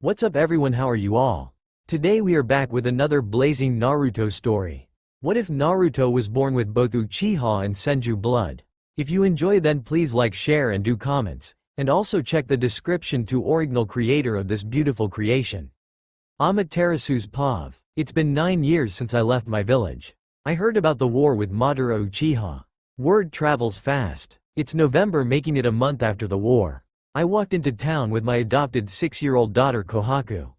What's up everyone, how are you all? Today we are back with another blazing Naruto story. What if Naruto was born with both Uchiha and Senju blood? If you enjoy then please like, share and do comments, and also check the description to original creator of this beautiful creation. Amaterasu's Pav. It's been 9 years since I left my village. I heard about the war with Madara Uchiha. Word travels fast. It's November, making it a month after the war. I walked into town with my adopted 6-year-old daughter Kohaku.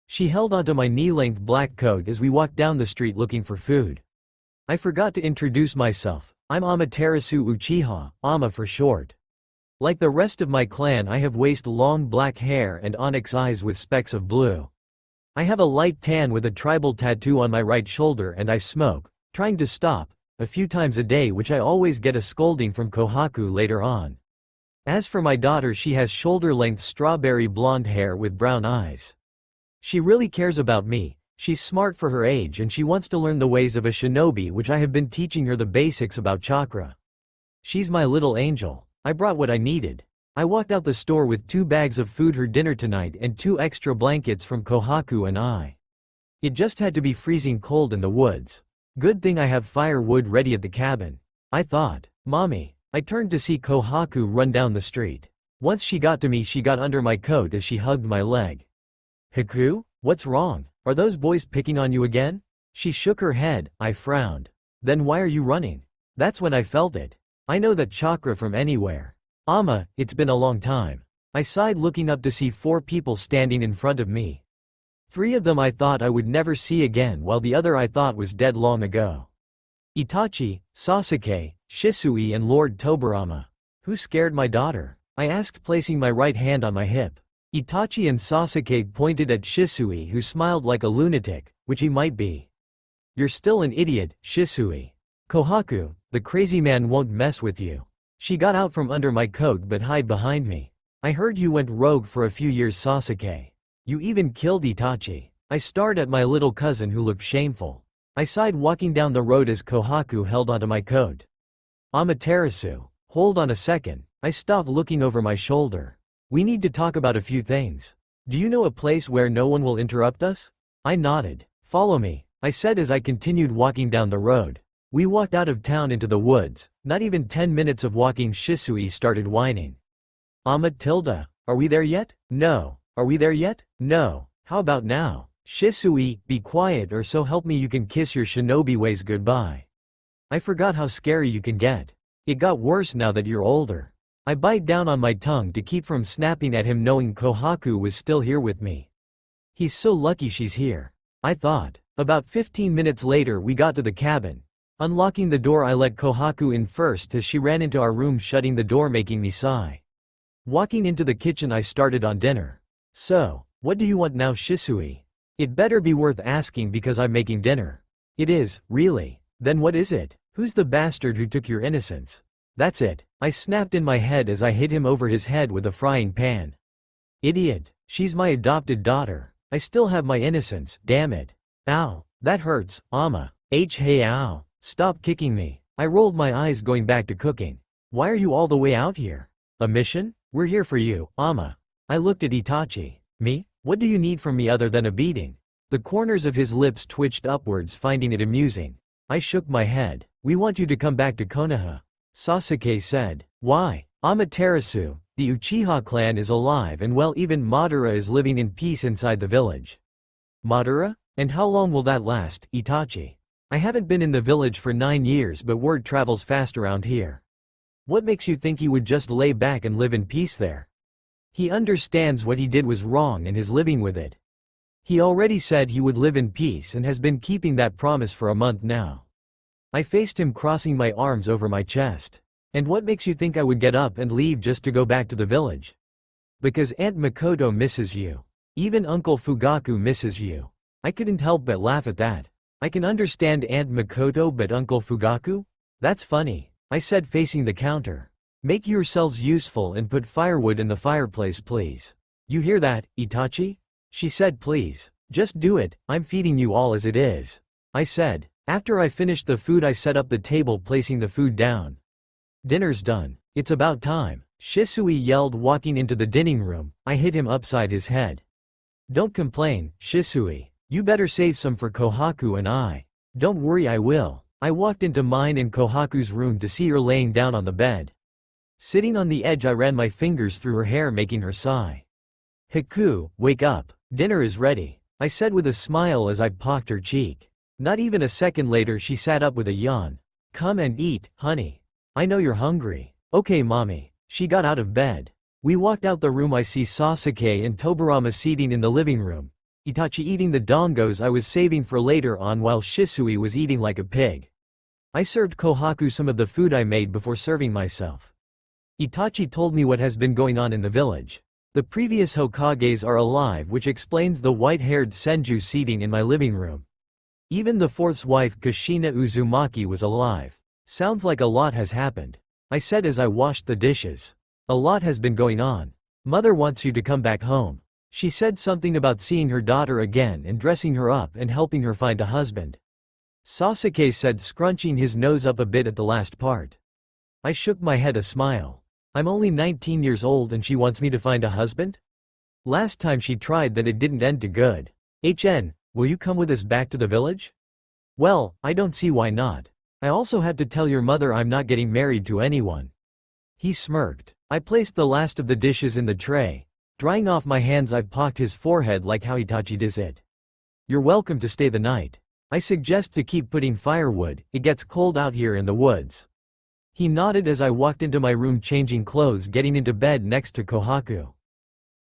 She held onto my knee-length black coat as we walked down the street looking for food. I forgot to introduce myself. I'm Amaterasu Uchiha, Ama for short. Like the rest of my clan, I have waist-long black hair and onyx eyes with specks of blue. I have a light tan with a tribal tattoo on my right shoulder and I smoke, trying to stop, a few times a day, which I always get a scolding from Kohaku later on. As for my daughter, she has shoulder-length strawberry blonde hair with brown eyes. She really cares about me, she's smart for her age and she wants to learn the ways of a shinobi, which I have been teaching her the basics about chakra. She's my little angel. I brought what I needed. I walked out the store with 2 bags of food, her dinner tonight, and 2 extra blankets from Kohaku and I. It just had to be freezing cold in the woods. Good thing I have firewood ready at the cabin, I thought. Mommy. I turned to see Kohaku run down the street. Once she got to me, she got under my coat as she hugged my leg. Haku, what's wrong? Are those boys picking on you again? She shook her head. I frowned. Then why are you running? That's when I felt it. I know that chakra from anywhere. Ama, it's been a long time. I sighed, looking up to see 4 people standing in front of me. 3 of them I thought I would never see again, while the other I thought was dead long ago. Itachi, Sasuke, Shisui and Lord Tobirama. Who scared my daughter? I asked, placing my right hand on my hip. Itachi and Sasuke pointed at Shisui, who smiled like a lunatic, which he might be. You're still an idiot, Shisui. Kohaku, the crazy man won't mess with you. She got out from under my coat but hid behind me. I heard you went rogue for a few years, Sasuke. You even killed Itachi. I stared at my little cousin who looked shameful. I sighed, walking down the road as Kohaku held onto my coat. Amaterasu, hold on a second. I stopped, looking over my shoulder. We need to talk about a few things. Do you know a place where no one will interrupt us? I nodded. Follow me, I said as I continued walking down the road. We walked out of town into the woods. Not even 10 minutes of walking, Shisui started whining. Tilda, are we there yet? No. Are we there yet? No. How about now? Shisui, be quiet, or so help me you can kiss your shinobi ways goodbye. I forgot how scary you can get. It got worse now that you're older. I bite down on my tongue to keep from snapping at him, knowing Kohaku was still here with me. He's so lucky she's here, I thought. About 15 minutes later we got to the cabin. Unlocking the door, I let Kohaku in first as she ran into our room, shutting the door making me sigh. Walking into the kitchen, I started on dinner. So, what do you want now, Shisui? It better be worth asking because I'm making dinner. It is, really? Then what is it? Who's the bastard who took your innocence? That's it, I snapped in my head as I hit him over his head with a frying pan. Idiot, she's my adopted daughter. I still have my innocence, damn it. Ow, that hurts, Ama. Hey ow, stop kicking me. I rolled my eyes, going back to cooking. Why are you all the way out here? A mission? We're here for you, Ama. I looked at Itachi. Me? What do you need from me other than a beating? The corners of his lips twitched upwards, finding it amusing. I shook my head. We want you to come back to Konoha. Sasuke said. Why? Amaterasu, the Uchiha clan is alive and well, even Madara is living in peace inside the village. Madara? And how long will that last, Itachi? I haven't been in the village for 9 years, but word travels fast around here. What makes you think he would just lay back and live in peace there? He understands what he did was wrong and is living with it. He already said he would live in peace and has been keeping that promise for a month now. I faced him, crossing my arms over my chest. And what makes you think I would get up and leave just to go back to the village? Because Aunt Makoto misses you. Even Uncle Fugaku misses you. I couldn't help but laugh at that. I can understand Aunt Makoto, but Uncle Fugaku? That's funny, I said, facing the counter. Make yourselves useful and put firewood in the fireplace, please. You hear that, Itachi? She said, please. Just do it, I'm feeding you all as it is. I said. After I finished the food, I set up the table, placing the food down. Dinner's done. It's about time. Shisui yelled, walking into the dining room. I hit him upside his head. Don't complain, Shisui. You better save some for Kohaku and I. Don't worry, I will. I walked into mine and Kohaku's room to see her laying down on the bed. Sitting on the edge, I ran my fingers through her hair, making her sigh. Haku, wake up. Dinner is ready, I said with a smile as I poked her cheek. Not even a second later she sat up with a yawn. Come and eat, honey. I know you're hungry. Okay, mommy. She got out of bed. We walked out the room. I see Sasuke and Tobirama seating in the living room. Itachi eating the dongos I was saving for later on while Shisui was eating like a pig. I served Kohaku some of the food I made before serving myself. Itachi told me what has been going on in the village. The previous Hokages are alive, which explains the white-haired Senju seating in my living room. Even the fourth's wife Kushina Uzumaki was alive. Sounds like a lot has happened, I said as I washed the dishes. A lot has been going on. Mother wants you to come back home. She said something about seeing her daughter again and dressing her up and helping her find a husband. Sasuke said, scrunching his nose up a bit at the last part. I shook my head, a smile. I'm only 19 years old and she wants me to find a husband? Last time she tried that it didn't end too good. Will you come with us back to the village? Well, I don't see why not. I also had to tell your mother I'm not getting married to anyone. He smirked. I placed the last of the dishes in the tray. Drying off my hands, I poked his forehead like how Itachi does it. You're welcome to stay the night. I suggest to keep putting firewood, it gets cold out here in the woods. He nodded as I walked into my room changing clothes, getting into bed next to Kohaku.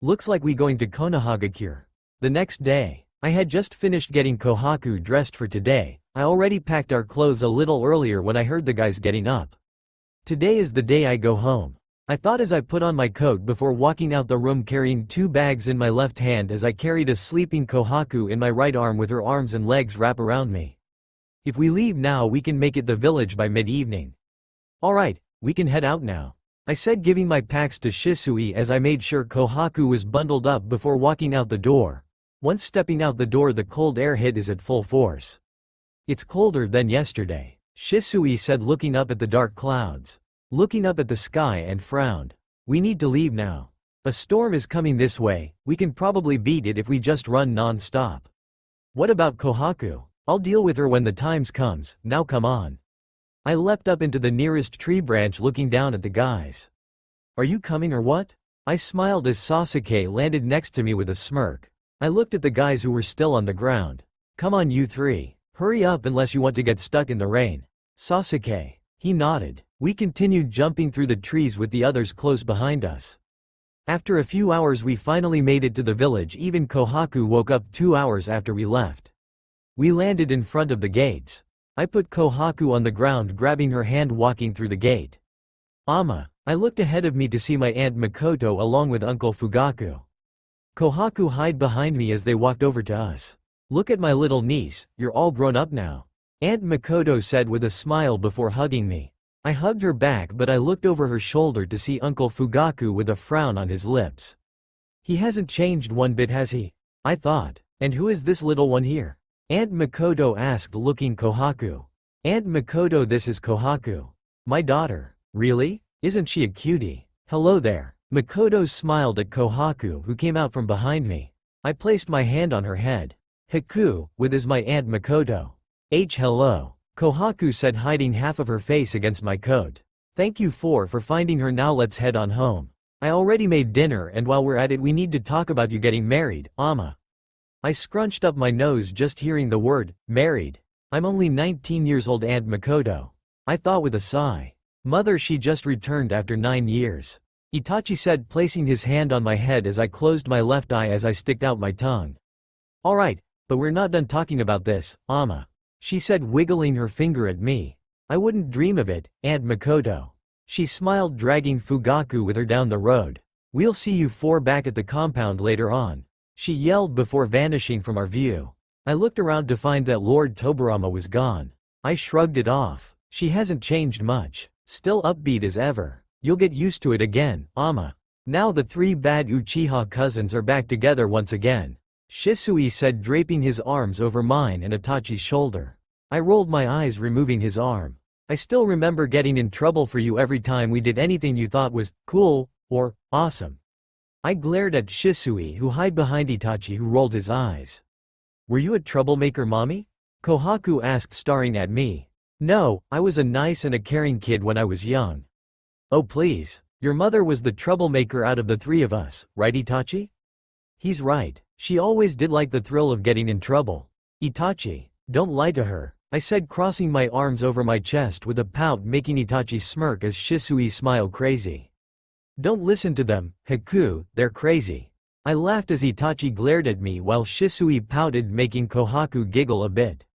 Looks like we going to Konohagakure. The next day, I had just finished getting Kohaku dressed for today. I already packed our clothes a little earlier when I heard the guys getting up. Today is the day I go home, I thought as I put on my coat before walking out the room, carrying 2 bags in my left hand as I carried a sleeping Kohaku in my right arm with her arms and legs wrap around me. If we leave now, we can make it the village by mid-evening. Alright, we can head out now, I said, giving my packs to Shisui as I made sure Kohaku was bundled up before walking out the door. Once stepping out the door, the cold air hit is at full force. It's colder than yesterday, Shisui said, looking up at the dark clouds. Looking up at the sky and frowned. We need to leave now. A storm is coming this way, we can probably beat it if we just run non-stop. What about Kohaku? I'll deal with her when the times comes, now come on. I leapt up into the nearest tree branch, looking down at the guys. Are you coming or what? I smiled as Sasuke landed next to me with a smirk. I looked at the guys who were still on the ground. Come on, you three. Hurry up unless you want to get stuck in the rain. Sasuke. He nodded. We continued jumping through the trees with the others close behind us. After a few hours we finally made it to the village. Even Kohaku woke up 2 hours after we left. We landed in front of the gates. I put Kohaku on the ground, grabbing her hand, walking through the gate. I looked ahead of me to see my Aunt Makoto along with Uncle Fugaku. Kohaku hid behind me as they walked over to us. Look at my little niece, you're all grown up now, Aunt Makoto said with a smile before hugging me. I hugged her back, but I looked over her shoulder to see Uncle Fugaku with a frown on his lips. He hasn't changed one bit, has he? I thought. And who is this little one here? Aunt Makoto asked, looking Kohaku. Aunt Makoto, this is Kohaku. My daughter. Really? Isn't she a cutie? Hello there. Makoto smiled at Kohaku, who came out from behind me. I placed my hand on her head. Haku, with is my Aunt Makoto. Hello. Kohaku said, hiding half of her face against my coat. Thank you for finding her. Now let's head on home. I already made dinner, and while we're at it we need to talk about you getting married, Ama. I scrunched up my nose just hearing the word, married. I'm only 19 years old, Aunt Makoto. I thought with a sigh. Mother, she just returned after 9 years. Itachi said, placing his hand on my head as I closed my left eye as I sticked out my tongue. Alright, but we're not done talking about this, Ama. She said, wiggling her finger at me. I wouldn't dream of it, Aunt Makoto. She smiled, dragging Fugaku with her down the road. We'll see you 4 back at the compound later on, she yelled before vanishing from our view. I looked around to find that Lord Tobirama was gone. I shrugged it off. She hasn't changed much. Still upbeat as ever. You'll get used to it again, Ama. Now the 3 bad Uchiha cousins are back together once again, Shisui said, draping his arms over mine and Itachi's shoulder. I rolled my eyes, removing his arm. I still remember getting in trouble for you every time we did anything you thought was cool or awesome. I glared at Shisui who hid behind Itachi who rolled his eyes. Were you a troublemaker, mommy? Kohaku asked staring at me. No, I was a nice and a caring kid when I was young. Oh please. Your mother was the troublemaker out of the three of us, right Itachi? He's right. She always did like the thrill of getting in trouble. Itachi, don't lie to her, I said crossing my arms over my chest with a pout making Itachi smirk as Shisui smiled crazy. Don't listen to them, Haku, they're crazy. I laughed as Itachi glared at me while Shisui pouted making Kohaku giggle a bit.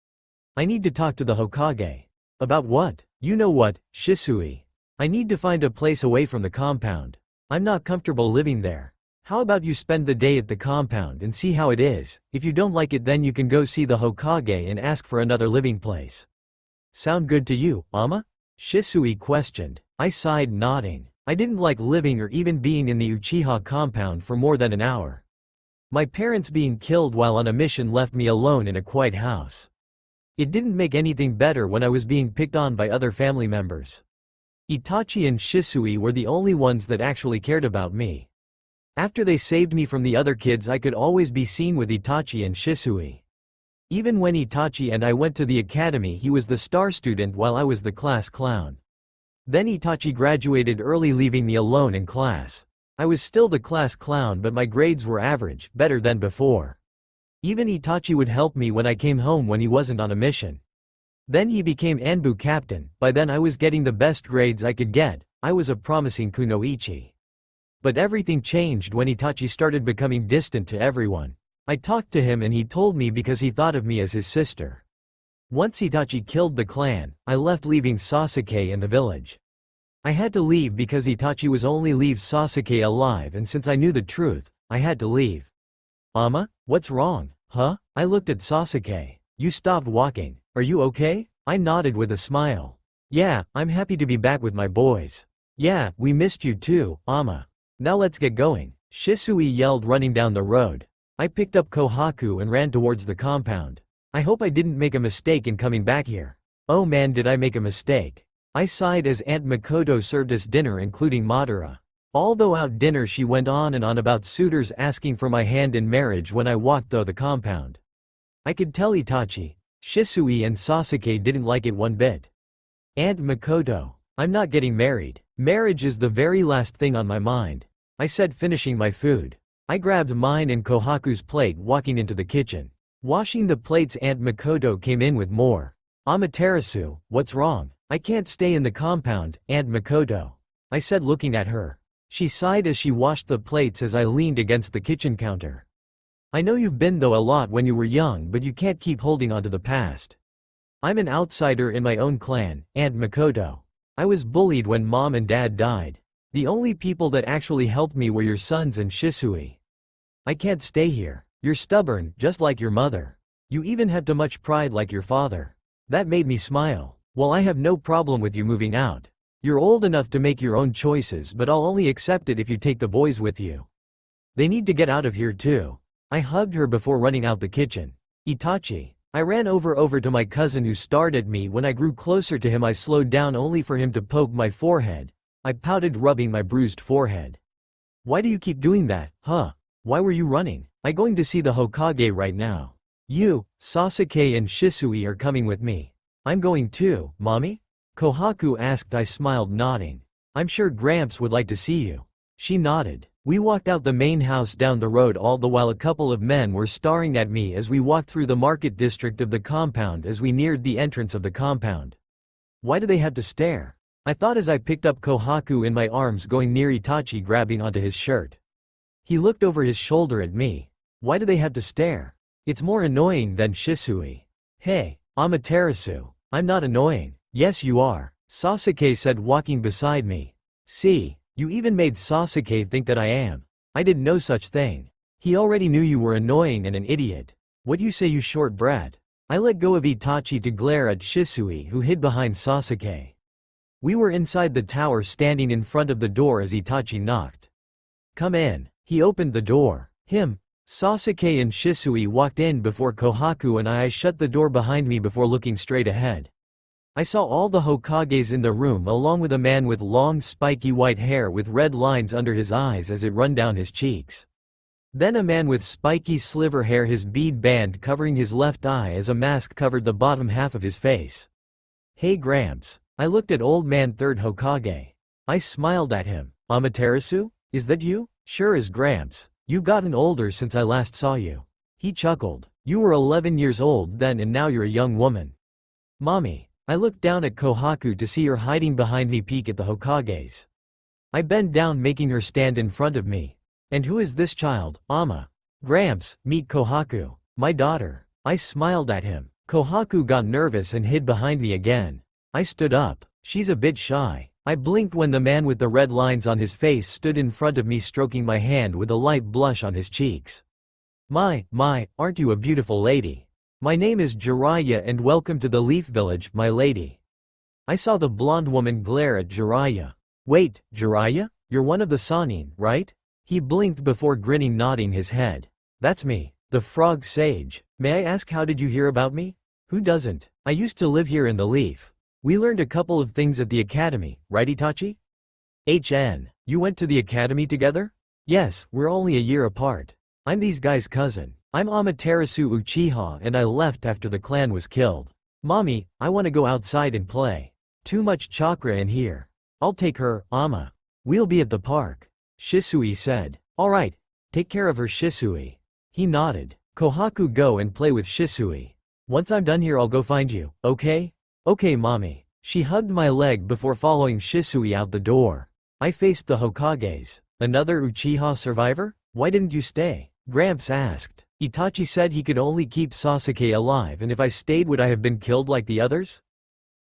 I need to talk to the Hokage. About what? You know what, Shisui. I need to find a place away from the compound. I'm not comfortable living there. How about you spend the day at the compound and see how it is? If you don't like it then you can go see the Hokage and ask for another living place. Sound good to you, Ama? Shisui questioned. I sighed nodding. I didn't like living or even being in the Uchiha compound for more than an hour. My parents being killed while on a mission left me alone in a quiet house. It didn't make anything better when I was being picked on by other family members. Itachi and Shisui were the only ones that actually cared about me. After they saved me from the other kids I could always be seen with Itachi and Shisui. Even when Itachi and I went to the academy he was the star student while I was the class clown. Then Itachi graduated early leaving me alone in class. I was still the class clown but my grades were average, better than before. Even Itachi would help me when I came home when he wasn't on a mission. Then he became Anbu captain, by then I was getting the best grades I could get, I was a promising kunoichi. But everything changed when Itachi started becoming distant to everyone. I talked to him and he told me because he thought of me as his sister. Once Itachi killed the clan, I left leaving Sasuke in the village. I had to leave because Itachi was only leave Sasuke alive and since I knew the truth, I had to leave. Ama, what's wrong, huh? I looked at Sasuke. You stopped walking, are you okay? I nodded with a smile. Yeah, I'm happy to be back with my boys. Yeah, we missed you too, Ama. Now let's get going, Shisui yelled running down the road. I picked up Kohaku and ran towards the compound. I hope I didn't make a mistake in coming back here. Oh man did I make a mistake. I sighed as Aunt Makoto served us dinner including Madara. Although out dinner she went on and on about suitors asking for my hand in marriage when I walked through the compound. I could tell Itachi, Shisui and Sasuke didn't like it one bit. Aunt Makoto, I'm not getting married. Marriage is the very last thing on my mind. I said finishing my food. I grabbed mine and Kohaku's plate walking into the kitchen. Washing the plates Aunt Makoto came in with more. Amaterasu, what's wrong? I can't stay in the compound, Aunt Makoto. I said looking at her. She sighed as she washed the plates as I leaned against the kitchen counter. I know you've been through a lot when you were young but you can't keep holding on to the past. I'm an outsider in my own clan, Aunt Makoto. I was bullied when mom and dad died. The only people that actually helped me were your sons and Shisui. I can't stay here. You're stubborn, just like your mother. You even have too much pride like your father. That made me smile. Well, I have no problem with you moving out. You're old enough to make your own choices but I'll only accept it if you take the boys with you. They need to get out of here too. I hugged her before running out the kitchen. Itachi. I ran over to my cousin who stared at me. When I grew closer to him I slowed down only for him to poke my forehead. I pouted rubbing my bruised forehead. Why do you keep doing that, huh? Why were you running? I'm going to see the Hokage right now. You, Sasuke and Shisui are coming with me. I'm going too, mommy? Kohaku asked. I smiled nodding. I'm sure Gramps would like to see you. She nodded. We walked out the main house down the road all the while a couple of men were staring at me as we walked through the market district of the compound as we neared the entrance of the compound. Why do they have to stare? I thought as I picked up Kohaku in my arms going near Itachi grabbing onto his shirt. He looked over his shoulder at me. Why do they have to stare? It's more annoying than Shisui. Hey, Amaterasu. I'm not annoying. Yes you are, Sasuke said walking beside me. See, you even made Sasuke think that I am. I did no such thing. He already knew you were annoying and an idiot. What you say you short brat? I let go of Itachi to glare at Shisui who hid behind Sasuke. We were inside the tower standing in front of the door as Itachi knocked. Come in. He opened the door. Sasuke and Shisui walked in before Kohaku and I shut the door behind me before looking straight ahead. I saw all the Hokages in the room along with a man with long spiky white hair with red lines under his eyes as it run down his cheeks. Then a man with spiky sliver hair, his bead band covering his left eye as a mask covered the bottom half of his face. "Hey Gramps." I looked at old man third Hokage. I smiled at him. "Amaterasu? Is that you?" "Sure is Gramps. You've gotten older since I last saw you." He chuckled. "You were 11 years old then and now you're a young woman." "Mommy." I looked down at Kohaku to see her hiding behind me peek at the Hokages. I bent down making her stand in front of me. "And who is this child, Ama?" "Gramps, meet Kohaku. My daughter." I smiled at him. Kohaku got nervous and hid behind me again. I stood up. "She's a bit shy." I blinked when the man with the red lines on his face stood in front of me stroking my hand with a light blush on his cheeks. My, aren't you a beautiful lady? My name is Jiraiya and welcome to the Leaf Village, my lady." I saw the blonde woman glare at Jiraiya. "Wait, Jiraiya? You're one of the Sannin, right?" He blinked before grinning, nodding his head. "That's me, the frog sage. May I ask how did you hear about me?" "Who doesn't? I used to live here in the Leaf. We learned a couple of things at the academy, right Itachi?" You went to the academy together?" "Yes, we're only a year apart. I'm these guys' cousin. I'm Amaterasu Uchiha and I left after the clan was killed." "Mommy, I want to go outside and play. Too much chakra in here." "I'll take her, Ama. We'll be at the park," Shisui said. "Alright, take care of her Shisui." He nodded. "Kohaku, go and play with Shisui. Once I'm done here I'll go find you, okay?" "Okay mommy." She hugged my leg before following Shisui out the door. I faced the Hokages. "Another Uchiha survivor? Why didn't you stay?" Gramps asked. "Itachi said he could only keep Sasuke alive and if I stayed would I have been killed like the others?"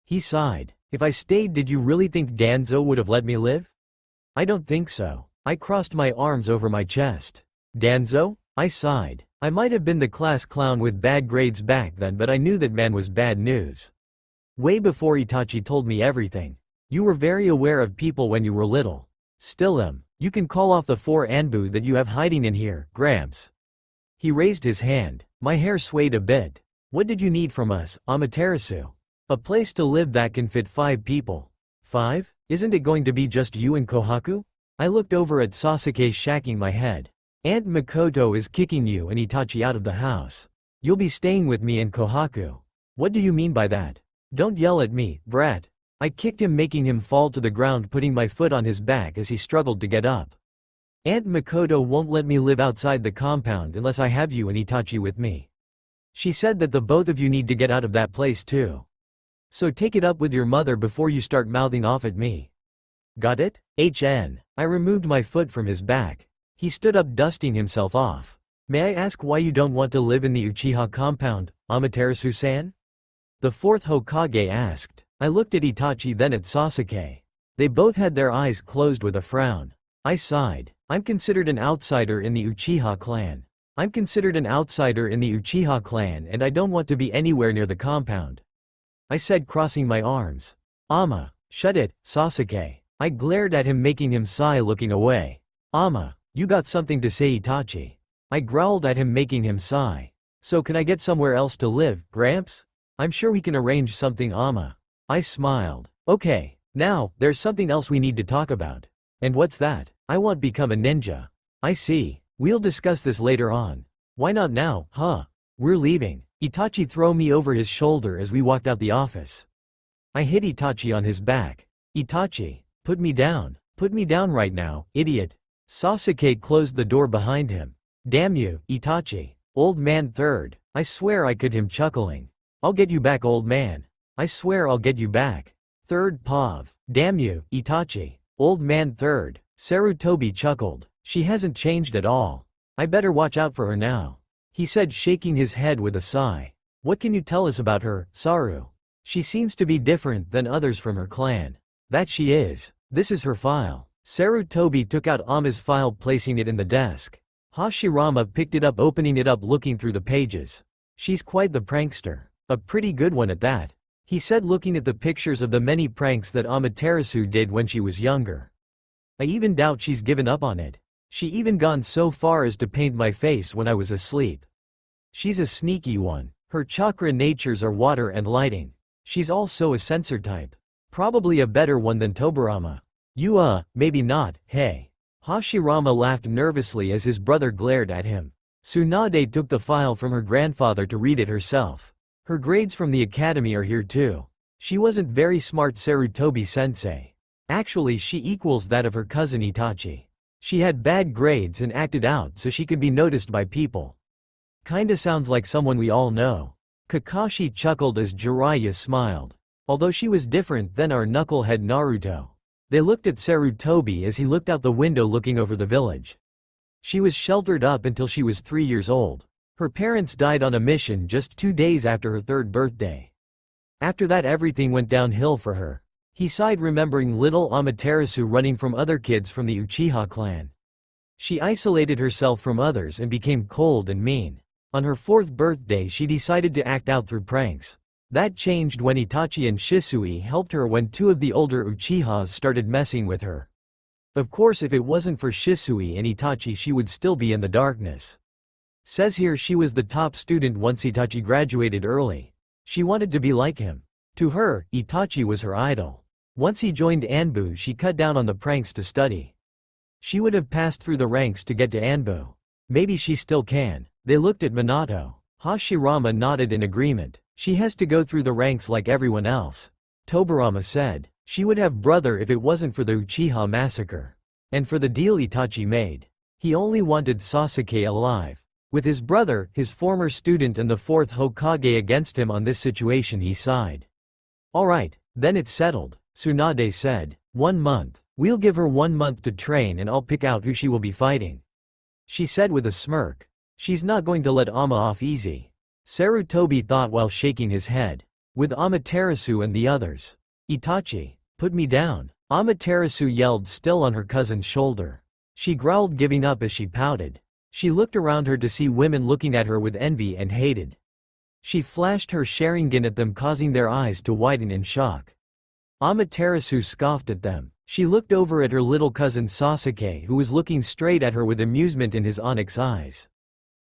He sighed. "If I stayed did you really think Danzo would have let me live?" "I don't think so." I crossed my arms over my chest. "Danzo?" I sighed. I might have been the class clown with bad grades back then but I knew that man was bad news. Way before Itachi told me everything. "You were very aware of people when you were little. Still you can call off the 4 Anbu that you have hiding in here, Gramps." He raised his hand. My hair swayed a bit. "What did you need from us, Amaterasu?" "A place to live that can fit 5 people." "5? Isn't it going to be just you and Kohaku?" I looked over at Sasuke shaking my head. "Aunt Makoto is kicking you and Itachi out of the house. You'll be staying with me and Kohaku." "What do you mean by that?" "Don't yell at me, brat." I kicked him making him fall to the ground putting my foot on his back as he struggled to get up. "Aunt Makoto won't let me live outside the compound unless I have you and Itachi with me. She said that the both of you need to get out of that place too. So take it up with your mother before you start mouthing off at me. Got it?" I removed my foot from his back. He stood up dusting himself off. "May I ask why you don't want to live in the Uchiha compound, Amaterasu-san?" The 4th Hokage asked. I looked at Itachi then at Sasuke. They both had their eyes closed with a frown. I sighed. "I'm considered an outsider in the Uchiha clan. And I don't want to be anywhere near the compound," I said crossing my arms. "Ama, shut it, Sasuke." I glared at him making him sigh looking away. "Ama, you got something to say Itachi." I growled at him making him sigh. "So can I get somewhere else to live, Gramps?" "I'm sure we can arrange something Ama." I smiled. "Okay, now, there's something else we need to talk about." "And what's that?" "I want to become a ninja." "I see. We'll discuss this later on." "Why not now, huh?" "We're leaving." Itachi threw me over his shoulder as we walked out the office. I hit Itachi on his back. "Itachi, put me down. Put me down right now, idiot." Sasuke closed the door behind him. "Damn you, Itachi." Old man third. I swear I could him chuckling. "I'll get you back old man. I swear I'll get you back." Third Pav. "Damn you, Itachi." Old man third. Sarutobi chuckled. "She hasn't changed at all. I better watch out for her now," he said shaking his head with a sigh. "What can you tell us about her, Saru?" "She seems to be different than others from her clan." "That she is. This is her file." Sarutobi took out Ama's file placing it in the desk. Hashirama picked it up opening it up looking through the pages. "She's quite the prankster. A pretty good one at that," he said looking at the pictures of the many pranks that Amaterasu did when she was younger. "I even doubt she's given up on it. She even gone so far as to paint my face when I was asleep. She's a sneaky one. Her chakra natures are water and lighting. She's also a censor type. Probably a better one than Tobirama. Maybe not, hey. Hashirama laughed nervously as his brother glared at him. Tsunade took the file from her grandfather to read it herself. Her grades from the academy are here too. She wasn't very smart, Sarutobi-sensei. Actually, she equals that of her cousin Itachi. She had bad grades and acted out so she could be noticed by people. Kinda sounds like someone we all know. Kakashi chuckled as Jiraiya smiled. Although she was different than our knucklehead Naruto. They looked at Sarutobi as he looked out the window looking over the village. She was sheltered up until she was 3 years old. Her parents died on a mission just 2 days after her 3rd birthday. After that everything went downhill for her. He sighed remembering little Amaterasu running from other kids from the Uchiha clan. She isolated herself from others and became cold and mean. On her 4th birthday she decided to act out through pranks. That changed when Itachi and Shisui helped her when 2 of the older Uchihas started messing with her. Of course if it wasn't for Shisui and Itachi she would still be in the darkness. Says here she was the top student once Itachi graduated early. She wanted to be like him. To her, Itachi was her idol. Once he joined Anbu she cut down on the pranks to study. She would have passed through the ranks to get to Anbu. Maybe she still can. They looked at Minato. Hashirama nodded in agreement. She has to go through the ranks like everyone else. Tobirama said. She would have brother if it wasn't for the Uchiha massacre. And for the deal Itachi made. He only wanted Sasuke alive. With his brother, his former student and the 4th Hokage against him on this situation he sighed. Alright, then it's settled, Tsunade said. 1 month. We'll give her 1 month to train and I'll pick out who she will be fighting. She said with a smirk. She's not going to let Ama off easy. Sarutobi thought while shaking his head. With Amaterasu and the others. Itachi, put me down. Amaterasu yelled still on her cousin's shoulder. She growled giving up as she pouted. She looked around her to see women looking at her with envy and hated. She flashed her Sharingan at them causing their eyes to widen in shock. Amaterasu scoffed at them. She looked over at her little cousin Sasuke who was looking straight at her with amusement in his onyx eyes.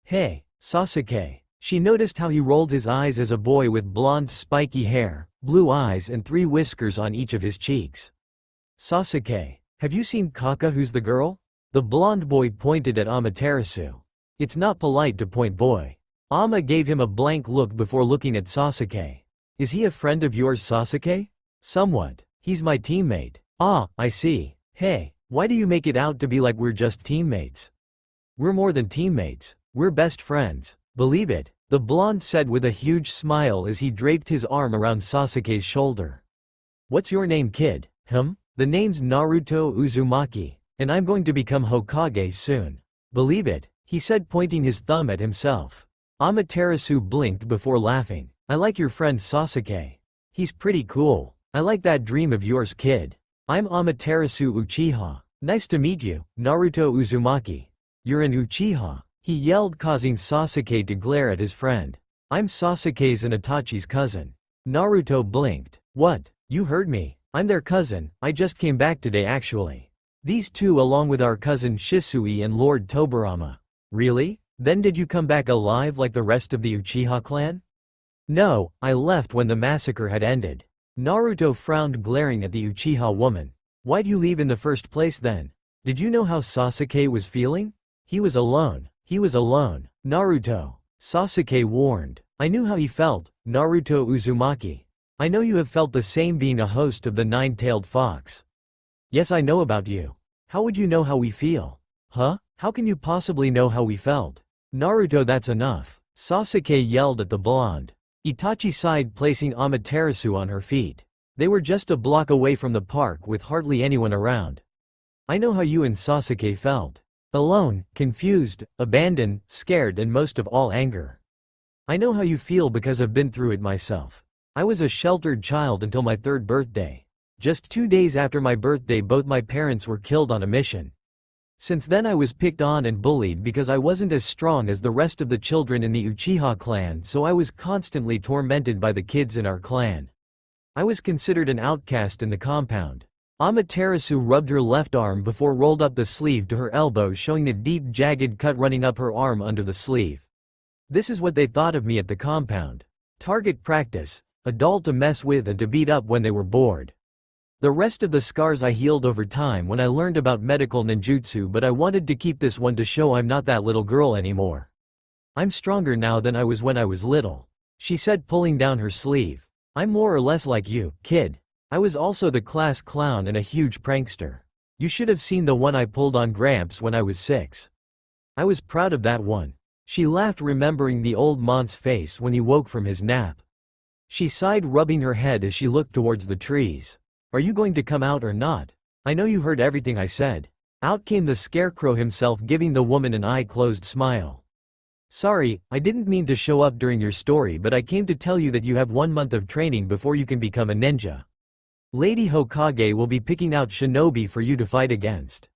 Hey, Sasuke. She noticed how he rolled his eyes as a boy with blonde spiky hair, blue eyes and 3 whiskers on each of his cheeks. Sasuke, have you seen Kaka who's the girl? The blonde boy pointed at Amaterasu. It's not polite to point boy. Ama gave him a blank look before looking at Sasuke. Is he a friend of yours Sasuke? Somewhat. He's my teammate. Ah, I see. Hey, why do you make it out to be like we're just teammates? We're more than teammates. We're best friends. Believe it, the blonde said with a huge smile as he draped his arm around Sasuke's shoulder. What's your name kid? The name's Naruto Uzumaki, and I'm going to become Hokage soon. Believe it, he said pointing his thumb at himself. Amaterasu blinked before laughing. I like your friend Sasuke. He's pretty cool. I like that dream of yours kid. I'm Amaterasu Uchiha. Nice to meet you, Naruto Uzumaki. You're an Uchiha. He yelled causing Sasuke to glare at his friend. I'm Sasuke's and Itachi's cousin. Naruto blinked. What? You heard me. I'm their cousin, I just came back today actually. These 2 along with our cousin Shisui and Lord Tobirama. Really? Then did you come back alive like the rest of the Uchiha clan? No, I left when the massacre had ended. Naruto frowned glaring at the Uchiha woman. Why'd you leave in the first place then? Did you know how Sasuke was feeling? He was alone. He was alone. Naruto. Sasuke warned. I knew how he felt, Naruto Uzumaki. I know you have felt the same being a host of the 9-tailed fox. Yes, I know about you. How would you know how we feel? Huh? How can you possibly know how we felt? Naruto, that's enough. Sasuke yelled at the blonde. Itachi sighed placing Amaterasu on her feet. They were just a block away from the park with hardly anyone around. I know how you and Sasuke felt. Alone, confused, abandoned, scared and most of all anger. I know how you feel because I've been through it myself. I was a sheltered child until my 3rd birthday. Just 2 days after my birthday both my parents were killed on a mission. Since then I was picked on and bullied because I wasn't as strong as the rest of the children in the Uchiha clan, so I was constantly tormented by the kids in our clan. I was considered an outcast in the compound. Amaterasu rubbed her left arm before rolled up the sleeve to her elbow showing a deep jagged cut running up her arm under the sleeve. This is what they thought of me at the compound. Target practice. a doll to mess with and to beat up when they were bored. The rest of the scars I healed over time when I learned about medical ninjutsu, but I wanted to keep this one to show I'm not that little girl anymore. I'm stronger now than I was when I was little, she said, pulling down her sleeve. I'm more or less like you, kid. I was also the class clown and a huge prankster. You should have seen the one I pulled on Gramps when I was 6. I was proud of that one. She laughed, remembering the old man's face when he woke from his nap. She sighed, rubbing her head as she looked towards the trees. Are you going to come out or not? I know you heard everything I said. Out came the scarecrow himself, giving the woman an eye-closed smile. Sorry, I didn't mean to show up during your story, but I came to tell you that you have 1 month of training before you can become a ninja. Lady Hokage will be picking out shinobi for you to fight against.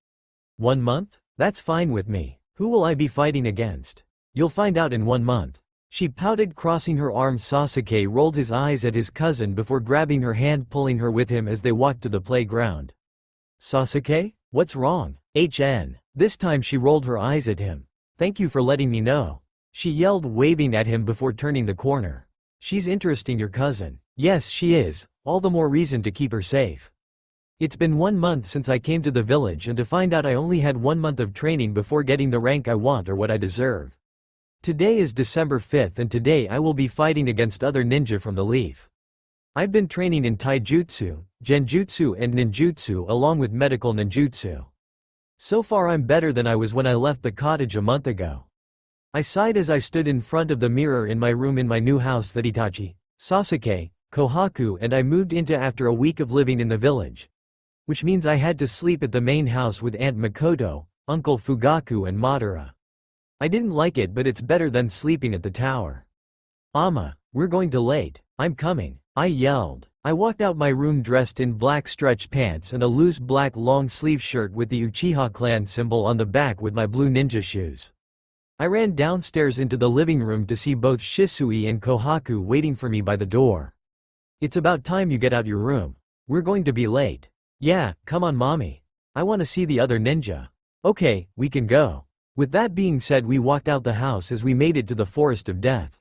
1 month? That's fine with me. Who will I be fighting against? You'll find out in 1 month. She pouted, crossing her arms. Sasuke rolled his eyes at his cousin before grabbing her hand, pulling her with him as they walked to the playground. Sasuke? What's wrong? This time she rolled her eyes at him. Thank you for letting me know, she yelled, waving at him before turning the corner. She's interesting, your cousin. Yes, she is. All the more reason to keep her safe. It's been 1 month since I came to the village, and to find out I only had 1 month of training before getting the rank I want or what I deserve. Today is December 5th, and today I will be fighting against other ninja from the Leaf. I've been training in taijutsu, genjutsu and ninjutsu along with medical ninjutsu. So far I'm better than I was when I left the cottage a month ago. I sighed as I stood in front of the mirror in my room in my new house that Itachi, Sasuke, Kohaku and I moved into after a week of living in the village. Which means I had to sleep at the main house with Aunt Makoto, Uncle Fugaku and Madara. I didn't like it, but it's better than sleeping at the tower. Ama, we're going to late. I'm coming, I yelled. I walked out my room dressed in black stretch pants and a loose black long-sleeve shirt with the Uchiha clan symbol on the back with my blue ninja shoes. I ran downstairs into the living room to see both Shisui and Kohaku waiting for me by the door. It's about time you get out your room. We're going to be late. Yeah, come on mommy. I want to see the other ninja. Okay, we can go. With that being said, we walked out the house as we made it to the forest of death.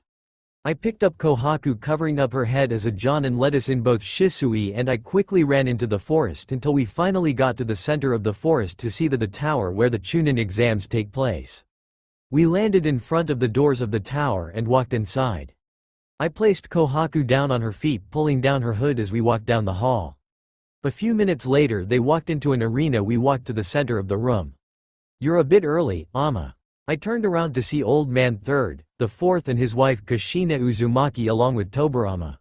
I picked up Kohaku covering up her head as a John and let us in. Both Shisui and I quickly ran into the forest until we finally got to the center of the forest to see the tower where the Chunin exams take place. We landed in front of the doors of the tower and walked inside. I placed Kohaku down on her feet, pulling down her hood as we walked down the hall. A few minutes later they walked into an arena. We walked to the center of the room. You're a bit early, Ama. I turned around to see Old Man Third, the Fourth and his wife Kushina Uzumaki along with Tobirama.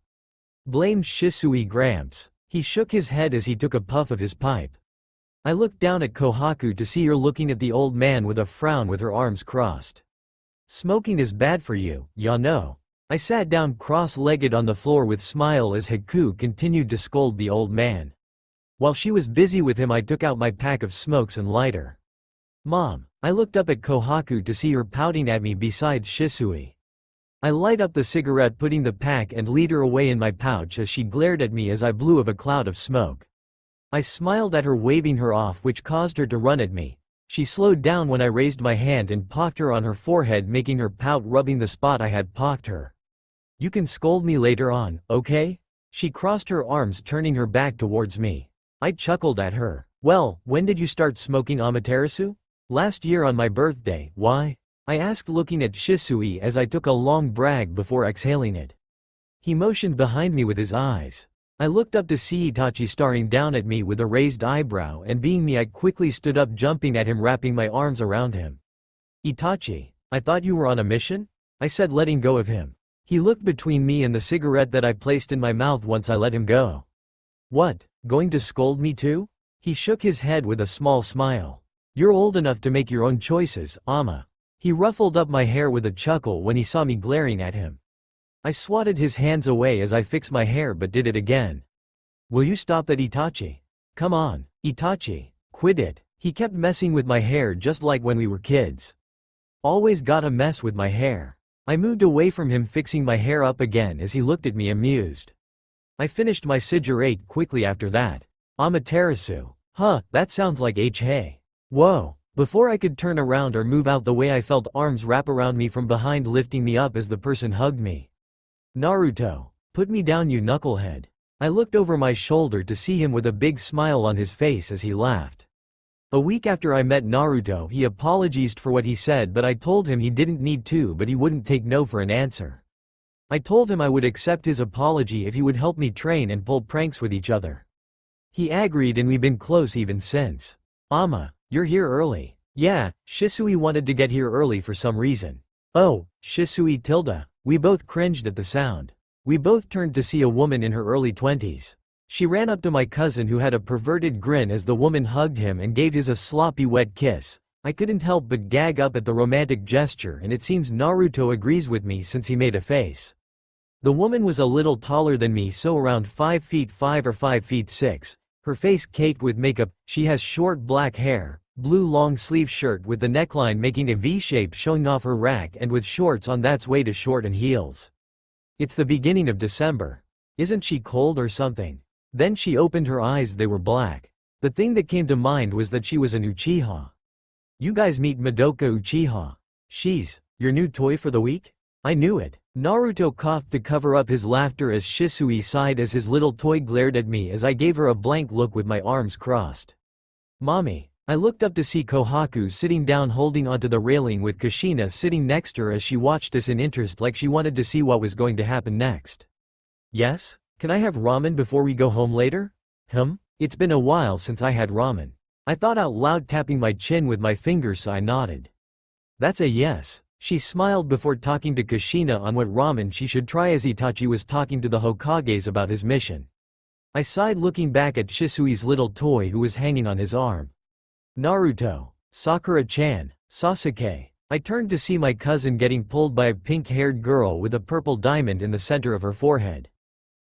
Blamed Shisui Gramps. He shook his head as he took a puff of his pipe. I looked down at Kohaku to see her looking at the old man with a frown with her arms crossed. Smoking is bad for you, ya know. I sat down cross-legged on the floor with smile as Haku continued to scold the old man. While she was busy with him, I took out my pack of smokes and lighter. Mom, I looked up at Kohaku to see her pouting at me besides Shisui. I light up the cigarette, putting the pack and leader away in my pouch as she glared at me as I blew of a cloud of smoke. I smiled at her, waving her off, which caused her to run at me. She slowed down when I raised my hand and pocked her on her forehead, making her pout, rubbing the spot I had pocked her. You can scold me later on, okay? She crossed her arms, turning her back towards me. I chuckled at her. Well, when did you start smoking, Amaterasu? Last year on my birthday. Why? I asked, looking at Shisui as I took a long brag before exhaling it. He motioned behind me with his eyes. I looked up to see Itachi staring down at me with a raised eyebrow, and being me I quickly stood up, jumping at him, wrapping my arms around him. Itachi, I thought you were on a mission? I said, letting go of him. He looked between me and the cigarette that I placed in my mouth once I let him go. What, going to scold me too? He shook his head with a small smile. You're old enough to make your own choices, Ama. He ruffled up my hair with a chuckle when he saw me glaring at him. I swatted his hands away as I fixed my hair, but did it again. Will you stop that, Itachi? Come on, Itachi, quit it. He kept messing with my hair just like when we were kids. Always gotta mess with my hair. I moved away from him, fixing my hair up again as he looked at me amused. I finished my cigarette quickly after that. Amaterasu. Huh, that sounds like Hey. Whoa. Before I could turn around or move out the way, I felt arms wrap around me from behind, lifting me up as the person hugged me. Naruto. Put me down, you knucklehead. I looked over my shoulder to see him with a big smile on his face as he laughed. A week after I met Naruto, he apologized for what he said, but I told him he didn't need to, but he wouldn't take no for an answer. I told him I would accept his apology if he would help me train and pull pranks with each other. He agreed and we've been close even since. Ama, you're here early. Yeah, Shisui wanted to get here early for some reason. Oh, Shisui tilde. We both cringed at the sound. We both turned to see a woman in her early 20s. She ran up to my cousin who had a perverted grin as the woman hugged him and gave his a sloppy wet kiss. I couldn't help but gag up at the romantic gesture, and it seems Naruto agrees with me since he made a face. The woman was a little taller than me, so around 5 feet 5 or 5 feet 6, her face caked with makeup. She has short black hair, blue long sleeve shirt with the neckline making a V shape showing off her rack, and with shorts on that's way too short and heels. It's the beginning of December. Isn't she cold or something? Then she opened her eyes, they were black. The thing that came to mind was that she was an Uchiha. You guys meet Madoka Uchiha. She's your new toy for the week? I knew it. Naruto coughed to cover up his laughter as Shisui sighed as his little toy glared at me as I gave her a blank look with my arms crossed. Mommy. I looked up to see Kohaku sitting down holding onto the railing with Kushina sitting next to her as she watched us in interest, like she wanted to see what was going to happen next. Yes? Can I have ramen before we go home later? It's been a while since I had ramen. I thought out loud, tapping my chin with my fingers, so I nodded. That's a yes. She smiled before talking to Kushina on what ramen she should try as Itachi was talking to the Hokages about his mission. I sighed looking back at Shisui's little toy who was hanging on his arm. Naruto. Sakura-chan. Sasuke. I turned to see my cousin getting pulled by a pink-haired girl with a purple diamond in the center of her forehead.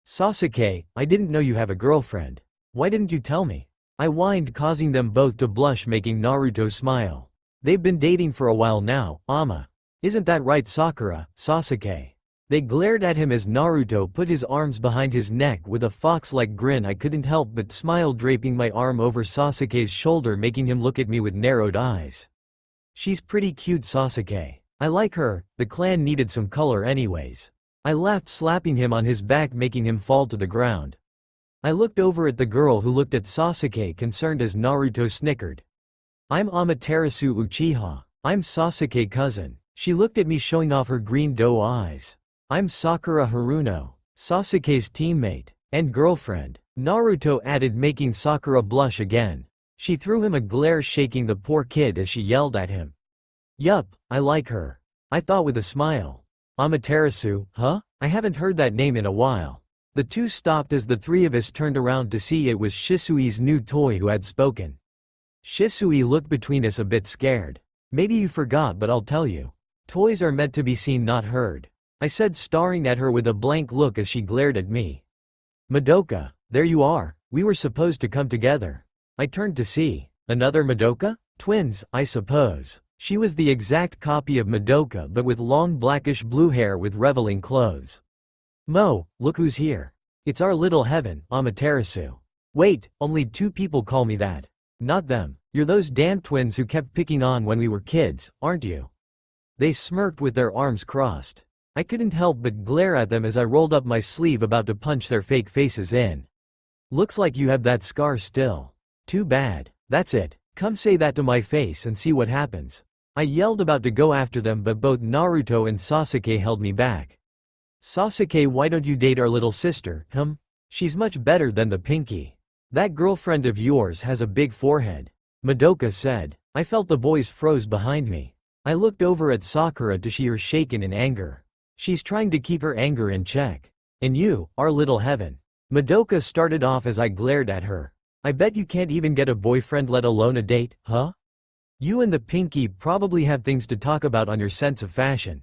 Sasuke, I didn't know you have a girlfriend. Why didn't you tell me? I whined, causing them both to blush, making Naruto smile. They've been dating for a while now, Ama. Isn't that right, Sakura, Sasuke? They glared at him as Naruto put his arms behind his neck with a fox-like grin. I couldn't help but smile, draping my arm over Sasuke's shoulder, making him look at me with narrowed eyes. She's pretty cute, Sasuke. I like her. The clan needed some color anyways. I laughed, slapping him on his back, making him fall to the ground. I looked over at the girl who looked at Sasuke concerned as Naruto snickered. I'm Amaterasu Uchiha. I'm Sasuke cousin. She looked at me, showing off her green doe eyes. I'm Sakura Haruno, Sasuke's teammate and girlfriend, Naruto added, making Sakura blush again. She threw him a glare, shaking the poor kid as she yelled at him. Yup, I like her. I thought with a smile. Amaterasu, huh? I haven't heard that name in a while. The two stopped as the three of us turned around to see it was Shisui's new toy who had spoken. Shisui looked between us a bit scared. Maybe you forgot, but I'll tell you. Toys are meant to be seen, not heard. I said, staring at her with a blank look as she glared at me. Madoka, there you are. We were supposed to come together. I turned to see. Another Madoka? Twins, I suppose. She was the exact copy of Madoka, but with long blackish blue hair with revealing clothes. Mo, look who's here. It's our little heaven, Amaterasu. Wait, only 2 people call me that. Not them. You're those damn twins who kept picking on when we were kids, aren't you? They smirked with their arms crossed. I couldn't help but glare at them as I rolled up my sleeve, about to punch their fake faces in. Looks like you have that scar still. Too bad. That's it. Come say that to my face and see what happens. I yelled, about to go after them, but both Naruto and Sasuke held me back. Sasuke, why don't you date our little sister? She's much better than the pinky. That girlfriend of yours has a big forehead, Madoka said. I felt the boys froze behind me. I looked over at Sakura to see her shaken in anger. She's trying to keep her anger in check. And you, our little heaven. Madoka started off as I glared at her. I bet you can't even get a boyfriend, let alone a date, huh? You and the pinky probably have things to talk about on your sense of fashion.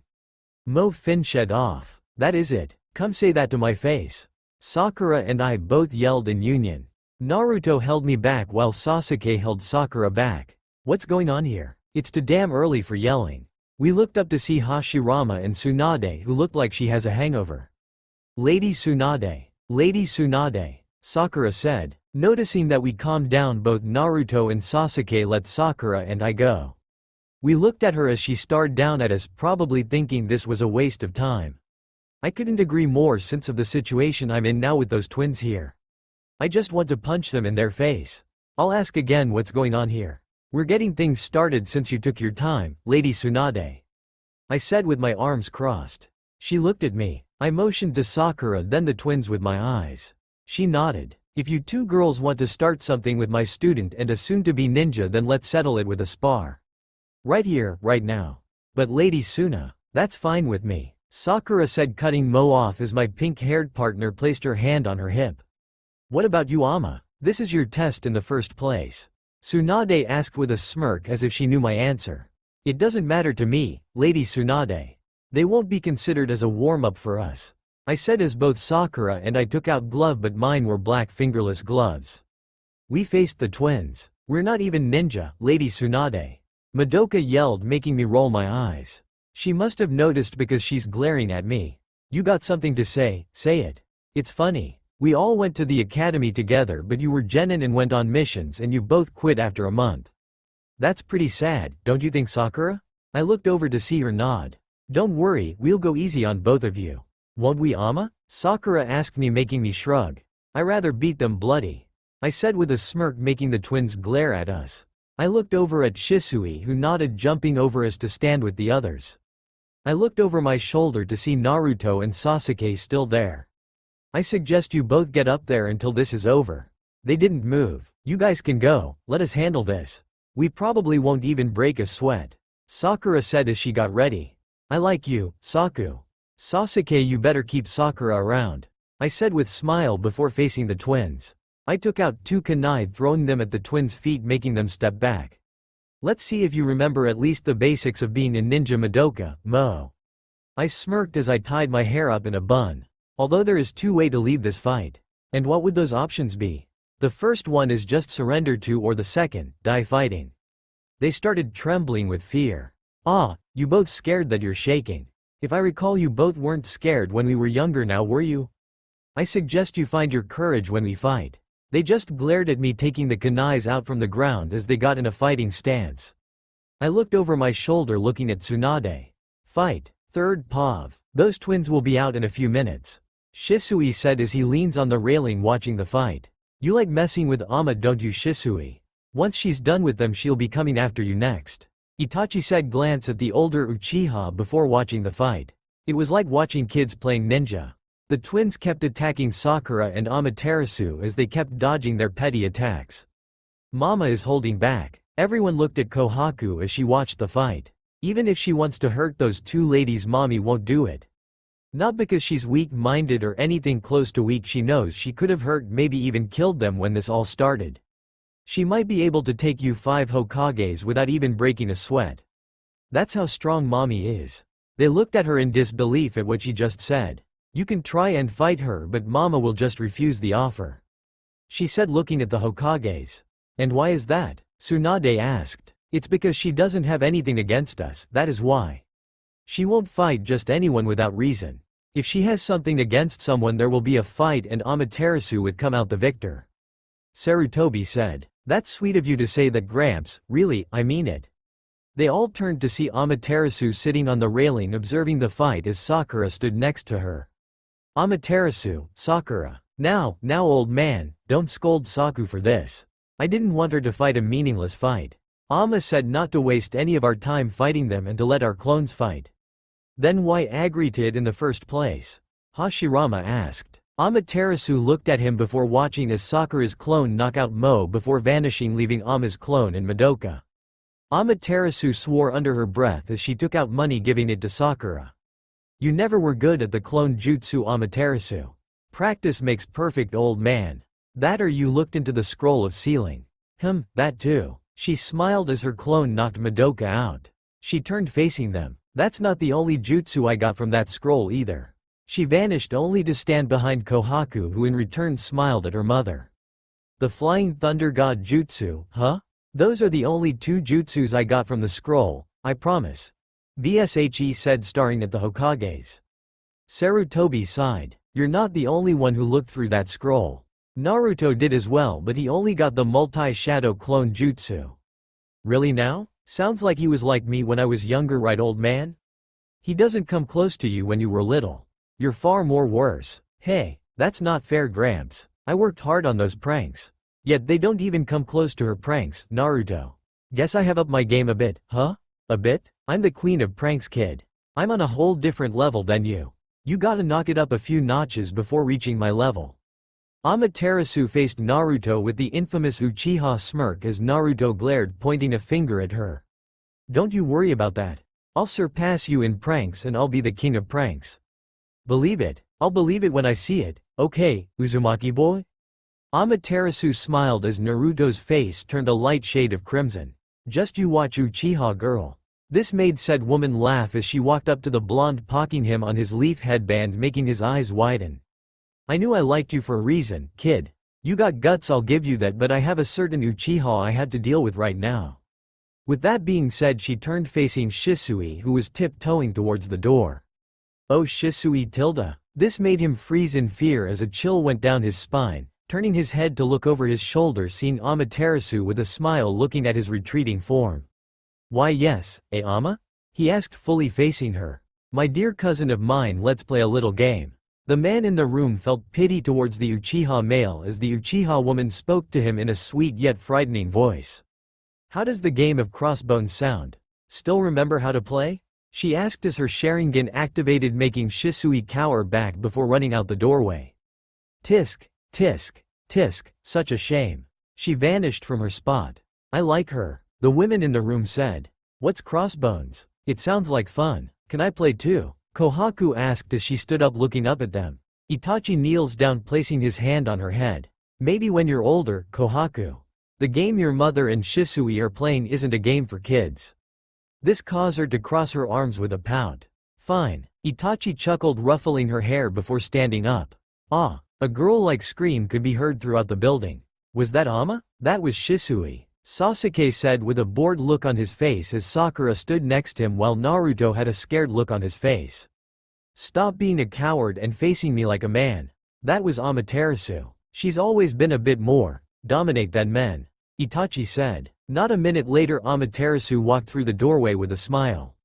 Mo finished off. That is it. Come say that to my face. Sakura and I both yelled in union. Naruto held me back while Sasuke held Sakura back. What's going on here? It's too damn early for yelling. We looked up to see Hashirama and Tsunade, who looked like she has a hangover. Lady Tsunade, Sakura said. Noticing that we calmed down, both Naruto and Sasuke let Sakura and I go. We looked at her as she stared down at us, probably thinking this was a waste of time. I couldn't agree more since of the situation I'm in now with those twins here. I just want to punch them in their face. I'll ask again what's going on here. We're getting things started since you took your time, Lady Tsunade. I said with my arms crossed. She looked at me. I motioned to Sakura then the twins with my eyes. She nodded. If you two girls want to start something with my student and a soon-to-be ninja, then let's settle it with a spar. Right here, right now. But Lady Suna, that's fine with me, Sakura said, cutting Mo off as my pink-haired partner placed her hand on her hip. What about you, Ama? This is your test in the first place. Tsunade asked with a smirk as if she knew my answer. It doesn't matter to me, Lady Tsunade. They won't be considered as a warm-up for us, I said as both Sakura and I took out glove, but mine were black fingerless gloves. We faced the twins. We're not even ninja, Lady Tsunade. Madoka yelled, making me roll my eyes. She must have noticed because she's glaring at me. You got something to say, say it. It's funny. We all went to the academy together, but you were genin and went on missions and you both quit after a month. That's pretty sad, don't you think, Sakura? I looked over to see her nod. Don't worry, we'll go easy on both of you. Won't we, Ama? Sakura asked me, making me shrug. I rather beat them bloody, I said with a smirk, making the twins glare at us. I looked over at Shisui, who nodded, jumping over us to stand with the others. I looked over my shoulder to see Naruto and Sasuke still there. I suggest you both get up there until this is over. They didn't move. You guys can go, let us handle this. We probably won't even break a sweat, Sakura said as she got ready. I like you, Saku. Sasuke, you better keep Sakura around, I said with smile before facing the twins. I took out 2 kunai, throwing them at the twins' feet, making them step back. Let's see if you remember at least the basics of being a ninja, Madoka, Mo. I smirked as I tied my hair up in a bun. Although there is 2 ways to leave this fight. And what would those options be? The first one is just surrender to, or the second, die fighting. They started trembling with fear. Ah, you both scared that you're shaking. If I recall, you both weren't scared when we were younger, now were you? I suggest you find your courage when we fight. They just glared at me, taking the kunais out from the ground as they got in a fighting stance. I looked over my shoulder, looking at Tsunade. Fight, third Pav. Those twins will be out in a few minutes, Shisui said as he leans on the railing watching the fight. You like messing with Ama, don't you, Shisui? Once she's done with them, she'll be coming after you next, Itachi said, glance at the older Uchiha before watching the fight. It was like watching kids playing ninja. The twins kept attacking Sakura and Amaterasu as they kept dodging their petty attacks. Mama is holding back. Everyone looked at Kohaku as she watched the fight. Even if she wants to hurt those 2 ladies, mommy won't do it. Not because she's weak-minded or anything close to weak. She knows she could have hurt, maybe even killed them when this all started. She might be able to take you 5 Hokages without even breaking a sweat. That's how strong mommy is. They looked at her in disbelief at what she just said. You can try and fight her, but mama will just refuse the offer, she said, looking at the Hokages. And why is that? Tsunade asked. It's because she doesn't have anything against us, that is why. She won't fight just anyone without reason. If she has something against someone, there will be a fight and Amaterasu would come out the victor, Sarutobi said. That's sweet of you to say that, Gramps. Really, I mean it. They all turned to see Amaterasu sitting on the railing observing the fight as Sakura stood next to her. Amaterasu, Sakura. Now, old man, don't scold Saku for this. I didn't want her to fight a meaningless fight. Ama said not to waste any of our time fighting them and to let our clones fight. Then why agree to it in the first place? Hashirama asked. Amaterasu looked at him before watching as Sakura's clone knock out Mo before vanishing, leaving Ama's clone and Madoka. Amaterasu swore under her breath as she took out money, giving it to Sakura. You never were good at the clone jutsu, Amaterasu. Practice makes perfect, old man. That, or you looked into the scroll of sealing. That too. She smiled as her clone knocked Madoka out. She turned facing them. That's not the only jutsu I got from that scroll either. She vanished only to stand behind Kohaku, who in return smiled at her mother. The Flying Thunder God jutsu, huh? Those are the only 2 jutsus I got from the scroll, I promise, VSHE said, staring at the Hokages. Sarutobi sighed. You're not the only one who looked through that scroll. Naruto did as well, but he only got the multi-shadow clone jutsu. Really now? Sounds like he was like me when I was younger, right, old man? He doesn't come close to you when you were little. You're far more worse. Hey, that's not fair, Gramps. I worked hard on those pranks. Yet they don't even come close to her pranks, Naruto. Guess I have upped my game a bit, huh? A bit? I'm the queen of pranks, kid. I'm on a whole different level than you. You gotta knock it up a few notches before reaching my level. Amaterasu faced Naruto with the infamous Uchiha smirk as Naruto glared, pointing a finger at her. Don't you worry about that. I'll surpass you in pranks and I'll be the king of pranks. Believe it. I'll believe it when I see it, okay, Uzumaki boy? Amaterasu smiled as Naruto's face turned a light shade of crimson. Just you watch, Uchiha girl. This made said woman laugh as she walked up to the blonde, pocking him on his leaf headband, making his eyes widen. I knew I liked you for a reason, kid. You got guts, I'll give you that, but I have a certain Uchiha I had to deal with right now. With that being said, she turned facing Shisui, who was tiptoeing towards the door. Oh, Shisui tilde. This made him freeze in fear as a chill went down his spine. Turning his head to look over his shoulder, seeing Amaterasu with a smile looking at his retreating form. Why yes, Ama? He asked, fully facing her. My dear cousin of mine, let's play a little game. The man in the room felt pity towards the Uchiha male as the Uchiha woman spoke to him in a sweet yet frightening voice. How does the game of crossbones sound? Still remember how to play? She asked as her Sharingan activated, making Shisui cower back before running out the doorway. Tisk, tisk, tisk, such a shame. She vanished from her spot. I like her, the women in the room said. What's crossbones? It sounds like fun. Can I play too? Kohaku asked as she stood up, looking up at them. Itachi kneels down, placing his hand on her head. Maybe when you're older, Kohaku. The game your mother and Shisui are playing isn't a game for kids. This caused her to cross her arms with a pout. Fine. Itachi chuckled, ruffling her hair before standing up. Ah, a girl-like scream could be heard throughout the building. Was that Ama? That was Shisui, Sasuke said with a bored look on his face as Sakura stood next to him while Naruto had a scared look on his face. Stop being a coward and facing me like a man. That was Amaterasu. She's always been a bit more dominate than men, Itachi said. Not a minute later, Amaterasu walked through the doorway with a smile.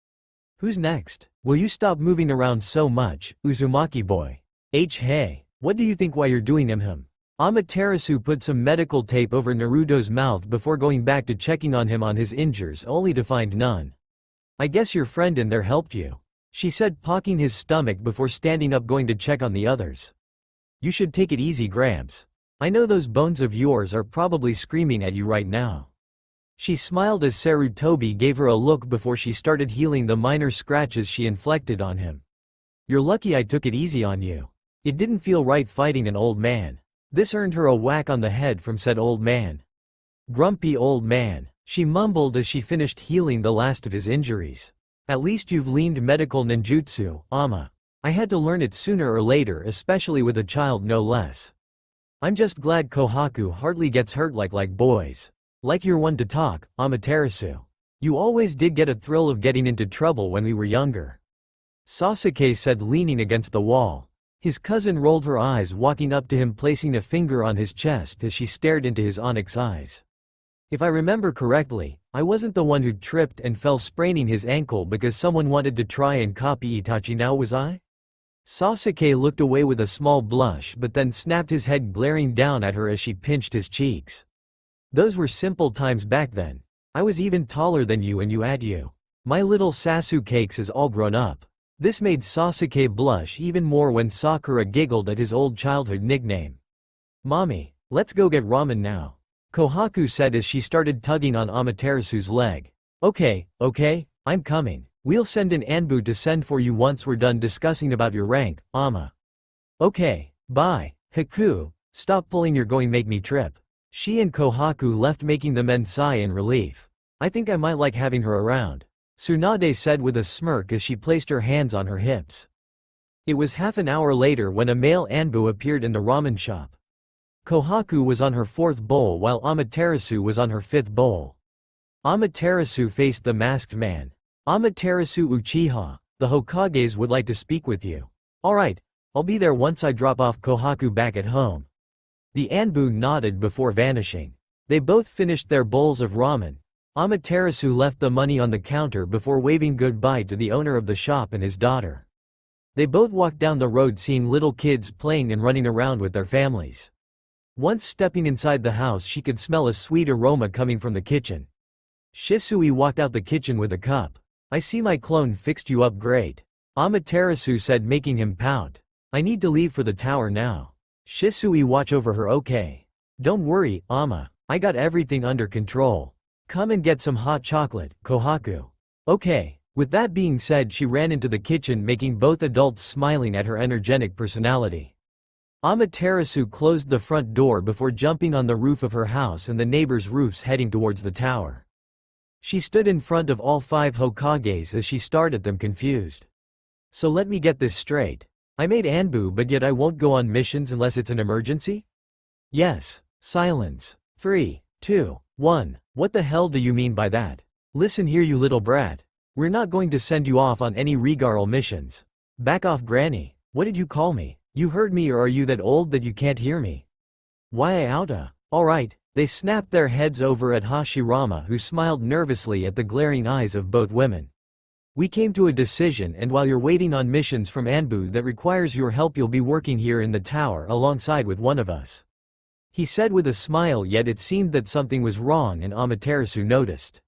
Who's next? Will you stop moving around so much, Uzumaki boy? Hey, what do you think why you're doing him? Amaterasu put some medical tape over Naruto's mouth before going back to checking on him on his injuries, only to find none. I guess your friend in there helped you, she said, pocking his stomach before standing up, going to check on the others. You should take it easy, Gramps. I know those bones of yours are probably screaming at you right now. She smiled as Sarutobi gave her a look before she started healing the minor scratches she inflicted on him. You're lucky I took it easy on you. It didn't feel right fighting an old man. This earned her a whack on the head from said old man. Grumpy old man, she mumbled as she finished healing the last of his injuries. At least you've learned medical ninjutsu, Ama. I had to learn it sooner or later, especially with a child no less. I'm just glad Kohaku hardly gets hurt like boys. Like you're one to talk, Amaterasu. You always did get a thrill of getting into trouble when we were younger, Sasuke said, leaning against the wall. His cousin rolled her eyes, walking up to him, placing a finger on his chest as she stared into his onyx eyes. If I remember correctly, I wasn't the one who tripped and fell, spraining his ankle because someone wanted to try and copy Itachi, now was I? Sasuke looked away with a small blush but then snapped his head, glaring down at her as she pinched his cheeks. Those were simple times back then. I was even taller than you and you had you. My little Sasukakes is all grown up. This made Sasuke blush even more when Sakura giggled at his old childhood nickname. Mommy, let's go get ramen now, Kohaku said as she started tugging on Amaterasu's leg. Okay, I'm coming. We'll send an Anbu to send for you once we're done discussing about your rank, Ama. Okay, bye. Haku, stop pulling, you're going to make me trip. She and Kohaku left, making the men sigh in relief. I think I might like having her around, Tsunade said with a smirk as she placed her hands on her hips. It was half an hour later when a male Anbu appeared in the ramen shop. Kohaku was on her 4th bowl while Amaterasu was on her 5th bowl. Amaterasu faced the masked man. Amaterasu Uchiha, the Hokages would like to speak with you. Alright, I'll be there once I drop off Kohaku back at home. The Anbu nodded before vanishing. They both finished their bowls of ramen. Amaterasu left the money on the counter before waving goodbye to the owner of the shop and his daughter. They both walked down the road seeing little kids playing and running around with their families. Once stepping inside the house, she could smell a sweet aroma coming from the kitchen. Shisui walked out the kitchen with a cup. "I see my clone fixed you up great," Amaterasu said, making him pout. "I need to leave for the tower now." Shisui watch over her. "Okay. Don't worry, Ama. I got everything under control. Come and get some hot chocolate, Kohaku." "Okay." With that being said, she ran into the kitchen, making both adults smiling at her energetic personality. Amaterasu closed the front door before jumping on the roof of her house and the neighbors' roofs, heading towards the tower. She stood in front of all 5 Hokages as she stared at them, confused. "So let me get this straight. I made Anbu, but yet I won't go on missions unless it's an emergency?" "Yes." Silence. 3, 2, 1. "What the hell do you mean by that? Listen here, you little brat. We're not going to send you off on any regaral missions. Back off, Granny. What did you call me? You heard me, or are you that old that you can't hear me?" "Why outa?" "Alright." They snapped their heads over at Hashirama, who smiled nervously at the glaring eyes of both women. "We came to a decision, and while you're waiting on missions from Anbu that requires your help, you'll be working here in the tower alongside with one of us," he said with a smile, yet it seemed that something was wrong and Amaterasu noticed.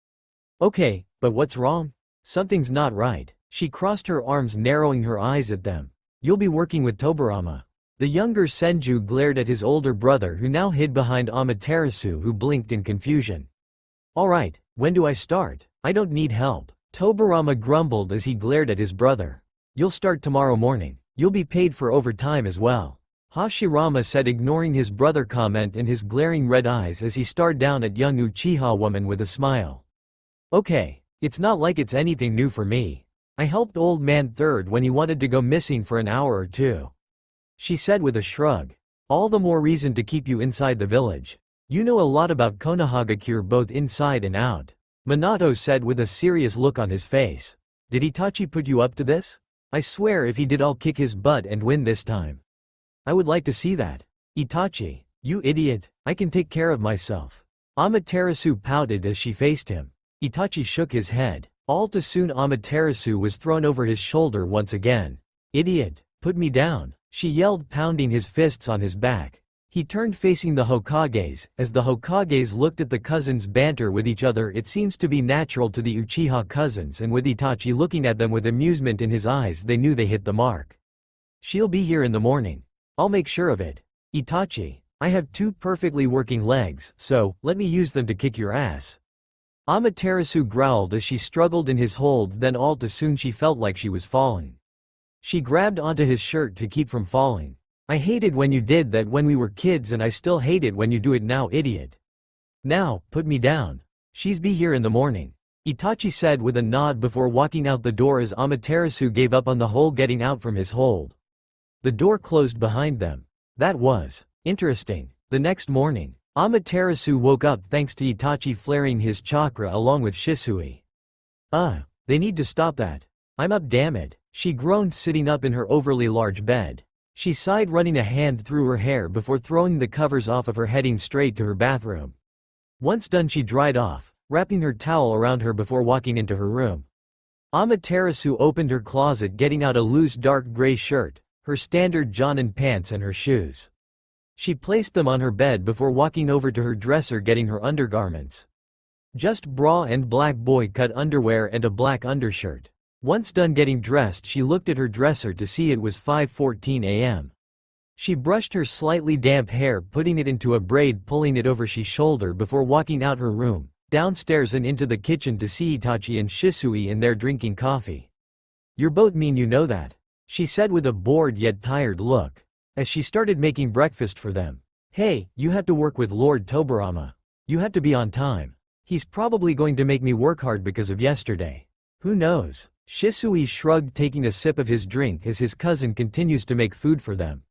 "Okay, but what's wrong? Something's not right." She crossed her arms, narrowing her eyes at them. "You'll be working with Tobarama." The younger Senju glared at his older brother, who now hid behind Amaterasu, who blinked in confusion. "Alright, when do I start? I don't need help." Tobarama grumbled as he glared at his brother. "You'll start tomorrow morning. You'll be paid for overtime as well," Hashirama said, ignoring his brother comment and his glaring red eyes as he stared down at young Uchiha woman with a smile. "Okay. It's not like it's anything new for me. I helped Old Man Third when he wanted to go missing for an hour or two," she said with a shrug. "All the more reason to keep you inside the village. You know a lot about Konohagakure both inside and out," Minato said with a serious look on his face. "Did Itachi put you up to this? I swear if he did, I'll kick his butt and win this time." "I would like to see that." "Itachi, you idiot, I can take care of myself." Amaterasu pouted as she faced him. Itachi shook his head. All too soon Amaterasu was thrown over his shoulder once again. "Idiot, put me down," she yelled, pounding his fists on his back. He turned facing the Hokages. As the Hokages looked at the cousins' banter with each other, it seems to be natural to the Uchiha cousins, and with Itachi looking at them with amusement in his eyes, they knew they hit the mark. "She'll be here in the morning. I'll make sure of it. Itachi, I have 2 perfectly working legs, so let me use them to kick your ass." Amaterasu growled as she struggled in his hold, then all too soon she felt like she was falling. She grabbed onto his shirt to keep from falling. "I hated when you did that when we were kids, and I still hate it when you do it now, idiot. Now, put me down. She's be here in the morning," Itachi said with a nod before walking out the door as Amaterasu gave up on the whole getting out from his hold. The door closed behind them. That was interesting. The next morning, Amaterasu woke up thanks to Itachi flaring his chakra along with Shisui. They need to stop that. I'm up, damn it," she groaned, sitting up in her overly large bed. She sighed, running a hand through her hair before throwing the covers off of her, heading straight to her bathroom. Once done, she dried off, wrapping her towel around her before walking into her room. Amaterasu opened her closet, getting out a loose dark gray shirt, her standard jonin pants, and her shoes. She placed them on her bed before walking over to her dresser, getting her undergarments. Just bra and black boy-cut underwear and a black undershirt. Once done getting dressed, she looked at her dresser to see it was 5:14 a.m. She brushed her slightly damp hair, putting it into a braid, pulling it over her shoulder before walking out her room, downstairs and into the kitchen to see Itachi and Shisui in there drinking coffee. "You're both mean, you know that," she said with a bored yet tired look, as she started making breakfast for them. "Hey, you have to work with Lord Tobarama. You have to be on time. He's probably going to make me work hard because of yesterday. Who knows?" Shisui shrugged, taking a sip of his drink as his cousin continues to make food for them.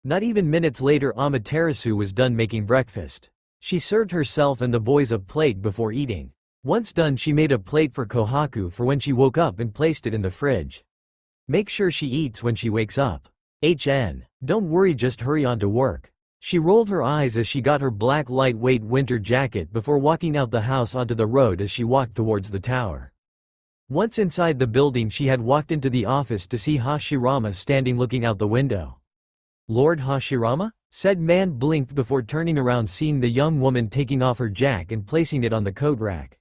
Not even minutes later, Amaterasu was done making breakfast. She served herself and the boys a plate before eating. Once done, she made a plate for Kohaku for when she woke up and placed it in the fridge. Make sure she eats when she wakes up. Don't worry, just hurry on to work. She rolled her eyes as she got her black lightweight winter jacket before walking out the house onto the road as she walked towards the tower. Once inside the building, she had walked into the office to see Hashirama standing looking out the window. "Lord Hashirama?" said man blinked before turning around, seeing the young woman taking off her jacket and placing it on the coat rack.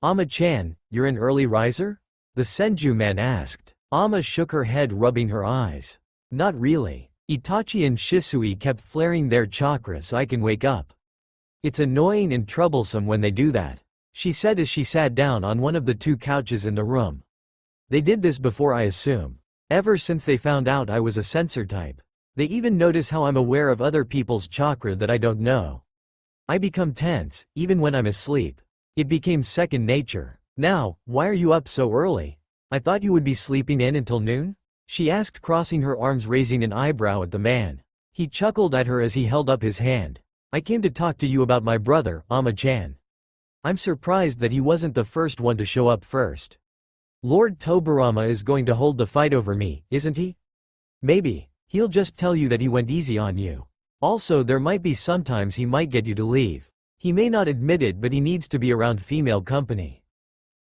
"Ama-chan, you're an early riser?" the Senju man asked. Ama shook her head, rubbing her eyes. "Not really. Itachi and Shisui kept flaring their chakra so I can wake up. It's annoying and troublesome when they do that," she said as she sat down on one of the two couches in the room. "They did this before, I assume. Ever since they found out I was a sensor type. They even notice how I'm aware of other people's chakra that I don't know. I become tense, even when I'm asleep. It became second nature. Now, why are you up so early? I thought you would be sleeping in until noon?" she asked, crossing her arms, raising an eyebrow at the man. He chuckled at her as he held up his hand. "I came to talk to you about my brother, Ama-chan." I'm surprised that he wasn't the first one to show up first. "Lord Tobirama is going to hold the fight over me, isn't he? Maybe. He'll just tell you that he went easy on you. Also, there might be sometimes he might get you to leave. He may not admit it, but he needs to be around female company.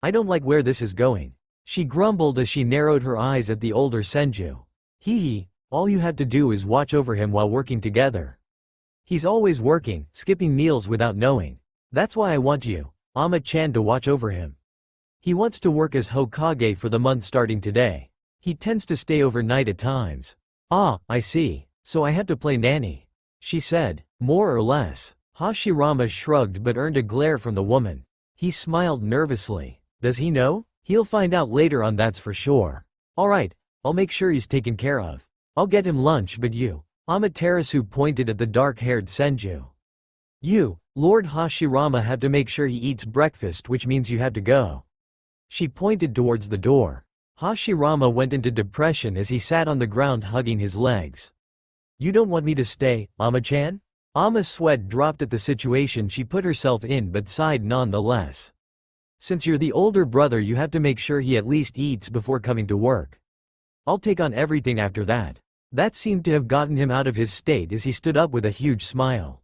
I don't like where this is going," she grumbled as she narrowed her eyes at the older Senju. Hee, all you have to do is watch over him while working together. He's always working, skipping meals without knowing. That's why I want you, Ama-chan, to watch over him. He wants to work as Hokage for the month starting today. He tends to stay overnight at times." "Ah, I see. So I have to play nanny," she said. "More or less." Hashirama shrugged but earned a glare from the woman. He smiled nervously. "Does he know? He'll find out later on, that's for sure. Alright, I'll make sure he's taken care of. I'll get him lunch, but you," Amaterasu pointed at the dark-haired Senju. "You, Lord Hashirama, have to make sure he eats breakfast, which means you have to go." She pointed towards the door. Hashirama went into depression as he sat on the ground hugging his legs. "You don't want me to stay, Ama-chan?" Ama's sweat dropped at the situation she put herself in but sighed nonetheless. "Since you're the older brother, you have to make sure he at least eats before coming to work. I'll take on everything after that." That seemed to have gotten him out of his state as he stood up with a huge smile.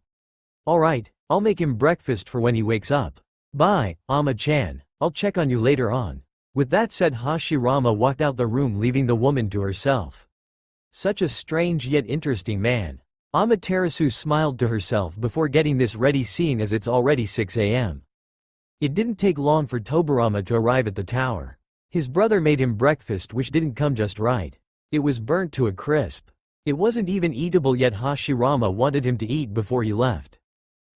"Alright, I'll make him breakfast for when he wakes up. Bye, Ama-chan, I'll check on you later on." With that said, Hashirama walked out the room, leaving the woman to herself. Such a strange yet interesting man. Amaterasu smiled to herself before getting this ready, seeing as it's already 6 a.m. It didn't take long for Tobirama to arrive at the tower. His brother made him breakfast, which didn't come just right. It was burnt to a crisp. It wasn't even eatable, yet Hashirama wanted him to eat before he left.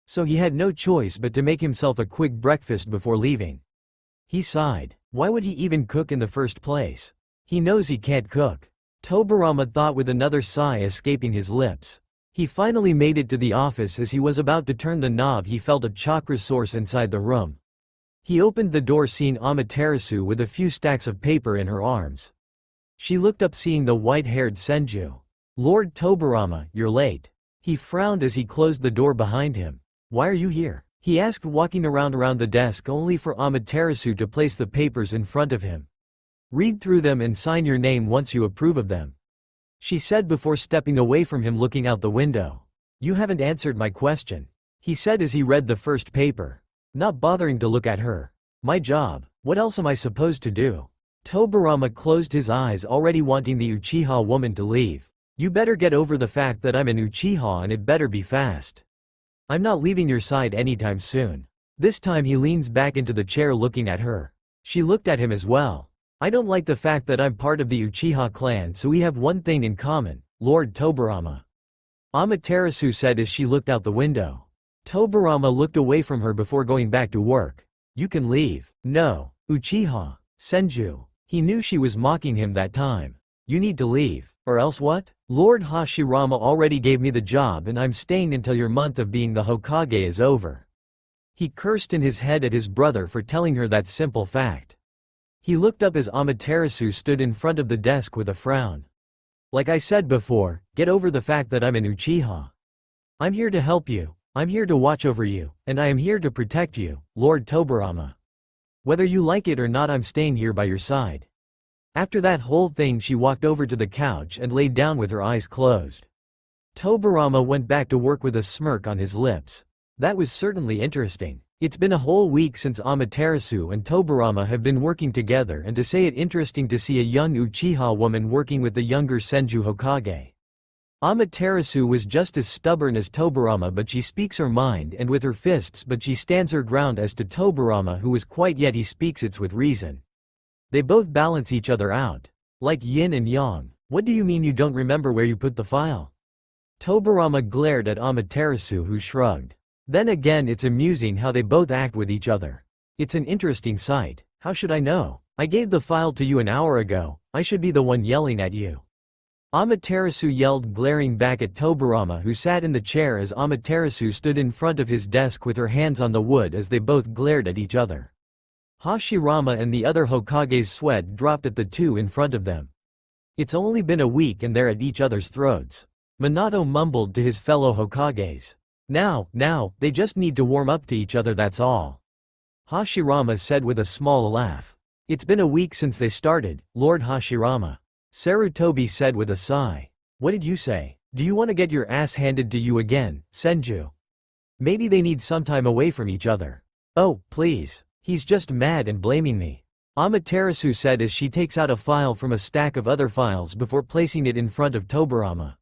So he had no choice but to make himself a quick breakfast before leaving. He sighed. Why would he even cook in the first place? He knows he can't cook. Tobirama thought, with another sigh escaping his lips. He finally made it to the office. As he was about to turn the knob, he felt a chakra source inside the room. He opened the door, seeing Amaterasu with a few stacks of paper in her arms. She looked up, seeing the white-haired Senju. "Lord Tobirama, you're late." He frowned as he closed the door behind him. "Why are you here?" he asked, walking around the desk, only for Amaterasu to place the papers in front of him. "Read through them and sign your name once you approve of them," she said before stepping away from him, looking out the window. "You haven't answered my question," he said as he read the first paper, not bothering to look at her. "My job. What else am I supposed to do?" Tobirama closed his eyes, already wanting the Uchiha woman to leave. "You better get over the fact that I'm an Uchiha, and it better be fast. I'm not leaving your side anytime soon." This time he leans back into the chair, looking at her. She looked at him as well. "I don't like the fact that I'm part of the Uchiha clan, so we have one thing in common, Lord Tobirama," Amaterasu said as she looked out the window. Tobirama looked away from her before going back to work. "You can leave." "No, Uchiha Senju." He knew she was mocking him that time. "You need to leave. Or else what? Lord Hashirama already gave me the job, and I'm staying until your month of being the Hokage is over." He cursed in his head at his brother for telling her that simple fact. He looked up as Amaterasu stood in front of the desk with a frown. "Like I said before, get over the fact that I'm an Uchiha. I'm here to help you. I'm here to watch over you, and I am here to protect you, Lord Tobirama. Whether you like it or not, I'm staying here by your side." After that whole thing, she walked over to the couch and laid down with her eyes closed. Tobirama went back to work with a smirk on his lips. That was certainly interesting. It's been a whole week since Amaterasu and Tobirama have been working together, and to say it interesting to see a young Uchiha woman working with the younger Senju Hokage. Amaterasu was just as stubborn as Tobirama, but she speaks her mind and with her fists, but she stands her ground. As to Tobirama, who is quiet yet he speaks it with reason. They both balance each other out. Like yin and yang. What do you mean you don't remember where you put the file? Tobirama glared at Amaterasu, who shrugged. Then again, it's amusing how they both act with each other. It's an interesting sight. How should I know? I gave the file to you an hour ago. I should be the one yelling at you. Amaterasu yelled, glaring back at Tobirama, who sat in the chair as Amaterasu stood in front of his desk with her hands on the wood as they both glared at each other. Hashirama and the other Hokage's sweat dropped at the two in front of them. It's only been a week and they're at each other's throats. Minato mumbled to his fellow Hokages. Now, they just need to warm up to each other, that's all. Hashirama said with a small laugh. It's been a week since they started, Lord Hashirama. Sarutobi said with a sigh. What did you say? Do you want to get your ass handed to you again, Senju? Maybe they need some time away from each other. Oh, please. He's just mad and blaming me. Amaterasu said as she takes out a file from a stack of other files before placing it in front of Tobirama.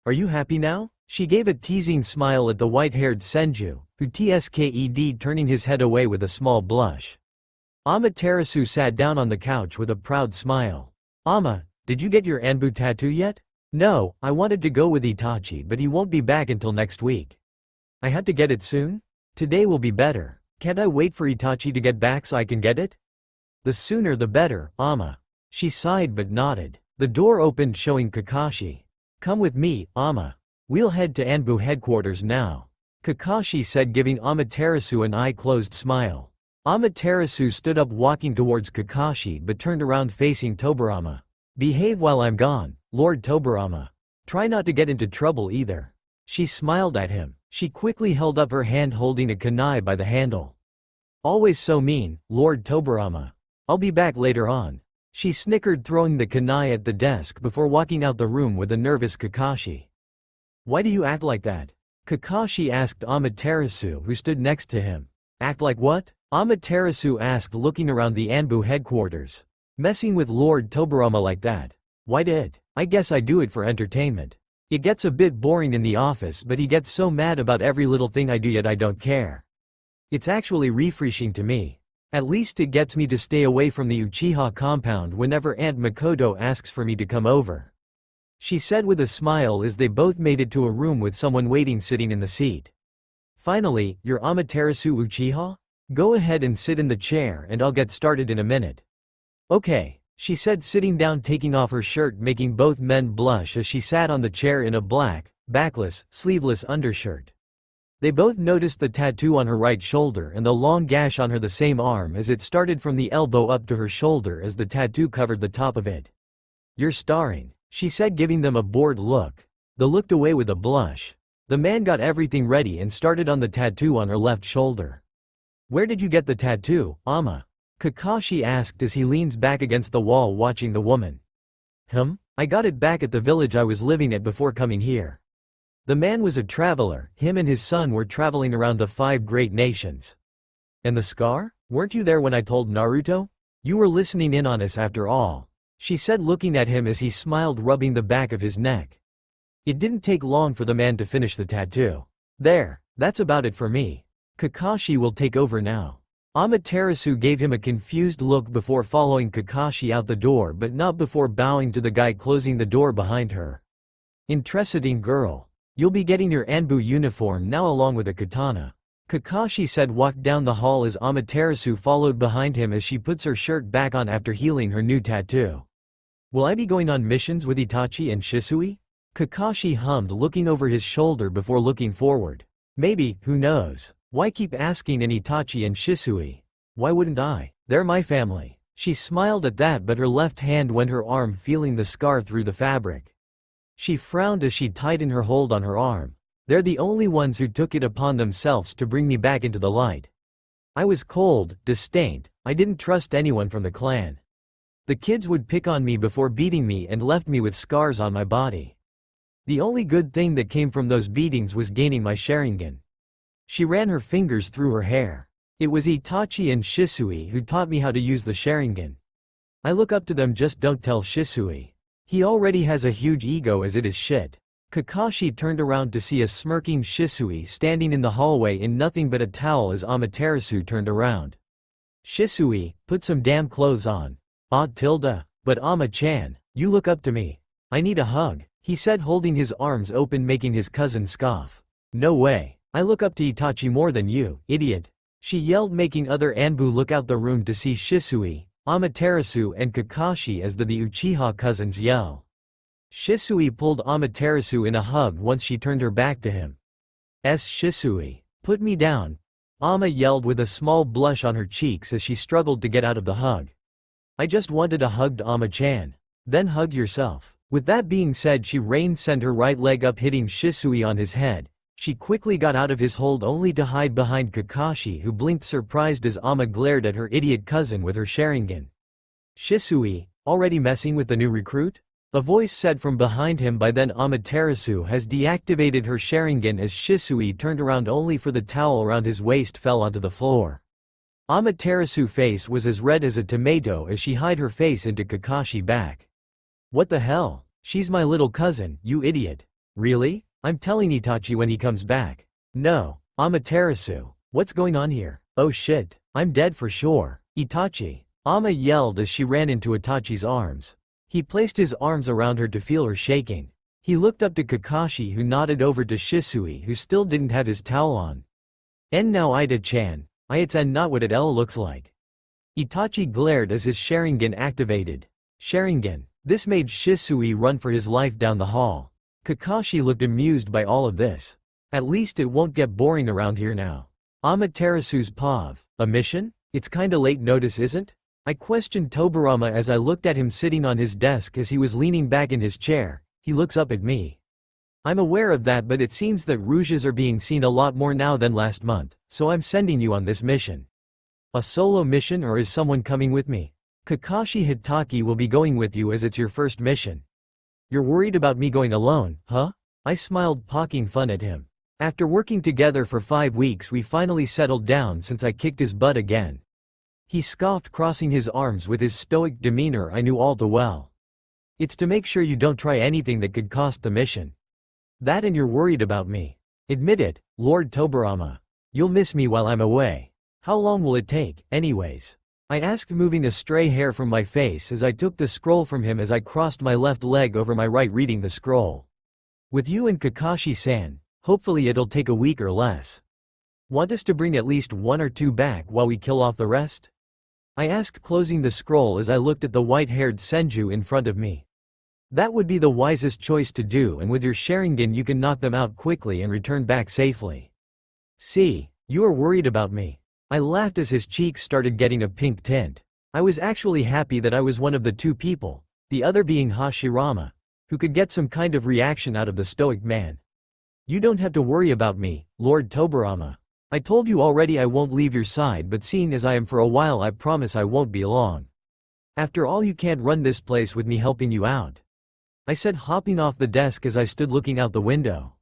Are you happy now? She gave a teasing smile at the white-haired Senju, who tsked turning his head away with a small blush. Amaterasu sat down on the couch with a proud smile. Ama, did you get your Anbu tattoo yet? No, I wanted to go with Itachi, but he won't be back until next week. I had to get it soon? Today will be better. Can't I wait for Itachi to get back so I can get it? The sooner the better, Ama. She sighed but nodded. The door opened, showing Kakashi. Come with me, Ama. We'll head to Anbu headquarters now. Kakashi said, giving Amaterasu an eye-closed smile. Amaterasu stood up, walking towards Kakashi, but turned around facing Tobirama. Behave while I'm gone, Lord Tobirama. Try not to get into trouble either. She smiled at him. She quickly held up her hand holding a kunai by the handle. Always so mean, Lord Tobirama. I'll be back later on. She snickered, throwing the kunai at the desk before walking out the room with a nervous Kakashi. Why do you act like that? Kakashi asked Amaterasu, who stood next to him. Act like what? Amaterasu asked, looking around the Anbu headquarters. Messing with Lord Tobirama like that. Why did? I guess I do it for entertainment. It gets a bit boring in the office, but he gets so mad about every little thing I do, yet I don't care. It's actually refreshing to me. At least it gets me to stay away from the Uchiha compound whenever Aunt Makoto asks for me to come over. She said with a smile as they both made it to a room with someone waiting, sitting in the seat. Finally, you're Amaterasu Uchiha? Go ahead and sit in the chair and I'll get started in a minute. Okay, she said, sitting down, taking off her shirt, making both men blush as she sat on the chair in a black, backless, sleeveless undershirt. They both noticed the tattoo on her right shoulder and the long gash on her the same arm, as it started from the elbow up to her shoulder as the tattoo covered the top of it. You're starring, she said, giving them a bored look. They looked away with a blush. The man got everything ready and started on the tattoo on her left shoulder. Where did you get the tattoo, Ama? Kakashi asked as he leans back against the wall watching the woman. I got it back at the village I was living at before coming here. The man was a traveler. Him and his son were traveling around the 5 great nations. And the scar? Weren't you there when I told Naruto? You were listening in on us after all, she said, looking at him as he smiled, rubbing the back of his neck. It didn't take long for the man to finish the tattoo. There, that's about it for me. Kakashi will take over now. Amaterasu gave him a confused look before following Kakashi out the door, but not before bowing to the guy closing the door behind her. Interesting girl. You'll be getting your Anbu uniform now along with a katana. Kakashi said, walked down the hall as Amaterasu followed behind him as she puts her shirt back on after healing her new tattoo. Will I be going on missions with Itachi and Shisui? Kakashi hummed, looking over his shoulder before looking forward. Maybe, who knows? Why keep asking in Itachi and Shisui? Why wouldn't I? They're my family. She smiled at that, but her left hand went her arm, feeling the scar through the fabric. She frowned as she tightened her hold on her arm. They're the only ones who took it upon themselves to bring me back into the light. I was cold, disdained. I didn't trust anyone from the clan. The kids would pick on me before beating me and left me with scars on my body. The only good thing that came from those beatings was gaining my Sharingan. She ran her fingers through her hair. It was Itachi and Shisui who taught me how to use the Sharingan. I look up to them, just don't tell Shisui. He already has a huge ego as it is shit. Kakashi turned around to see a smirking Shisui standing in the hallway in nothing but a towel as Amaterasu turned around. Shisui, put some damn clothes on. But Ama-chan, you look up to me. I need a hug, he said, holding his arms open, making his cousin scoff. No way. I look up to Itachi more than you, idiot. She yelled, making other Anbu look out the room to see Shisui, Amaterasu and Kakashi as the Uchiha cousins yell. Shisui pulled Amaterasu in a hug once she turned her back to him. Shisui, put me down. Ama yelled with a small blush on her cheeks as she struggled to get out of the hug. I just wanted a hug, Ama-chan. Then hug yourself. With that being said, she sent her right leg up, hitting Shisui on his head. She quickly got out of his hold only to hide behind Kakashi, who blinked surprised as Ama glared at her idiot cousin with her Sharingan. Shisui, already messing with the new recruit? A voice said from behind him. By then Amaterasu has deactivated her Sharingan as Shisui turned around only for the towel around his waist fell onto the floor. Amaterasu's face was as red as a tomato as she hid her face into Kakashi's back. What the hell? She's my little cousin, you idiot. Really? I'm telling Itachi when he comes back. No, Amaterasu, what's going on here? Oh shit, I'm dead for sure. Itachi, Ama yelled as she ran into Itachi's arms. He placed his arms around her to feel her shaking. He looked up to Kakashi, who nodded over to Shisui, who still didn't have his towel on. And now Ida-chan, it's not what it looks like. Itachi glared as his Sharingan activated. Sharingan. This made Shisui run for his life down the hall. Kakashi looked amused by all of this. At least it won't get boring around here now. Amaterasu's POV. A mission? It's kinda late notice, isn't? I questioned Tobirama as I looked at him sitting on his desk as he was leaning back in his chair. He looks up at me. I'm aware of that, but it seems that rouges are being seen a lot more now than last month, so I'm sending you on this mission. A solo mission, or is someone coming with me? Kakashi Hitaki will be going with you as it's your first mission. You're worried about me going alone, huh? I smiled, poking fun at him. After working together for 5 weeks, we finally settled down since I kicked his butt again. He scoffed, crossing his arms with his stoic demeanor I knew all too well. It's to make sure you don't try anything that could cost the mission. That, and you're worried about me. Admit it, Lord Tobirama. You'll miss me while I'm away. How long will it take, anyways? I asked, moving a stray hair from my face as I took the scroll from him as I crossed my left leg over my right, reading the scroll. With you and Kakashi-san, hopefully it'll take a week or less. Want us to bring at least 1 or 2 back while we kill off the rest? I asked, closing the scroll as I looked at the white-haired Senju in front of me. That would be the wisest choice to do, and with your Sharingan you can knock them out quickly and return back safely. See, you are worried about me. I laughed as his cheeks started getting a pink tint. I was actually happy that I was one of the 2 people, the other being Hashirama, who could get some kind of reaction out of the stoic man. You don't have to worry about me, Lord Tobirama. I told you already I won't leave your side, but seeing as I am for a while, I promise I won't be long. After all, you can't run this place with me helping you out. I said, hopping off the desk as I stood looking out the window.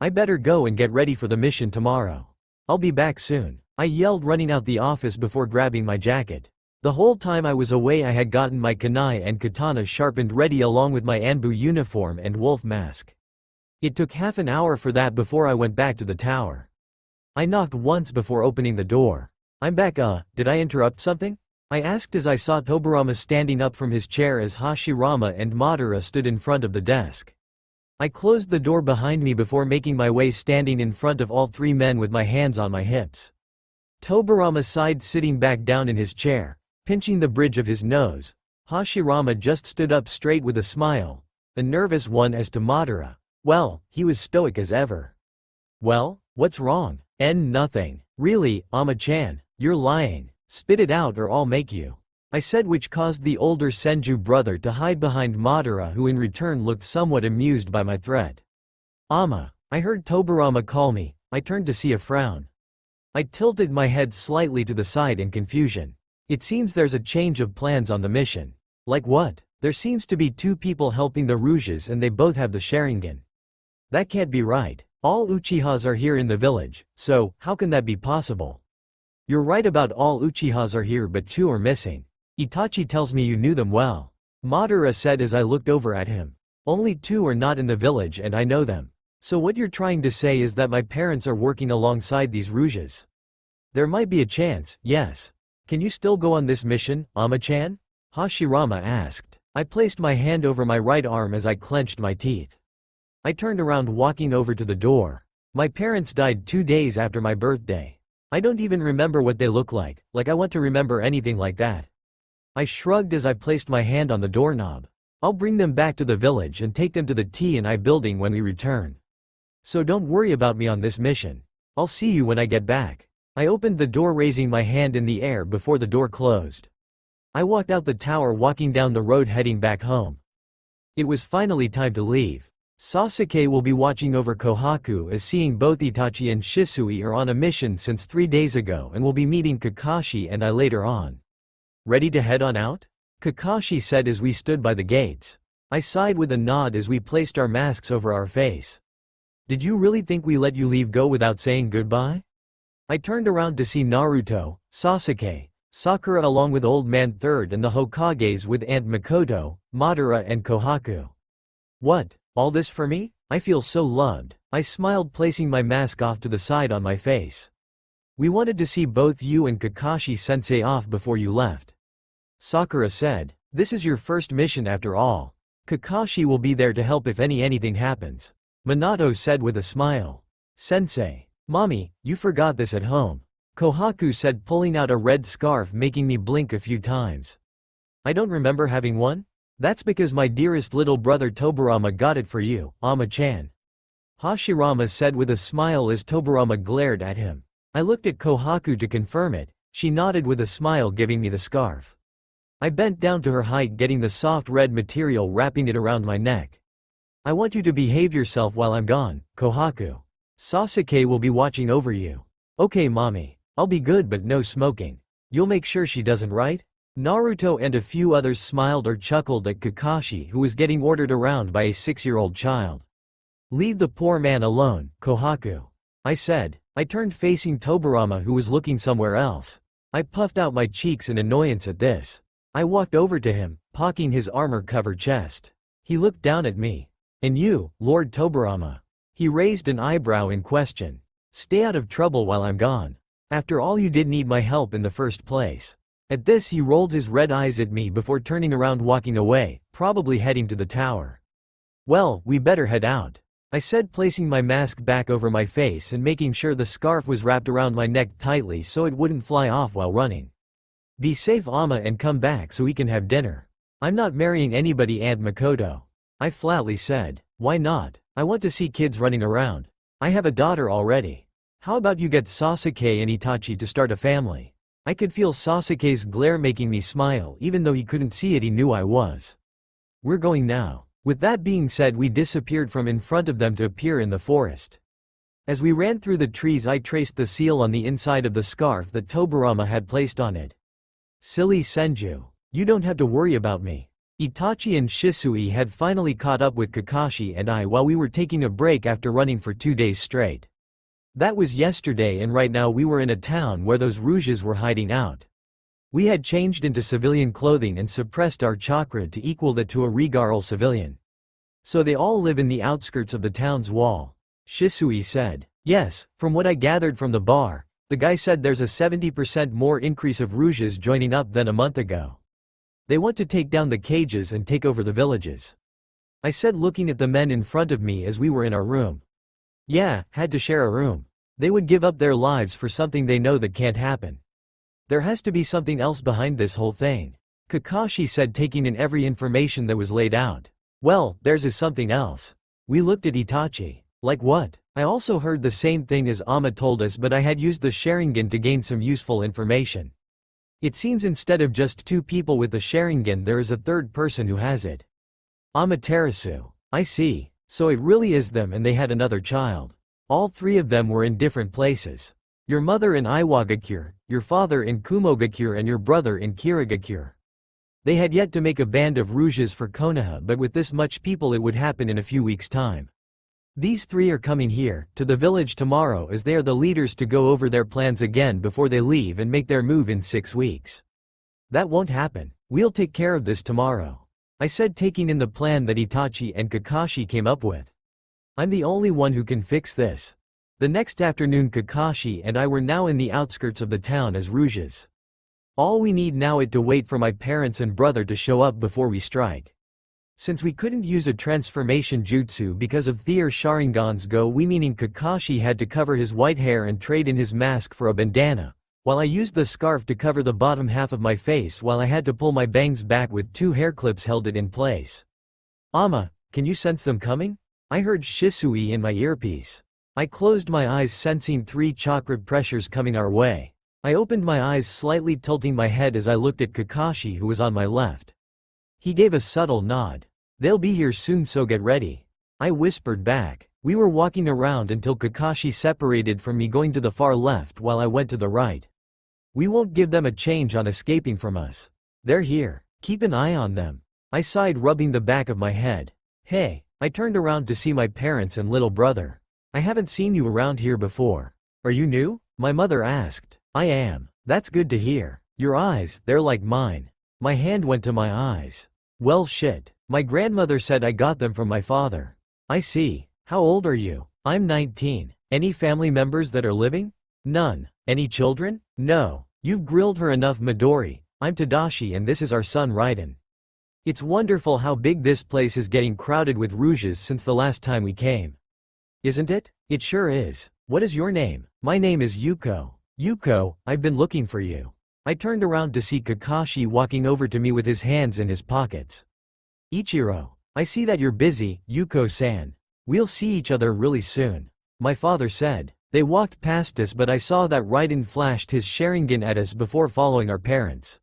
I better go and get ready for the mission tomorrow. I'll be back soon. I yelled, running out the office before grabbing my jacket. The whole time I was away I had gotten my kunai and katana sharpened ready along with my Anbu uniform and wolf mask. It took half an hour for that before I went back to the tower. I knocked once before opening the door. I'm back. Did I interrupt something? I asked as I saw Tobirama standing up from his chair as Hashirama and Madara stood in front of the desk. I closed the door behind me before making my way, standing in front of all 3 men with my hands on my hips. Tobirama sighed, sitting back down in his chair, pinching the bridge of his nose. Hashirama just stood up straight with a smile, a nervous one. As to Madara, well, he was stoic as ever. Well, what's wrong? Nothing. Really, Ama-chan, you're lying. Spit it out or I'll make you. I said, which caused the older Senju brother to hide behind Madara, who in return looked somewhat amused by my threat. Ama, I heard Tobirama call me. I turned to see a frown. I tilted my head slightly to the side in confusion. It seems there's a change of plans on the mission. Like what? There seems to be 2 people helping the Rouges and they both have the Sharingan. That can't be right. All Uchihas are here in the village, so how can that be possible? You're right about all Uchihas are here but 2 are missing. Itachi tells me you knew them well. Madara said as I looked over at him. Only 2 are not in the village and I know them. So what you're trying to say is that my parents are working alongside these Rouges? There might be a chance, yes. Can you still go on this mission, Ama-chan? Hashirama asked. I placed my hand over my right arm as I clenched my teeth. I turned around walking over to the door. My parents died 2 days after my birthday. I don't even remember what they look like I want to remember anything like that. I shrugged as I placed my hand on the doorknob. I'll bring them back to the village and take them to the T&I building when we return. So don't worry about me on this mission. I'll see you when I get back. I opened the door raising my hand in the air before the door closed. I walked out the tower walking down the road heading back home. It was finally time to leave. Sasuke will be watching over Kohaku as seeing both Itachi and Shisui are on a mission since 3 days ago and will be meeting Kakashi and I later on. Ready to head on out? Kakashi said as we stood by the gates. I sighed with a nod as we placed our masks over our face. Did you really think we let you leave go without saying goodbye? I turned around to see Naruto, Sasuke, Sakura along with Old Man Third and the Hokages with Aunt Mikoto, Madara and Kohaku. What? All this for me? I feel so loved. I smiled placing my mask off to the side on my face. We wanted to see both you and Kakashi-sensei off before you left. Sakura said. This is your first mission after all. Kakashi will be there to help if anything happens. Minato said with a smile. Sensei. Mommy, you forgot this at home. Kohaku said pulling out a red scarf making me blink a few times. I don't remember having one? That's because my dearest little brother Tobirama got it for you, Ama-chan. Hashirama said with a smile as Tobirama glared at him. I looked at Kohaku to confirm it. She nodded with a smile giving me the scarf. I bent down to her height getting the soft red material wrapping it around my neck. I want you to behave yourself while I'm gone, Kohaku. Sasuke will be watching over you. Okay mommy. I'll be good but no smoking. You'll make sure she doesn't, right? Naruto and a few others smiled or chuckled at Kakashi who was getting ordered around by a 6-year-old child. Leave the poor man alone, Kohaku. I said. I turned facing Tobirama who was looking somewhere else. I puffed out my cheeks in annoyance at this. I walked over to him, pocking his armor-covered chest. He looked down at me. And you, Lord Tobirama? He raised an eyebrow in question. Stay out of trouble while I'm gone. After all you did need my help in the first place. At this he rolled his red eyes at me before turning around walking away, probably heading to the tower. Well, we better head out. I said placing my mask back over my face and making sure the scarf was wrapped around my neck tightly so it wouldn't fly off while running. Be safe Ama and come back so we can have dinner. I'm not marrying anybody Aunt Mikoto. I flatly said. Why not? I want to see kids running around. I have a daughter already. How about you get Sasuke and Itachi to start a family? I could feel Sasuke's glare making me smile even though he couldn't see it he knew I was. We're going now. With that being said we disappeared from in front of them to appear in the forest. As we ran through the trees I traced the seal on the inside of the scarf that Tobirama had placed on it. Silly Senju. You don't have to worry about me. Itachi and Shisui had finally caught up with Kakashi and I while we were taking a break after running for 2 days straight. That was yesterday and right now we were in a town where those Rouges were hiding out. We had changed into civilian clothing and suppressed our chakra to equal that to a regal civilian. So they all live in the outskirts of the town's wall. Shisui said. Yes, from what I gathered from the bar, the guy said there's a 70% more increase of Rouges joining up than a month ago. They want to take down the cages and take over the villages. I said looking at the men in front of me as we were in our room. Yeah, had to share a room. They would give up their lives for something they know that can't happen. There has to be something else behind this whole thing. Kakashi said taking in every information that was laid out. Well, theirs is something else. We looked at Itachi. Like what? I also heard the same thing as Ama told us but I had used the Sharingan to gain some useful information. It seems instead of just 2 people with the Sharingan there is a 3rd person who has it. Amaterasu. I see. So it really is them and they had another child. All 3 of them were in different places. Your mother in Iwagakure, your father in Kumogakure and your brother in Kirigakure. They had yet to make a band of Rouges for Konoha but with this much people it would happen in a few weeks' time. These three are coming here, to the village tomorrow as they are the leaders to go over their plans again before they leave and make their move in 6 weeks. That won't happen. We'll take care of this tomorrow, I said, taking in the plan that Itachi and Kakashi came up with. I'm the only one who can fix this. The next afternoon Kakashi and I were now in the outskirts of the town as Rouges. All we need now is to wait for my parents and brother to show up before we strike. Since we couldn't use a transformation jutsu because of their Sharingan's go, we meaning Kakashi had to cover his white hair and trade in his mask for a bandana, while I used the scarf to cover the bottom half of my face while I had to pull my bangs back with 2 hair clips held it in place. "Ama, can you sense them coming?" I heard Shisui in my earpiece. I closed my eyes, sensing 3 chakra pressures coming our way. I opened my eyes, slightly tilting my head as I looked at Kakashi, who was on my left. He gave a subtle nod. "They'll be here soon, so get ready," I whispered back. We were walking around until Kakashi separated from me, going to the far left while I went to the right. "We won't give them a change on escaping from us. They're here. Keep an eye on them," I sighed, rubbing the back of my head. "Hey." I turned around to see my parents and little brother. "I haven't seen you around here before. Are you new?" my mother asked. "I am." "That's good to hear. Your eyes, they're like mine." My hand went to my eyes. "Well shit. My grandmother said I got them from my father." "I see. How old are you?" "I'm 19. Any family members that are living?" "None." "Any children?" "No." "You've grilled her enough, Midori. I'm Tadashi and this is our son Raiden. It's wonderful how big this place is getting crowded with Rouges since the last time we came. Isn't it?" "It sure is. What is your name?" "My name is Yuko." "Yuko, I've been looking for you." I turned around to see Kakashi walking over to me with his hands in his pockets. "Ichiro, I see that you're busy, Yuko-san. We'll see each other really soon," my father said. They walked past us, but I saw that Raiden flashed his Sharingan at us before following our parents.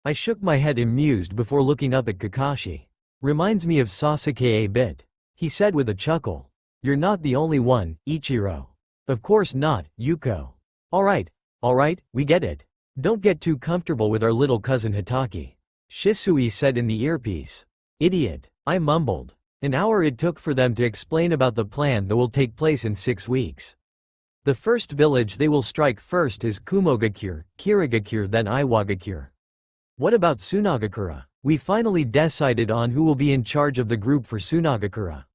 I shook my head amused before looking up at Kakashi. "Reminds me of Sasuke a bit," he said with a chuckle. "You're not the only one, Ichiro." "Of course not, Yuko." Alright, we get it. Don't get too comfortable with our little cousin Hitaki," Shisui said in the earpiece. "Idiot," I mumbled. An hour it took for them to explain about the plan that will take place in 6 weeks. The first village they will strike first is Kumogakure, Kirigakure, then Iwagakure. "What about Sunagakure?" We finally decided on who will be in charge of the group for Sunagakure.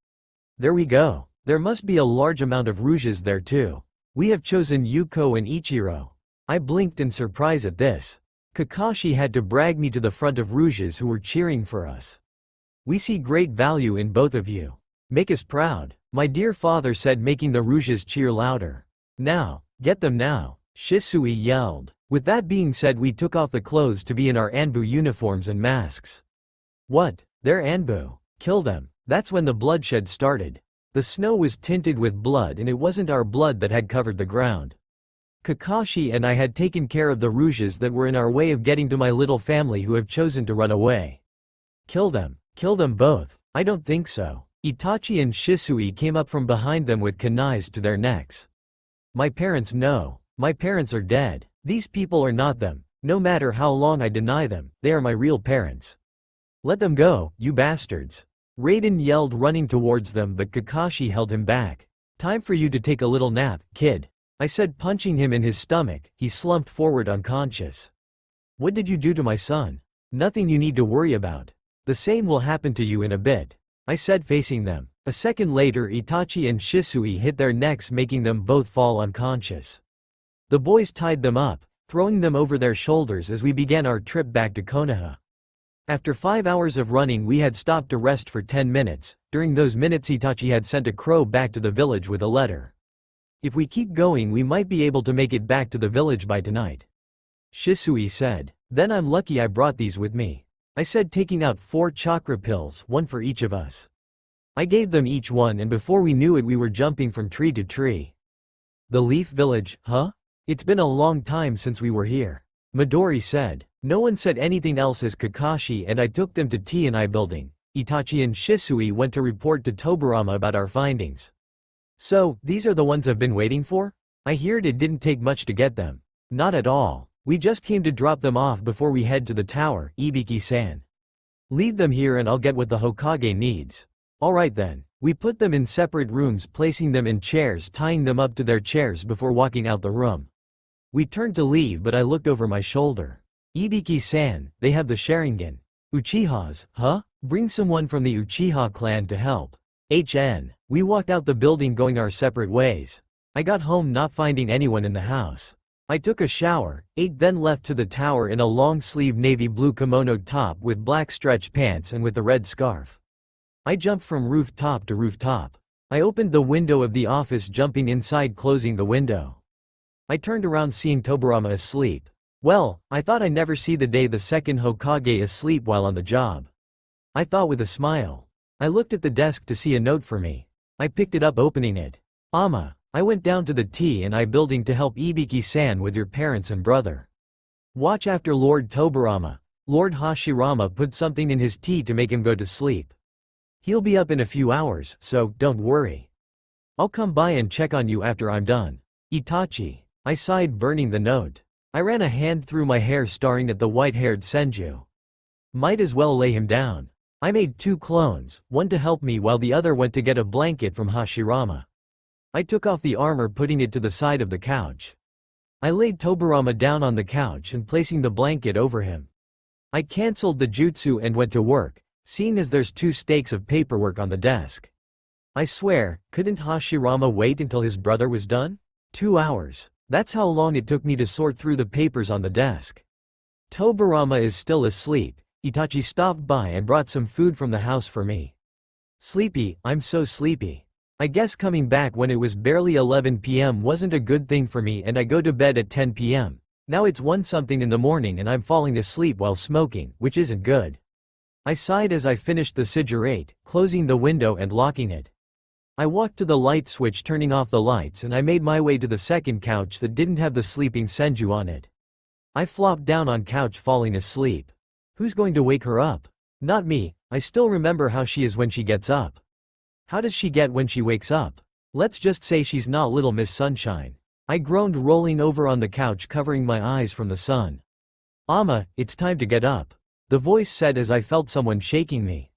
"There we go. There must be a large amount of Rouges there too. We have chosen Yuko and Ichiro." I blinked in surprise at this. Kakashi had to brag me to the front of Rouges who were cheering for us. "We see great value in both of you. Make us proud," my dear father said, making the Rouges cheer louder. "Now, get them now," Shisui yelled. With that being said, we took off the clothes to be in our Anbu uniforms and masks. "What? They're Anbu. Kill them." That's when the bloodshed started. The snow was tinted with blood, and it wasn't our blood that had covered the ground. Kakashi and I had taken care of the Rouges that were in our way of getting to my little family who have chosen to run away. "Kill them. Kill them both." "I don't think so." Itachi and Shisui came up from behind them with kunais to their necks. "My parents know. My parents are dead. These people are not them. No matter how long I deny them, they are my real parents. Let them go, you bastards." Raiden yelled, running towards them, but Kakashi held him back. "Time for you to take a little nap, kid," I said, punching him in his stomach. He slumped forward unconscious. "What did you do to my son?" "Nothing you need to worry about. The same will happen to you in a bit," I said, facing them. A second later, Itachi and Shisui hit their necks, making them both fall unconscious. The boys tied them up, throwing them over their shoulders as we began our trip back to Konoha. After 5 hours of running, we had stopped to rest for 10 minutes. During those minutes, Itachi had sent a crow back to the village with a letter. "If we keep going, we might be able to make it back to the village by tonight," Shisui said. "Then I'm lucky I brought these with me," I said, taking out 4 chakra pills, one for each of us. I gave them each one, and before we knew it, we were jumping from tree to tree. "The Leaf Village, huh? It's been a long time since we were here," Midori said. No one said anything else as Kakashi and I took them to T&I building. Itachi and Shisui went to report to Tobirama about our findings. "So, these are the ones I've been waiting for? I heard it didn't take much to get them." "Not at all. We just came to drop them off before we head to the tower, Ibiki-san. Leave them here and I'll get what the Hokage needs." Alright then. We put them in separate rooms, placing them in chairs, tying them up to their chairs before walking out the room. We turned to leave, but I looked over my shoulder. Ibiki-san, they have the Sharingan. Uchihas, huh? Bring someone from the Uchiha clan to help. We walked out the building going our separate ways. I got home not finding anyone in the house. I took a shower, ate, then left to the tower in a long-sleeve navy blue kimono top with black stretch pants and with a red scarf. I jumped from rooftop to rooftop. I opened the window of the office, jumping inside, closing the window. I turned around, seeing Tobirama asleep. Well, I thought I'd never see the day the second Hokage asleep while on the job. I thought with a smile. I looked at the desk to see a note for me. I picked it up, opening it. Ama, I went down to the T&I building to help Ibiki-san with your parents and brother. Watch after Lord Tobirama. Lord Hashirama put something in his tea to make him go to sleep. He'll be up in a few hours, so don't worry. I'll come by and check on you after I'm done. Itachi. I sighed, burning the note. I ran a hand through my hair, staring at the white-haired Senju. Might as well lay him down. I made 2 clones, one to help me while the other went to get a blanket from Hashirama. I took off the armor, putting it to the side of the couch. I laid Tobirama down on the couch and placing the blanket over him. I cancelled the jutsu and went to work, seeing as there's 2 stacks of paperwork on the desk. I swear, couldn't Hashirama wait until his brother was done? 2 hours. That's how long it took me to sort through the papers on the desk. Tobirama is still asleep. Itachi stopped by and brought some food from the house for me. Sleepy, I'm so sleepy. I guess coming back when it was barely 11 p.m. wasn't a good thing for me, and I go to bed at 10 p.m. Now it's 1 something in the morning and I'm falling asleep while smoking, which isn't good. I sighed as I finished the cigarette, closing the window and locking it. I walked to the light switch, turning off the lights, and I made my way to the second couch that didn't have the sleeping Senju on it. I flopped down on couch, falling asleep. Who's going to wake her up? Not me. I still remember how she is when she gets up. How does she get when she wakes up? Let's just say she's not Little Miss Sunshine. I groaned, rolling over on the couch, covering my eyes from the sun. Ama, it's time to get up. The voice said as I felt someone shaking me.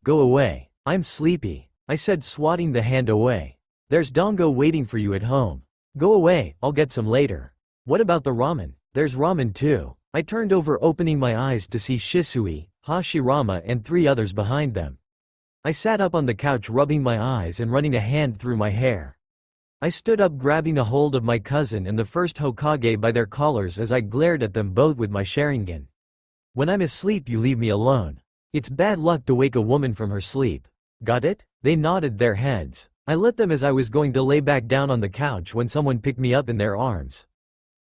Go away. I'm sleepy, I said, swatting the hand away. There's dango waiting for you at home. Go away, I'll get some later. What about the ramen? There's ramen too. I turned over, opening my eyes to see Shisui, Hashirama and 3 others behind them. I sat up on the couch, rubbing my eyes and running a hand through my hair. I stood up, grabbing a hold of my cousin and the first Hokage by their collars as I glared at them both with my Sharingan. When I'm asleep, you leave me alone. It's bad luck to wake a woman from her sleep. Got it? They nodded their heads. I let them as I was going to lay back down on the couch when someone picked me up in their arms.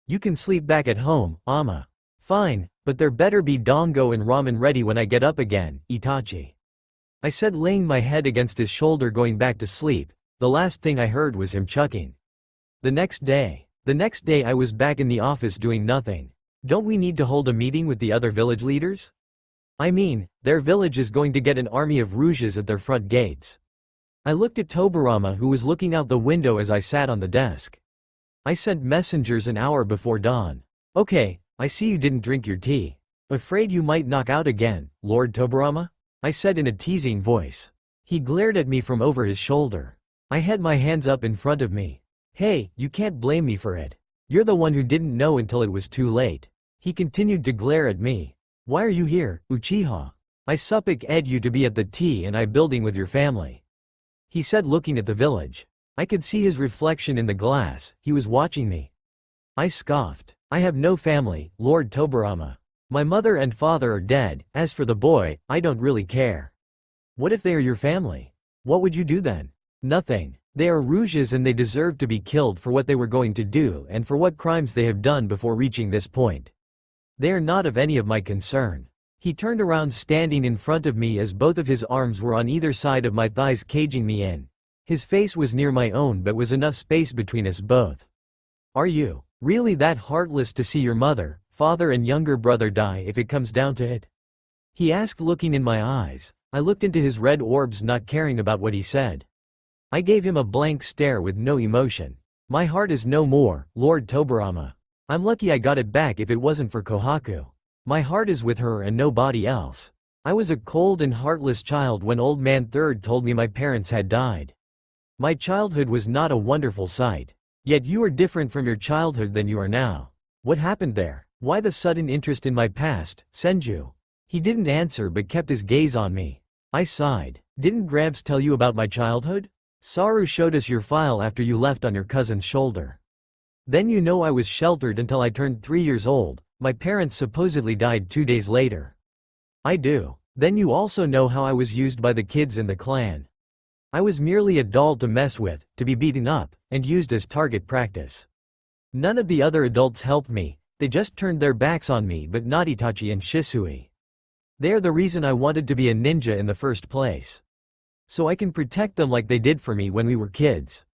You can sleep back at home, Ama. Fine, but there better be dango and ramen ready when I get up again, Itachi. I said, laying my head against his shoulder, going back to sleep. The last thing I heard was him chuckling. The next day I was back in the office doing nothing. Don't we need to hold a meeting with the other village leaders? I mean, their village is going to get an army of rouges at their front gates. I looked at Tobirama, who was looking out the window as I sat on the desk. I sent messengers an hour before dawn. Okay, I see you didn't drink your tea. Afraid you might knock out again, Lord Tobirama? I said in a teasing voice. He glared at me from over his shoulder. I had my hands up in front of me. Hey, you can't blame me for it. You're the one who didn't know until it was too late. He continued to glare at me. Why are you here, Uchiha? I supplicate you to be at the T&I building with your family. He said, looking at the village. I could see his reflection in the glass. He was watching me. I scoffed. I have no family, Lord Tobirama. My mother and father are dead. As for the boy, I don't really care. What if they are your family? What would you do then? Nothing. They are rouges and they deserve to be killed for what they were going to do and for what crimes they have done before reaching this point. They are not of any of my concern. He turned around, standing in front of me as both of his arms were on either side of my thighs, caging me in. His face was near my own, but was enough space between us both. Are you really that heartless to see your mother, father and younger brother die if it comes down to it? He asked, looking in my eyes. I looked into his red orbs, not caring about what he said. I gave him a blank stare with no emotion. My heart is no more, Lord Tobirama. I'm lucky I got it back if it wasn't for Kohaku. My heart is with her and nobody else. I was a cold and heartless child when Old Man Third told me my parents had died. My childhood was not a wonderful sight. Yet you are different from your childhood than you are now. What happened there? Why the sudden interest in my past, Senju? He didn't answer but kept his gaze on me. I sighed. Didn't Gramps tell you about my childhood? Saru showed us your file after you left on your cousin's shoulder. Then you know I was sheltered until I turned 3 years old. My parents supposedly died 2 days later. I do. Then you also know how I was used by the kids in the clan. I was merely a doll to mess with, to be beaten up, and used as target practice. None of the other adults helped me, they just turned their backs on me, but not Itachi and Shisui. They're the reason I wanted to be a ninja in the first place. So I can protect them like they did for me when we were kids.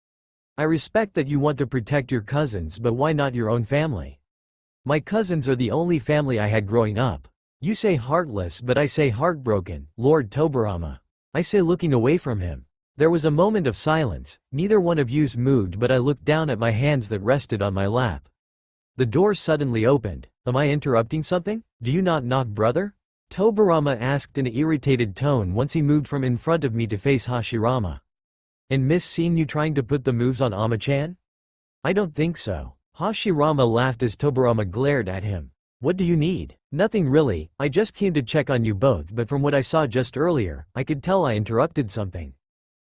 I respect that you want to protect your cousins, but why not your own family? My cousins are the only family I had growing up. You say heartless, but I say heartbroken, Lord Tobirama. I say looking away from him. There was a moment of silence, neither one of yous moved, but I looked down at my hands that rested on my lap. The door suddenly opened. Am I interrupting something? Do you not knock, brother? Tobirama asked in an irritated tone once he moved from in front of me to face Hashirama. And miss seen you trying to put the moves on Ama-chan? I don't think so. Hashirama laughed as Tobirama glared at him. What do you need? Nothing really, I just came to check on you both, but from what I saw just earlier, I could tell I interrupted something.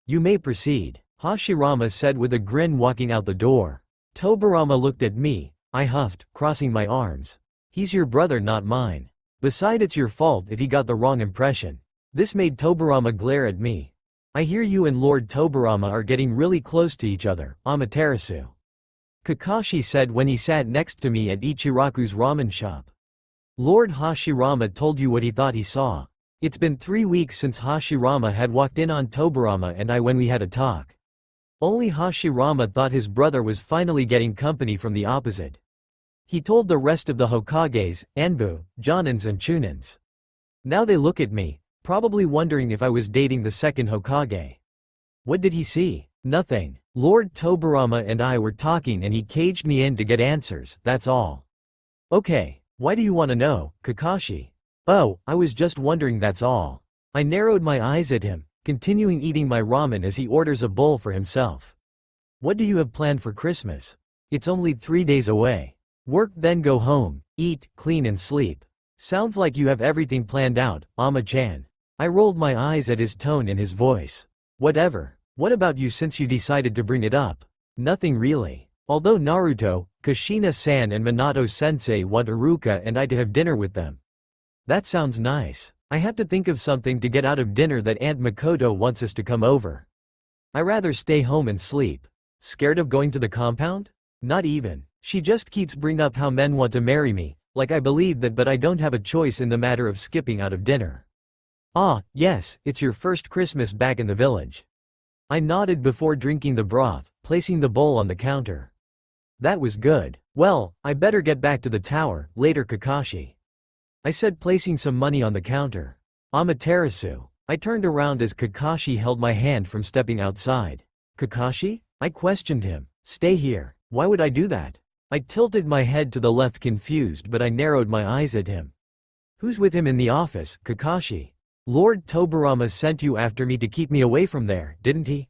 You may proceed, Hashirama said with a grin, walking out the door. Tobirama looked at me. I huffed, crossing my arms. He's your brother, not mine. Besides, it's your fault if he got the wrong impression. This made Tobirama glare at me. I hear you and Lord Tobirama are getting really close to each other, Amaterasu. Kakashi said when he sat next to me at Ichiraku's ramen shop. Lord Hashirama told you what he thought he saw. It's been 3 weeks since Hashirama had walked in on Tobirama and I when we had a talk. Only Hashirama thought his brother was finally getting company from the opposite. He told the rest of the Hokages, Anbu, Jonins and Chunins. Now they look at me, probably wondering if I was dating the second Hokage. What did he see? Nothing. Lord Tobirama and I were talking and he caged me in to get answers, that's all. Okay, why do you want to know, Kakashi? Oh, I was just wondering, that's all. I narrowed my eyes at him, continuing eating my ramen as he orders a bowl for himself. What do you have planned for Christmas? It's only 3 days away. Work, then go home, eat, clean and sleep. Sounds like you have everything planned out, Ama-chan. I rolled my eyes at his tone and his voice. Whatever. What about you since you decided to bring it up? Nothing really. Although Naruto, Kushina-san and Minato-sensei want Iruka and I to have dinner with them. That sounds nice. I have to think of something to get out of dinner that Aunt Makoto wants us to come over. I rather stay home and sleep. Scared of going to the compound? Not even. She just keeps bringing up how men want to marry me, like I believe that, but I don't have a choice in the matter of skipping out of dinner. Ah, yes, it's your first Christmas back in the village. I nodded before drinking the broth, placing the bowl on the counter. That was good. Well, I better get back to the tower, later Kakashi. I said, placing some money on the counter. Amaterasu. I turned around as Kakashi held my hand from stepping outside. Kakashi? I questioned him. Stay here. Why would I do that? I tilted my head to the left, confused, but I narrowed my eyes at him. Who's with him in the office, Kakashi? Lord Tobirama sent you after me to keep me away from there, didn't he?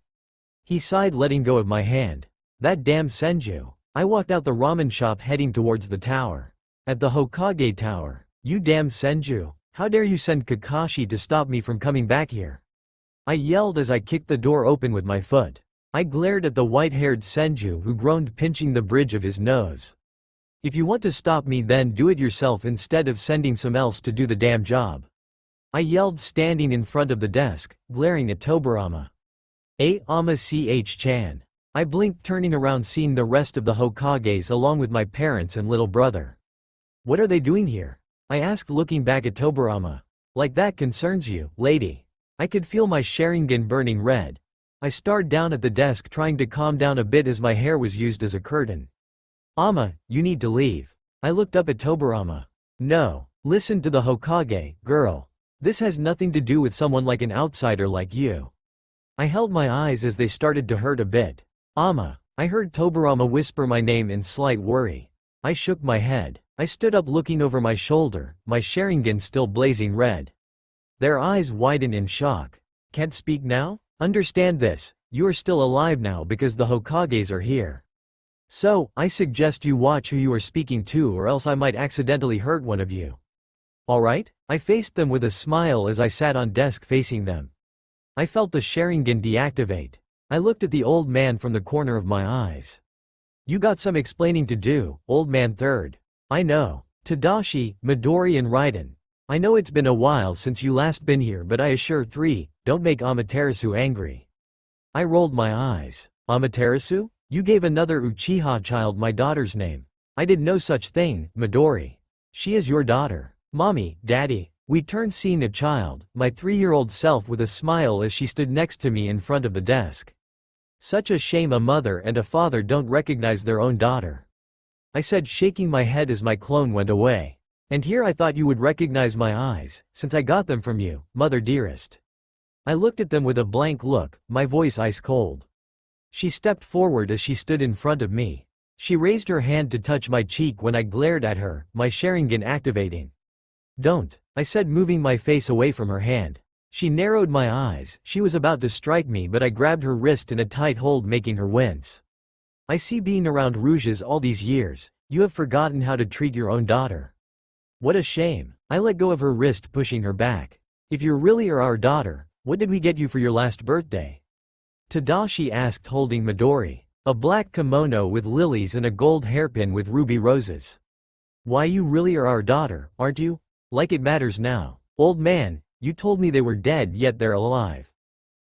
He sighed, letting go of my hand. That damn Senju. I walked out the ramen shop heading towards the tower. At the Hokage tower. You damn Senju. How dare you send Kakashi to stop me from coming back here? I yelled as I kicked the door open with my foot. I glared at the white-haired Senju who groaned, pinching the bridge of his nose. If you want to stop me, then do it yourself instead of sending someone else to do the damn job. I yelled, standing in front of the desk, glaring at Tobirama. Ama-chan. I blinked, turning around, seeing the rest of the Hokages along with my parents and little brother. What are they doing here? I asked, looking back at Tobirama. Like that concerns you, lady. I could feel my Sharingan burning red. I stared down at the desk, trying to calm down a bit as my hair was used as a curtain. Ama, you need to leave. I looked up at Tobirama. No. Listen to the Hokage, girl. This has nothing to do with someone like an outsider like you. I held my eyes as they started to hurt a bit. Ama. I heard Tobirama whisper my name in slight worry. I shook my head. I stood up, looking over my shoulder, my Sharingan still blazing red. Their eyes widen in shock. Can't speak now? Understand this, you are still alive now because the Hokages are here. So, I suggest you watch who you are speaking to or else I might accidentally hurt one of you. Alright? I faced them with a smile as I sat on desk facing them. I felt the Sharingan deactivate. I looked at the old man from the corner of my eyes. You got some explaining to do, old man third. I know. Tadashi, Midori and Raiden. I know it's been a while since you last been here but I assure 3, don't make Amaterasu angry. I rolled my eyes. Amaterasu? You gave another Uchiha child my daughter's name. I did no such thing, Midori. She is your daughter. Mommy, Daddy. We turned seeing a child, my 3-year-old self with a smile as she stood next to me in front of the desk. Such a shame a mother and a father don't recognize their own daughter. I said shaking my head as my clone went away. And here I thought you would recognize my eyes, since I got them from you, mother dearest. I looked at them with a blank look, my voice ice cold. She stepped forward as she stood in front of me. She raised her hand to touch my cheek when I glared at her, my Sharingan activating. Don't, I said moving my face away from her hand. She narrowed my eyes, she was about to strike me but I grabbed her wrist in a tight hold making her wince. I see being around Rouges all these years, you have forgotten how to treat your own daughter. What a shame. I let go of her wrist pushing her back. If you really are our daughter, what did we get you for your last birthday? Tadashi asked holding Midori. A black kimono with lilies and a gold hairpin with ruby roses. Why you really are our daughter, aren't you? Like it matters now. Old man, you told me they were dead yet they're alive.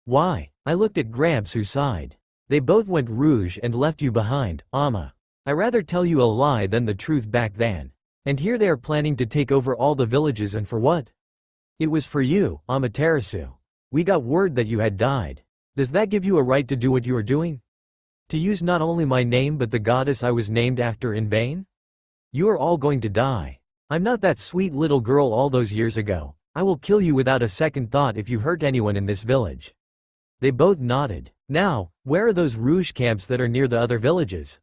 Why? I looked at Gramps who sighed. They both went rouge and left you behind, Ama. I rather tell you a lie than the truth back then. And here they are planning to take over all the villages and for what? It was for you, Amaterasu. We got word that you had died. Does that give you a right to do what you are doing? To use not only my name but the goddess I was named after in vain? You are all going to die. I'm not that sweet little girl all those years ago. I will kill you without a second thought if you hurt anyone in this village. They both nodded. Now, where are those rouge camps that are near the other villages?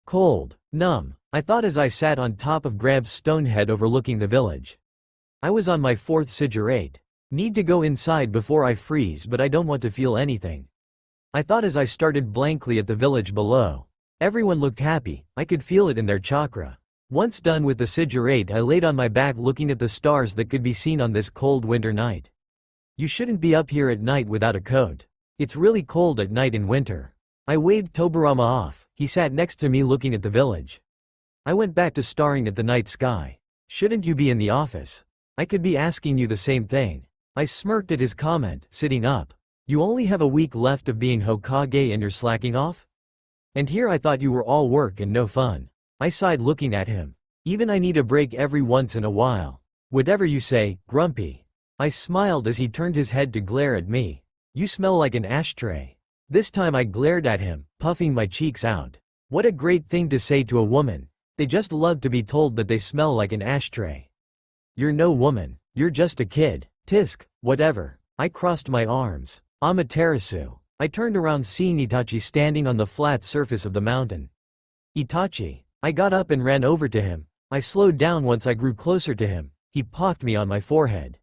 Cold. Numb. I thought as I sat on top of Grab's stone head overlooking the village. I was on my 4th Sigurate. Need to go inside before I freeze but I don't want to feel anything. I thought as I started blankly at the village below. Everyone looked happy, I could feel it in their chakra. Once done with the Sigurate I laid on my back looking at the stars that could be seen on this cold winter night. You shouldn't be up here at night without a coat. It's really cold at night in winter. I waved Tobarama off, he sat next to me looking at the village. I went back to staring at the night sky. Shouldn't you be in the office? I could be asking you the same thing. I smirked at his comment, sitting up. You only have a week left of being Hokage and you're slacking off? And here I thought you were all work and no fun. I sighed looking at him. Even I need a break every once in a while. Whatever you say, Grumpy. I smiled as he turned his head to glare at me. You smell like an ashtray. This time I glared at him, puffing my cheeks out. What a great thing to say to a woman. They just love to be told that they smell like an ashtray. You're no woman. You're just a kid. Tisk, whatever. I crossed my arms. Amaterasu. I turned around seeing Itachi standing on the flat surface of the mountain. Itachi. I got up and ran over to him. I slowed down once I grew closer to him. He pocked me on my forehead.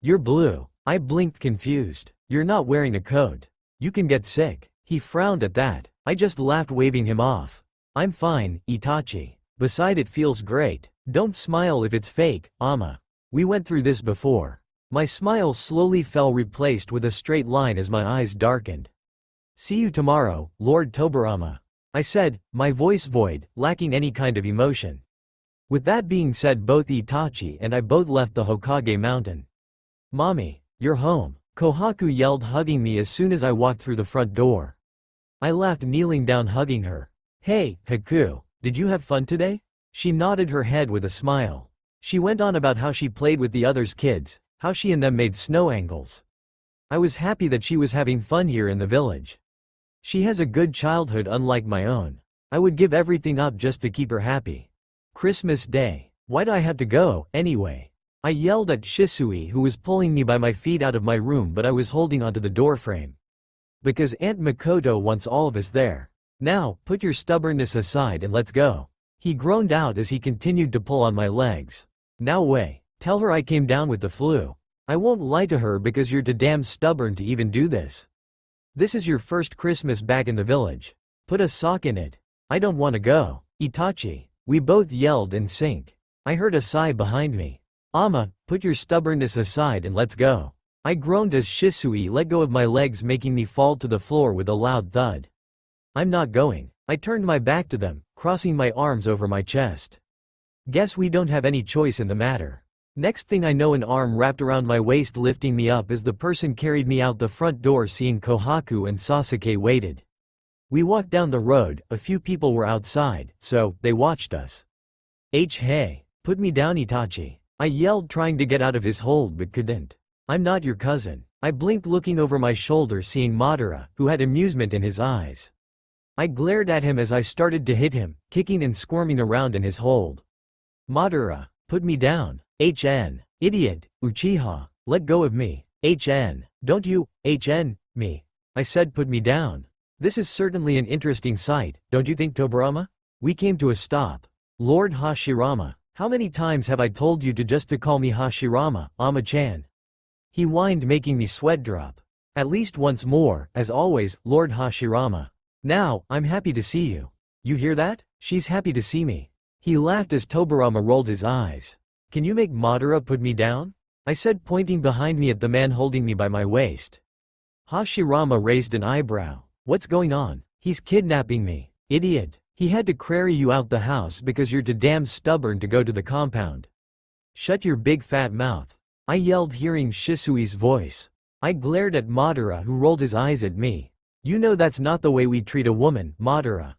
You're blue. I blinked confused. You're not wearing a coat. You can get sick. He frowned at that. I just laughed waving him off. I'm fine, Itachi. Beside it feels great. Don't smile if it's fake, Ama. We went through this before. My smile slowly fell replaced with a straight line as my eyes darkened. See you tomorrow, Lord Tobarama. I said, my voice void, lacking any kind of emotion. With that being said both Itachi and I both left the Hokage mountain. Mommy, you're home. Kohaku yelled hugging me as soon as I walked through the front door. I laughed kneeling down hugging her. Hey, Haku, did you have fun today? She nodded her head with a smile. She went on about how she played with the others' kids, how she and them made snow angles. I was happy that she was having fun here in the village. She has a good childhood unlike my own. I would give everything up just to keep her happy. Christmas Day. Why'd I have to go, anyway? I yelled at Shisui who was pulling me by my feet out of my room but I was holding onto the doorframe. Because Aunt Makoto wants all of us there. Now, put your stubbornness aside and let's go. He groaned out as he continued to pull on my legs. Now way. Tell her I came down with the flu. I won't lie to her because you're too damn stubborn to even do this. This is your first Christmas back in the village. Put a sock in it. I don't want to go. Itachi. We both yelled in sync. I heard a sigh behind me. Ama, put your stubbornness aside and let's go. I groaned as Shisui let go of my legs, making me fall to the floor with a loud thud. I'm not going. I turned my back to them, crossing my arms over my chest. Guess we don't have any choice in the matter. Next thing I know, an arm wrapped around my waist, lifting me up as the person carried me out the front door. Seeing Kohaku and Sasuke waited. We walked down the road. A few people were outside, so they watched us. Hey, put me down, Itachi. I yelled, trying to get out of his hold but couldn't. I'm not your cousin. I blinked, looking over my shoulder, seeing Madara, who had amusement in his eyes. I glared at him as I started to hit him, kicking and squirming around in his hold. Madara, put me down. Idiot, Uchiha, let go of me. Don't you, me. I said, put me down. This is certainly an interesting sight, don't you think, Tobirama? We came to a stop. Lord Hashirama, how many times have I told you to call me Hashirama, Ama-chan? He whined, making me sweat drop. At least once more, as always, Lord Hashirama. Now, I'm happy to see you. You hear that? She's happy to see me. He laughed as Tobirama rolled his eyes. Can you make Madara put me down? I said, pointing behind me at the man holding me by my waist. Hashirama raised an eyebrow. What's going on? He's kidnapping me. Idiot. He had to carry you out the house because you're too damn stubborn to go to the compound. Shut your big fat mouth. I yelled, hearing Shisui's voice. I glared at Madara, who rolled his eyes at me. You know that's not the way we treat a woman, Madara.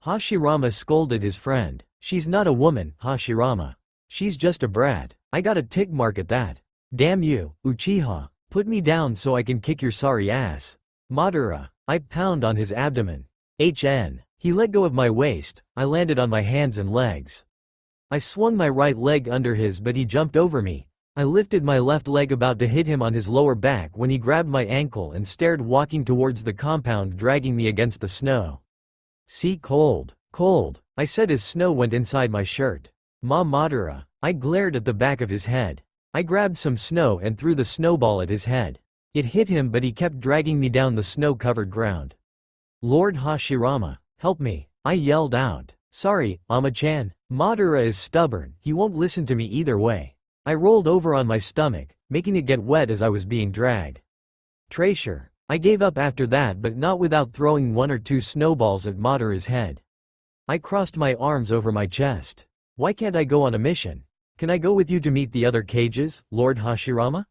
Hashirama scolded his friend. She's not a woman, Hashirama. She's just a brat. I got a tick mark at that. Damn you, Uchiha. Put me down so I can kick your sorry ass. Madara. I pound on his abdomen. He let go of my waist. I landed on my hands and legs. I swung my right leg under his, but he jumped over me. I lifted my left leg, about to hit him on his lower back, when he grabbed my ankle and stared, walking towards the compound, dragging me against the snow. See, cold. I said as snow went inside my shirt. Madara. I glared at the back of his head. I grabbed some snow and threw the snowball at his head. It hit him, but he kept dragging me down the snow-covered ground. Lord Hashirama, help me. I yelled out. Sorry, Ama-chan. Madara is stubborn. He won't listen to me either way. I rolled over on my stomach, making it get wet as I was being dragged. Treasure. I gave up after that, but not without throwing one or two snowballs at Madara's head. I crossed my arms over my chest. Why can't I go on a mission? Can I go with you to meet the other cages, Lord Hashirama?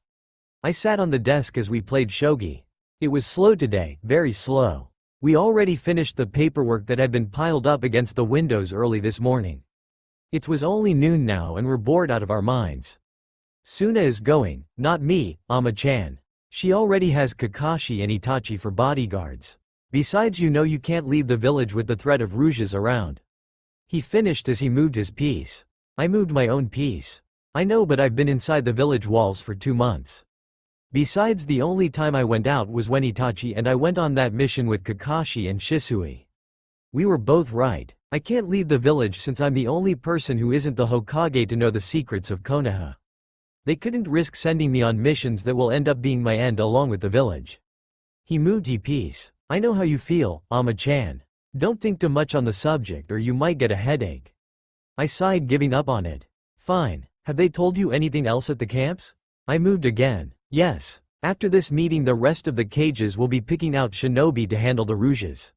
I sat on the desk as we played shogi. It was slow today, very slow. We already finished the paperwork that had been piled up against the windows early this morning. It was only noon now and we're bored out of our minds. Suna is going, not me, Ama-chan. She already has Kakashi and Itachi for bodyguards. Besides, you can't leave the village with the threat of rouges around. He finished as he moved his piece. I moved my own piece. I know, but I've been inside the village walls for 2 months. Besides, the only time I went out was when Itachi and I went on that mission with Kakashi and Shisui. We were both right. I can't leave the village since I'm the only person who isn't the Hokage to know the secrets of Konoha. They couldn't risk sending me on missions that will end up being my end along with the village. He moved his piece. I know how you feel, Ama-chan. Don't think too much on the subject or you might get a headache. I sighed, giving up on it. Fine. Have they told you anything else at the camps? I moved again. Yes. After this meeting, the rest of the cages will be picking out shinobi to handle the rouges.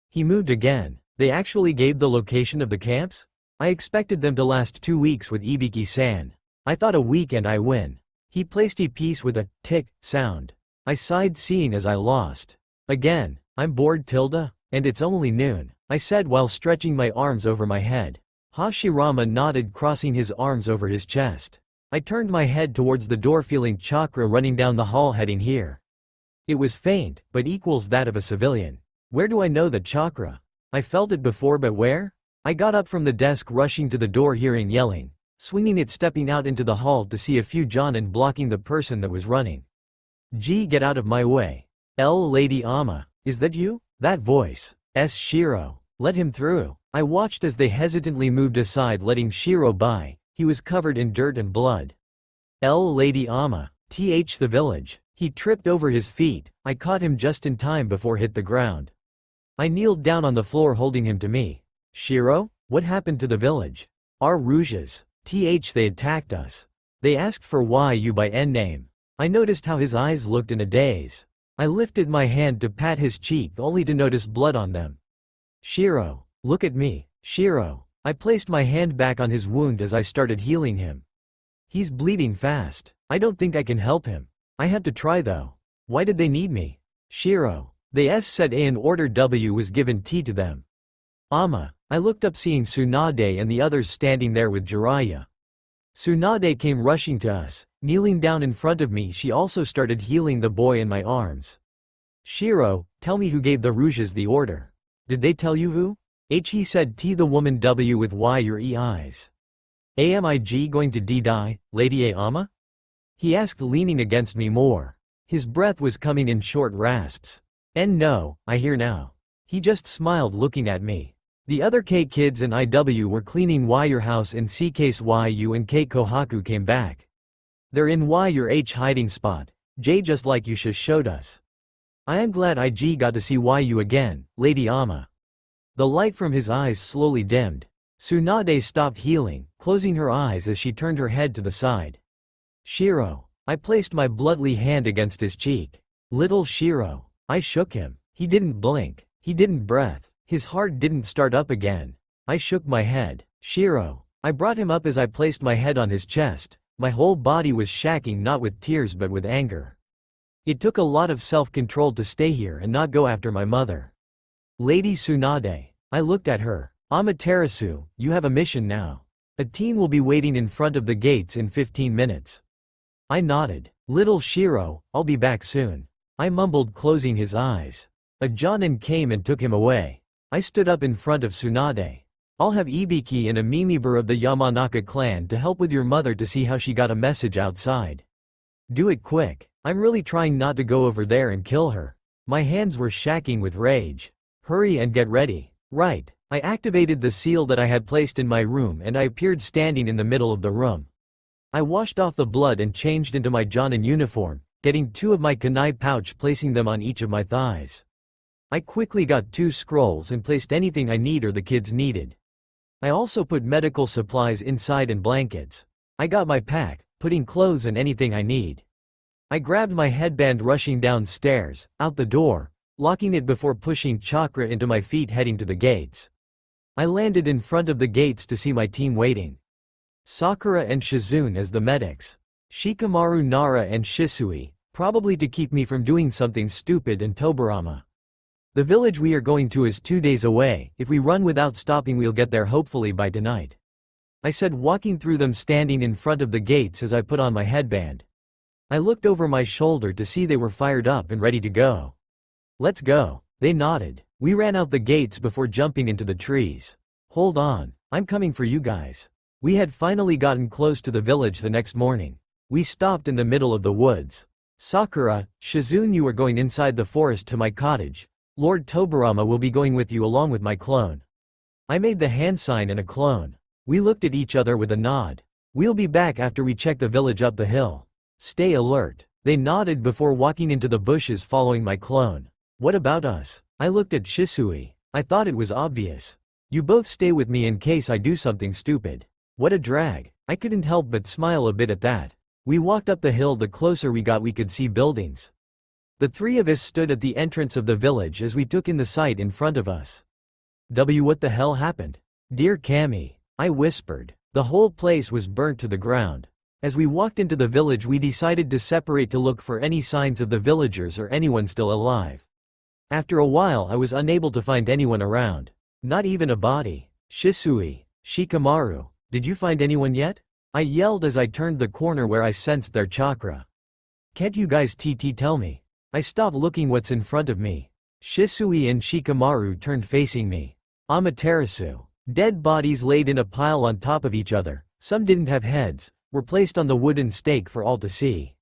He moved again. They actually gave the location of the camps? I expected them to last 2 weeks with Ibiki-san. I thought a week and I win. He placed a piece with a tick sound. I sighed, seeing as I lost. Again. I'm bored, Tilda, and it's only noon, I said while stretching my arms over my head. Hashirama nodded, crossing his arms over his chest. I turned my head towards the door, feeling chakra running down the hall heading here. It was faint, but equals that of a civilian. Where do I know that chakra? I felt it before, but where? I got up from the desk, rushing to the door, hearing yelling, swinging it, stepping out into the hall to see a few Jonin blocking the person that was running. Gee, get out of my way. Lady Ama, is that you? That voice. Shiro. Let him through. I watched as they hesitantly moved aside, letting Shiro by. He was covered in dirt and blood. Lady Ama. The village. He tripped over his feet. I caught him just in time before hit the ground. I kneeled down on the floor holding him to me. Shiro? What happened to the village? Our Rouges. They attacked us. They asked for YU by N name. I noticed how his eyes looked in a daze. I lifted my hand to pat his cheek only to notice blood on them. Shiro, look at me. Shiro. I placed my hand back on his wound as I started healing him. He's bleeding fast. I don't think I can help him. I had to try though. Why did they need me? Shiro. They said A and order W was given T to them. Ama. I looked up seeing Tsunade and the others standing there with Jiraiya. Tsunade came rushing to us. Kneeling down in front of me, she also started healing the boy in my arms. Shiro, tell me who gave the Rouges the order. Did they tell you who? He said T the woman W with Y your E eyes. Amig going to D die, Lady Ama? He asked leaning against me more. His breath was coming in short rasps. No, I hear now. He just smiled looking at me. The other K kids and IW were cleaning Y your house in C case YU and K Kohaku came back. They're in Y your H hiding spot, J just like you showed us. I am glad IG got to see YU again, Lady Ama. The light from his eyes slowly dimmed. Tsunade stopped healing, closing her eyes as she turned her head to the side. Shiro. I placed my bloodly hand against his cheek. Little Shiro. I shook him. He didn't blink. He didn't breath. His heart didn't start up again. I shook my head. Shiro. I brought him up as I placed my head on his chest. My whole body was shaking not with tears but with anger. It took a lot of self-control to stay here and not go after my mother. Lady Tsunade. I looked at her. Amaterasu, you have a mission now. A team will be waiting in front of the gates in 15 minutes. I nodded. Little Shiro, I'll be back soon. I mumbled closing his eyes. A Jonin came and took him away. I stood up in front of Tsunade. I'll have Ibiki and a Mimibur of the Yamanaka clan to help with your mother to see how she got a message outside. Do it quick. I'm really trying not to go over there and kill her. My hands were shaking with rage. Hurry and get ready. Right. I activated the seal that I had placed in my room and I appeared standing in the middle of the room. I washed off the blood and changed into my Jonin uniform, getting 2 of my kunai pouch placing them on each of my thighs. I quickly got 2 scrolls and placed anything I need or the kids needed. I also put medical supplies inside and blankets. I got my pack, putting clothes and anything I need. I grabbed my headband rushing downstairs, out the door, locking it before pushing chakra into my feet heading to the gates. I landed in front of the gates to see my team waiting. Sakura and Shizune as the medics. Shikamaru, Nara and Shisui, probably to keep me from doing something stupid, and Tobarama. The village we are going to is 2 days away. If we run without stopping we'll get there hopefully by tonight. I said, walking through them standing in front of the gates as I put on my headband. I looked over my shoulder to see they were fired up and ready to go. Let's go. They nodded. We ran out the gates before jumping into the trees. Hold on, I'm coming for you guys. We had finally gotten close to the village the next morning. We stopped in the middle of the woods. Sakura, Shizune, you are going inside the forest to my cottage. Lord Tobarama will be going with you along with my clone. I made the hand sign and a clone. We looked at each other with a nod. We'll be back after we check the village up the hill. Stay alert. They nodded before walking into the bushes following my clone. What about us? I looked at Shisui. I thought it was obvious. You both stay with me in case I do something stupid. What a drag. I couldn't help but smile a bit at that. We walked up the hill. The closer we got we could see buildings. The 3 of us stood at the entrance of the village as we took in the sight in front of us. What the hell happened? Dear Cammy, I whispered. The whole place was burnt to the ground. As we walked into the village we decided to separate to look for any signs of the villagers or anyone still alive. After a while I was unable to find anyone around. Not even a body. Shisui, Shikamaru, did you find anyone yet? I yelled as I turned the corner where I sensed their chakra. Can't you guys tell me? I stopped looking what's in front of me. Shisui and Shikamaru turned facing me. Amaterasu. Dead bodies laid in a pile on top of each other, some didn't have heads, were placed on the wooden stake for all to see.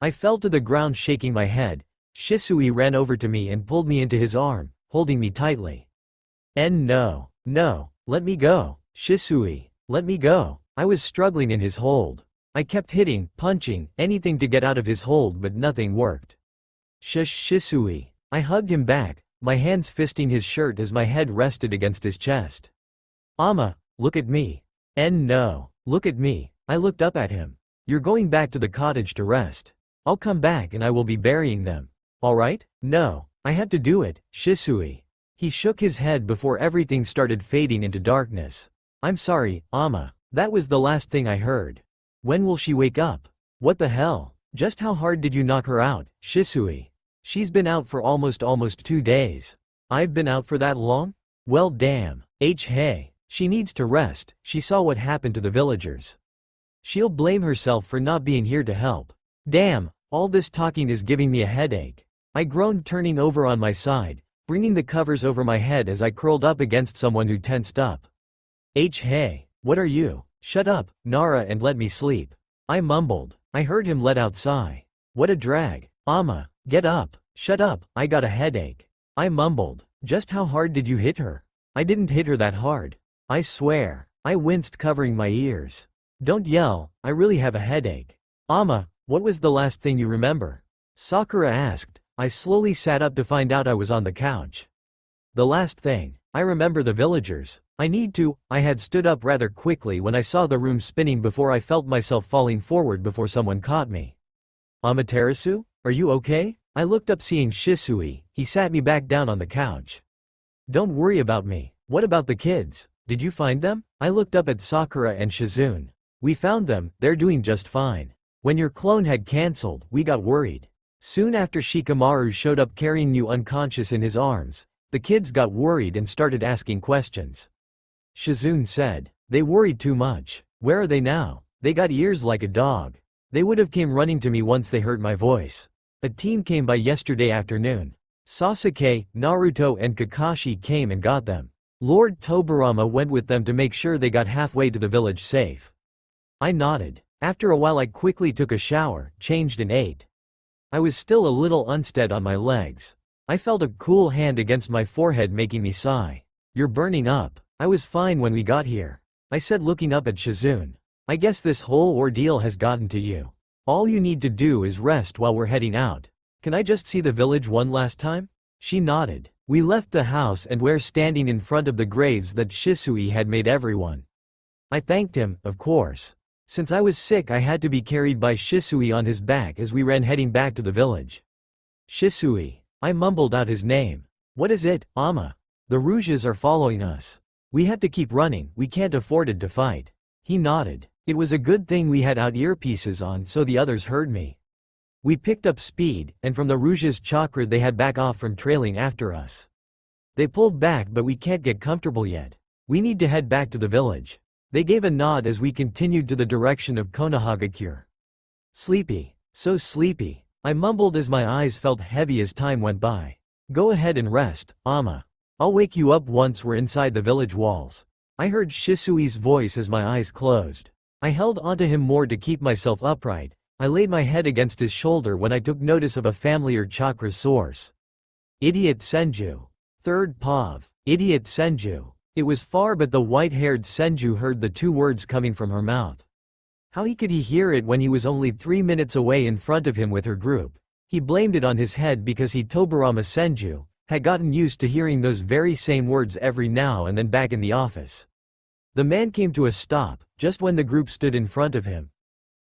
I fell to the ground shaking my head. Shisui ran over to me and pulled me into his arm, holding me tightly. No, let me go. Shisui, let me go. I was struggling in his hold. I kept hitting, punching, anything to get out of his hold but nothing worked. Shisui. I hugged him back, my hands fisting his shirt as my head rested against his chest. Ama, look at me. No, look at me. I looked up at him. You're going back to the cottage to rest. I'll come back and I will be burying them. Alright? No, I had to do it, Shisui. He shook his head before everything started fading into darkness. I'm sorry, Ama. That was the last thing I heard. When will she wake up? What the hell? Just how hard did you knock her out, Shisui? She's been out for almost 2 days. I've been out for that long? Well damn. Hey. She needs to rest, she saw what happened to the villagers. She'll blame herself for not being here to help. Damn, all this talking is giving me a headache. I groaned, turning over on my side, bringing the covers over my head as I curled up against someone who tensed up. Hey, what are you? Shut up, Nara, and let me sleep. I mumbled. I heard him let out sigh. What a drag. Ama, get up. Shut up, I got a headache. I mumbled. Just how hard did you hit her? I didn't hit her that hard. I swear. I winced, covering my ears. Don't yell, I really have a headache. Ama, what was the last thing you remember? Sakura asked. I slowly sat up to find out I was on the couch. The last thing. I remember the villagers. I had stood up rather quickly when I saw the room spinning before I felt myself falling forward before someone caught me. Amaterasu, are you okay? I looked up, seeing Shisui. He sat me back down on the couch. Don't worry about me. What about the kids? Did you find them? I looked up at Sakura and Shizune. We found them, they're doing just fine. When your clone had cancelled, we got worried. Soon after Shikamaru showed up carrying you unconscious in his arms, the kids got worried and started asking questions. Shizune said. They worried too much. Where are they now? They got ears like a dog. They would have came running to me once they heard my voice. A team came by yesterday afternoon. Sasuke, Naruto and Kakashi came and got them. Lord Tobirama went with them to make sure they got halfway to the village safe. I nodded. After a while I quickly took a shower, changed and ate. I was still a little unsteady on my legs. I felt a cool hand against my forehead making me sigh. You're burning up. I was fine when we got here. I said, looking up at Shizune. I guess this whole ordeal has gotten to you. All you need to do is rest while we're heading out. Can I just see the village one last time? She nodded. We left the house and were standing in front of the graves that Shisui had made everyone. I thanked him, of course. Since I was sick, I had to be carried by Shisui on his back as we ran heading back to the village. Shisui. I mumbled out his name. What is it, Ama? The Rouges are following us. We have to keep running, we can't afford it to fight. He nodded. It was a good thing we had out earpieces on so the others heard me. We picked up speed, and from the Rouges' chakra they had back off from trailing after us. They pulled back, but we can't get comfortable yet. We need to head back to the village. They gave a nod as we continued to the direction of Konohagakure. Sleepy. So sleepy. I mumbled as my eyes felt heavy as time went by. Go ahead and rest, Ama. I'll wake you up once we're inside the village walls. I heard Shisui's voice as my eyes closed. I held onto him more to keep myself upright. I laid my head against his shoulder when I took notice of a familiar chakra source. Idiot Senju. Third Pav. Idiot Senju. It was far, but the white-haired Senju heard the 2 words coming from her mouth. How could he hear it when he was only 3 minutes away in front of him with her group? He blamed it on his head because he, Tobirama Senju, had gotten used to hearing those very same words every now and then back in the office. The man came to a stop, just when the group stood in front of him.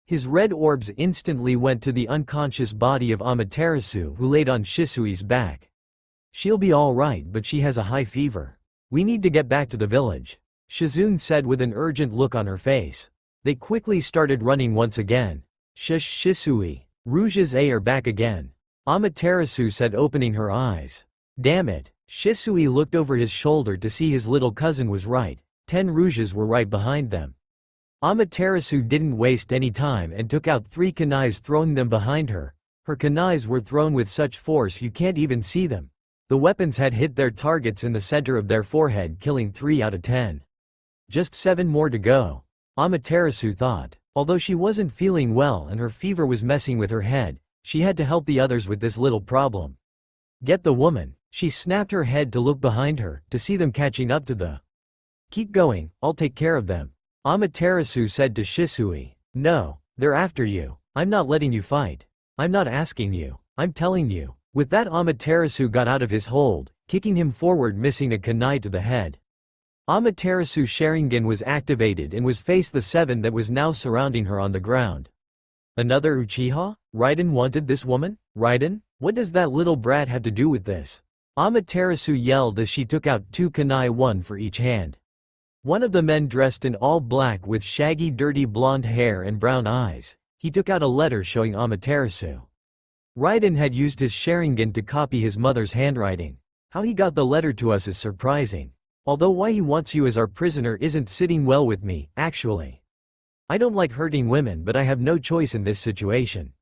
His red orbs instantly went to the unconscious body of Amaterasu, who laid on Shisui's back. She'll be all right, but she has a high fever. We need to get back to the village, Shizune said with an urgent look on her face. They quickly started running once again. Shisui. Rouges are back again, Amaterasu said, opening her eyes. Damn it. Shisui looked over his shoulder to see his little cousin was right. 10 Rouges were right behind them. Amaterasu didn't waste any time and took out 3 kunais, throwing them behind her. Her kunais were thrown with such force you can't even see them. The weapons had hit their targets in the center of their forehead, killing 3 out of 10. Just 7 more to go, Amaterasu thought. Although she wasn't feeling well and her fever was messing with her head, she had to help the others with this little problem. Get the woman. She snapped her head to look behind her, to see them catching up to the. Keep going, I'll take care of them, Amaterasu said to Shisui. No, They're after you. I'm not letting you fight. I'm not asking you. I'm telling you. With that, Amaterasu got out of his hold, kicking him forward, missing a kunai to the head. Amaterasu's Sharingan was activated and was faced the 7 that was now surrounding her on the ground. Another Uchiha? Raiden wanted this woman? Raiden? What does that little brat have to do with this? Amaterasu yelled as she took out 2 kunai, 1 for each hand. One of the men, dressed in all black with shaggy dirty blonde hair and brown eyes, he took out a letter showing Amaterasu. Raiden had used his Sharingan to copy his mother's handwriting. How he got the letter to us is surprising. Although why he wants you as our prisoner isn't sitting well with me, actually. I don't like hurting women, but I have no choice in this situation.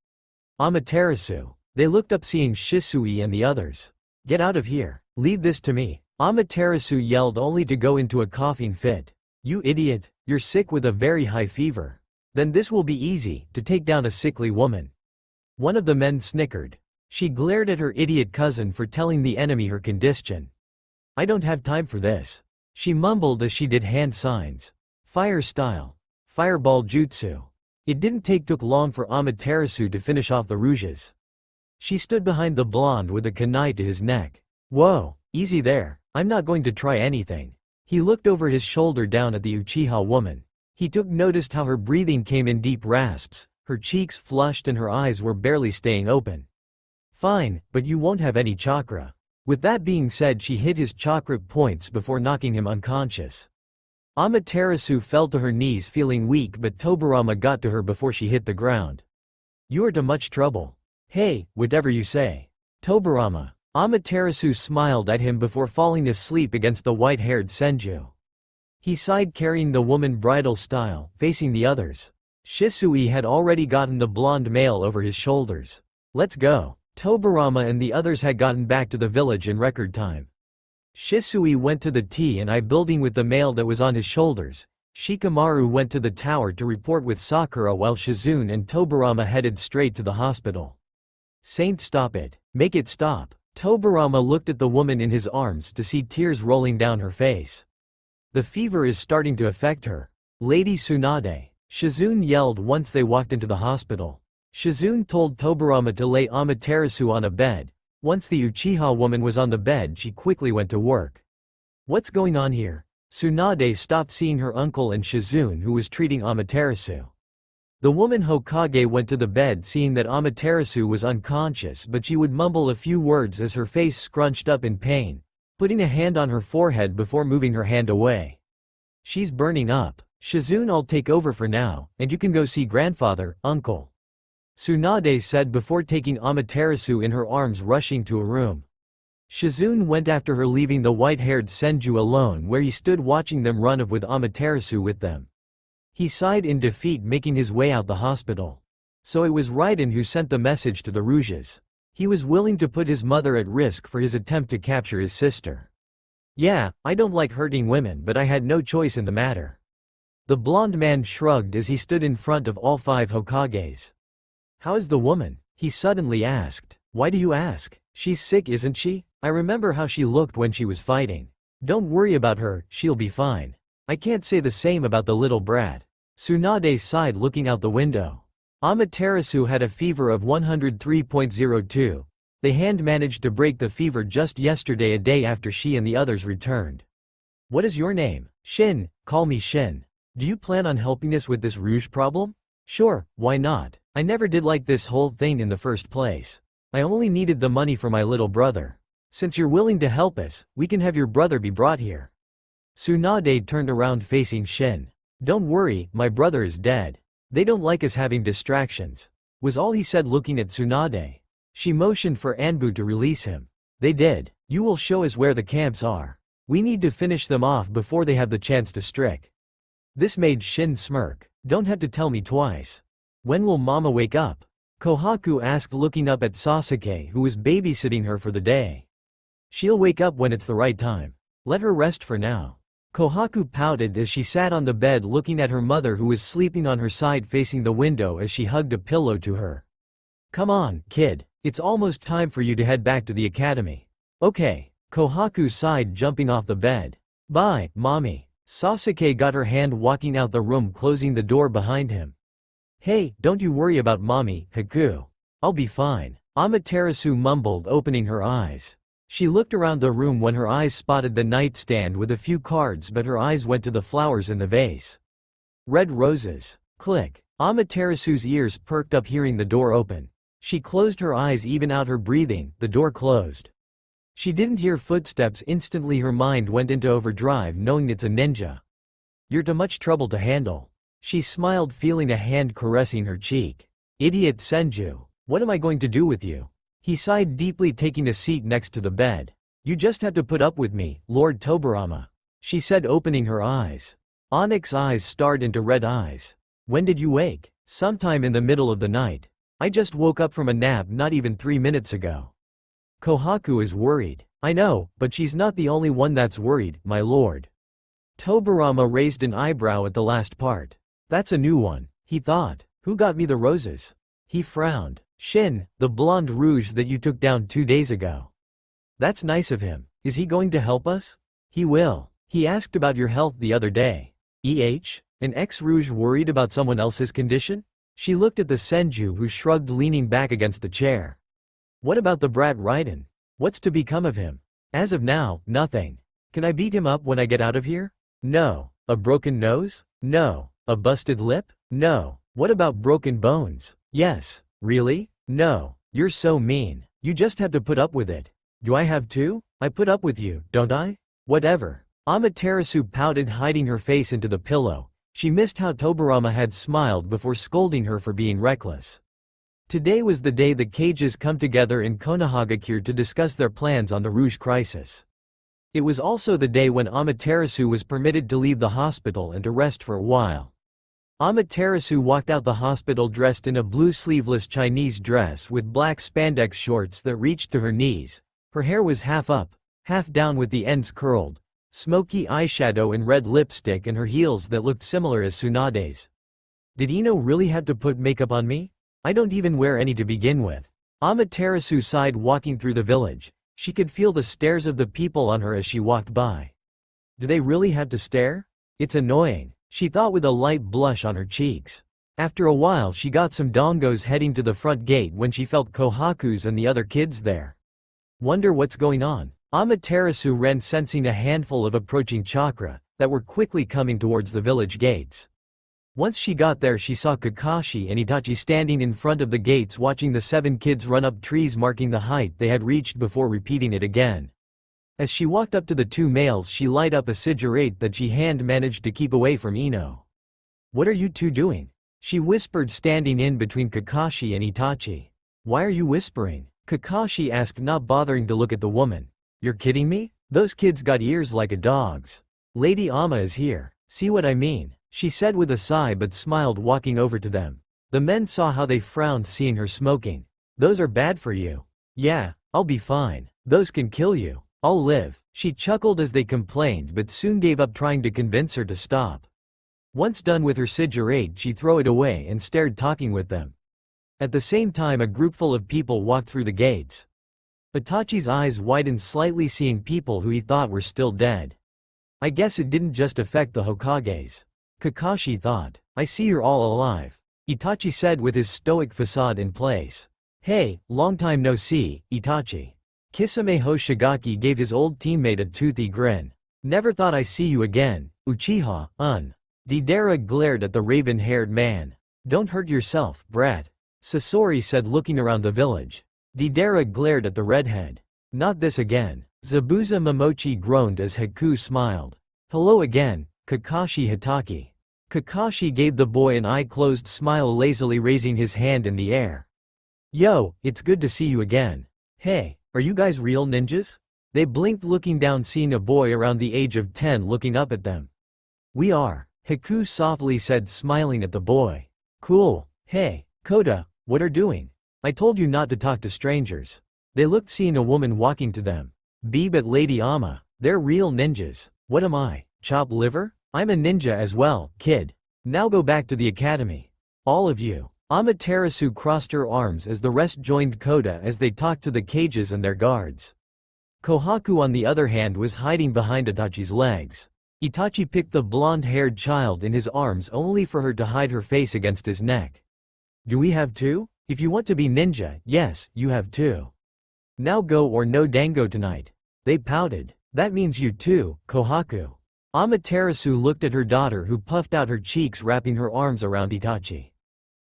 Amaterasu. They looked up, seeing Shisui and the others. Get out of here. Leave this to me. Amaterasu yelled, only to go into a coughing fit. You idiot. You're sick with a very high fever. Then this will be easy, to take down a sickly woman. One of the men snickered. She glared at her idiot cousin for telling the enemy her condition. I don't have time for this. She mumbled as she did hand signs. Fire style. Fireball jutsu. It didn't took long for Amaterasu to finish off the rouges. She stood behind the blonde with a kunai to his neck. Whoa, easy there. I'm not going to try anything. He looked over his shoulder down at the Uchiha woman. He noticed how her breathing came in deep rasps, her cheeks flushed and her eyes were barely staying open. Fine, but you won't have any chakra. With that being said, she hit his chakra points before knocking him unconscious. Amaterasu fell to her knees feeling weak, but Tobirama got to her before she hit the ground. You are to much trouble. Hey, whatever you say. Tobirama. Amaterasu smiled at him before falling asleep against the white-haired Senju. He sighed, carrying the woman bridal style, facing the others. Shisui had already gotten the blonde male over his shoulders. Let's go. Tobirama and the others had gotten back to the village in record time. Shisui went to the T&I building with the male that was on his shoulders. Shikamaru went to the tower to report with Sakura, while Shizune and Tobirama headed straight to the hospital. Saint, stop it. Make it stop. Tobirama looked at the woman in his arms to see tears rolling down her face. The fever is starting to affect her. Lady Tsunade. Shizune yelled once they walked into the hospital. Shizune told Tobirama to lay Amaterasu on a bed. Once the Uchiha woman was on the bed, she quickly went to work. What's going on here? Tsunade stopped seeing her uncle and Shizune, who was treating Amaterasu. The woman Hokage went to the bed, seeing that Amaterasu was unconscious, but she would mumble a few words as her face scrunched up in pain, putting a hand on her forehead before moving her hand away. She's burning up. Shizune, I'll take over for now, and you can go see grandfather, uncle. Tsunade said before taking Amaterasu in her arms, rushing to a room. Shizune went after her, leaving the white-haired Senju alone, where he stood watching them run off with Amaterasu with them. He sighed in defeat, making his way out the hospital. So it was Raiden who sent the message to the Rouges. He was willing to put his mother at risk for his attempt to capture his sister. Yeah, I don't like hurting women, but I had no choice in the matter. The blonde man shrugged as he stood in front of all 5 Hokages. How is the woman? He suddenly asked. Why do you ask? She's sick, isn't she? I remember how she looked when she was fighting. Don't worry about her, she'll be fine. I can't say the same about the little brat. Tsunade sighed, looking out the window. Amaterasu had a fever of 103.02. The hand managed to break the fever just yesterday, a day after she and the others returned. What is your name? Shin, call me Shin. Do you plan on helping us with this rouge problem? Sure, why not? I never did like this whole thing in the first place. I only needed the money for my little brother. Since you're willing to help us, we can have your brother be brought here. Tsunade turned around facing Shin. Don't worry, my brother is dead. They don't like us having distractions, was all he said, looking at Tsunade. She motioned for Anbu to release him. They did. You will show us where the camps are. We need to finish them off before they have the chance to strike. This made Shin smirk. Don't have to tell me twice. When will Mama wake up? Kohaku asked, looking up at Sasuke, who was babysitting her for the day. She'll wake up when it's the right time. Let her rest for now. Kohaku pouted as she sat on the bed looking at her mother, who was sleeping on her side facing the window, as she hugged a pillow to her. Come on, kid. It's almost time for you to head back to the academy. Okay. Kohaku sighed, jumping off the bed. Bye, mommy. Sasuke got her hand, walking out the room, closing the door behind him. Hey, don't you worry about mommy, Haku. I'll be fine. Amaterasu mumbled, opening her eyes. She looked around the room when her eyes spotted the nightstand with a few cards, but her eyes went to the flowers in the vase. Red roses. Click. Amaterasu's ears perked up hearing the door open. She closed her eyes, even out her breathing. The door closed. She didn't hear footsteps. Instantly her mind went into overdrive, knowing it's a ninja. You're too much trouble to handle. She smiled, feeling a hand caressing her cheek. Idiot Senju. What am I going to do with you? He sighed deeply, taking a seat next to the bed. You just have to put up with me, Lord Tobirama. She said, opening her eyes. Onyx eyes starred into red eyes. When did you wake? Sometime in the middle of the night. I just woke up from a nap not even 3 minutes ago. Kohaku is worried. I know, but she's not the only one that's worried, my lord. Tobirama raised an eyebrow at the last part. That's a new one, he thought. Who got me the roses? He frowned. Shin, the blonde rouge that you took down 2 days ago. That's nice of him. Is he going to help us? He will. He asked about your health the other day. An ex-rouge worried about someone else's condition? She looked at the Senju, who shrugged, leaning back against the chair. What about the brat Raiden? What's to become of him? As of now, nothing. Can I beat him up when I get out of here? No. A broken nose? No. A busted lip? No. What about broken bones? Yes. Really? No. You're so mean. You just have to put up with it. Do I have to? I put up with you, don't I? Whatever. Amaterasu pouted, hiding her face into the pillow. She missed how Tobirama had smiled before scolding her for being reckless. Today was the day the cages come together in Konohagakure to discuss their plans on the Rouge crisis. It was also the day when Amaterasu was permitted to leave the hospital and to rest for a while. Amaterasu walked out the hospital dressed in a blue sleeveless Chinese dress with black spandex shorts that reached to her knees. Her hair was half up, half down with the ends curled, smoky eyeshadow and red lipstick, and her heels that looked similar as Tsunade's. Did Ino really have to put makeup on me? I don't even wear any to begin with. Amaterasu sighed, walking through the village. She could feel the stares of the people on her as she walked by. Do they really have to stare? It's annoying, she thought with a light blush on her cheeks. After a while she got some dongos heading to the front gate when she felt Kohaku's and the other kids there. Wonder what's going on. Amaterasu ran, sensing a handful of approaching chakra that were quickly coming towards the village gates. Once she got there, she saw Kakashi and Itachi standing in front of the gates, watching the 7 kids run up trees, marking the height they had reached before repeating it again. As she walked up to the 2 males, she lighted up a cigarette that she hand managed to keep away from Ino. What are you 2 doing? She whispered, standing in between Kakashi and Itachi. Why are you whispering? Kakashi asked, not bothering to look at the woman. You're kidding me? Those kids got ears like a dog's. Lady Ama is here. See what I mean? She said with a sigh, but smiled, walking over to them. The men saw how they frowned seeing her smoking. Those are bad for you. Yeah, I'll be fine. Those can kill you. I'll live. She chuckled as they complained, but soon gave up trying to convince her to stop. Once done with her cigarette, she threw it away and stared, talking with them. At the same time, a group full of people walked through the gates. Itachi's eyes widened slightly, seeing people who he thought were still dead. I guess it didn't just affect the Hokages. Kakashi thought. I see you're all alive. Itachi said with his stoic facade in place. Hey, long time no see, Itachi. Kisame Hoshigaki gave his old teammate a toothy grin. Never thought I see you again, Uchiha, Deidara glared at the raven-haired man. Don't hurt yourself, brat. Sasori said, looking around the village. Deidara glared at the redhead. Not this again. Zabuza Momochi groaned as Haku smiled. Hello again, Kakashi Hitaki. Kakashi gave the boy an eye-closed smile, lazily raising his hand in the air. Yo, it's good to see you again. Hey, are you guys real ninjas? They blinked, looking down, seeing a boy around the age of 10 looking up at them. We are, Haku softly said, smiling at the boy. Cool. Hey, Kota, what are doing? I told you not to talk to strangers. They looked, seeing a woman walking to them. But Lady Ama, they're real ninjas. What am I, chopped liver? I'm a ninja as well, kid. Now go back to the academy. All of you. Amaterasu crossed her arms as the rest joined Kota as they talked to the cages and their guards. Kohaku, on the other hand, was hiding behind Itachi's legs. Itachi picked the blonde-haired child in his arms only for her to hide her face against his neck. Do we have to? If you want to be ninja, yes, you have to. Now go or no dango tonight. They pouted. That means you too, Kohaku. Amaterasu looked at her daughter who puffed out her cheeks wrapping her arms around Itachi.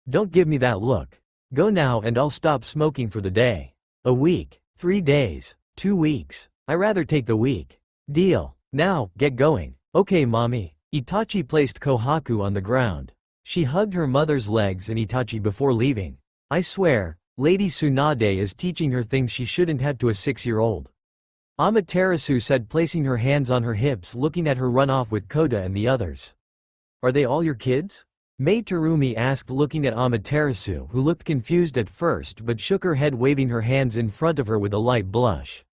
Don't give me that look. Go now and I'll stop smoking for the day. A week, 3 days, 2 weeks. I rather take the week. Deal. Now, get going. Okay mommy. Itachi placed Kohaku on the ground. She hugged her mother's legs and Itachi before leaving. I swear, Lady Tsunade is teaching her things she shouldn't have to a 6-year-old. Amaterasu said placing her hands on her hips looking at her run off with Koda and the others. Are they all your kids? Mei Terumi asked looking at Amaterasu who looked confused at first but shook her head waving her hands in front of her with a light blush.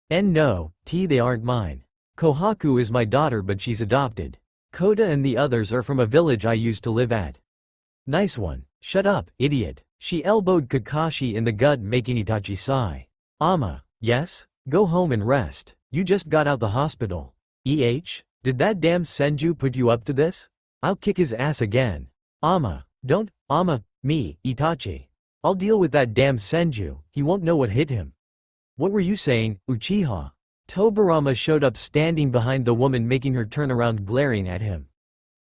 No, they aren't mine. Kohaku is my daughter but she's adopted. Koda and the others are from a village I used to live at. Nice one. Shut up, idiot. She elbowed Kakashi in the gut making Itachi sigh. Ama, yes? Go home and rest. You just got out the hospital. Did that damn Senju put you up to this? I'll kick his ass again. Ama, don't, me, Itachi. I'll deal with that damn Senju, he won't know what hit him. What were you saying, Uchiha? Tobirama showed up standing behind the woman making her turn around glaring at him.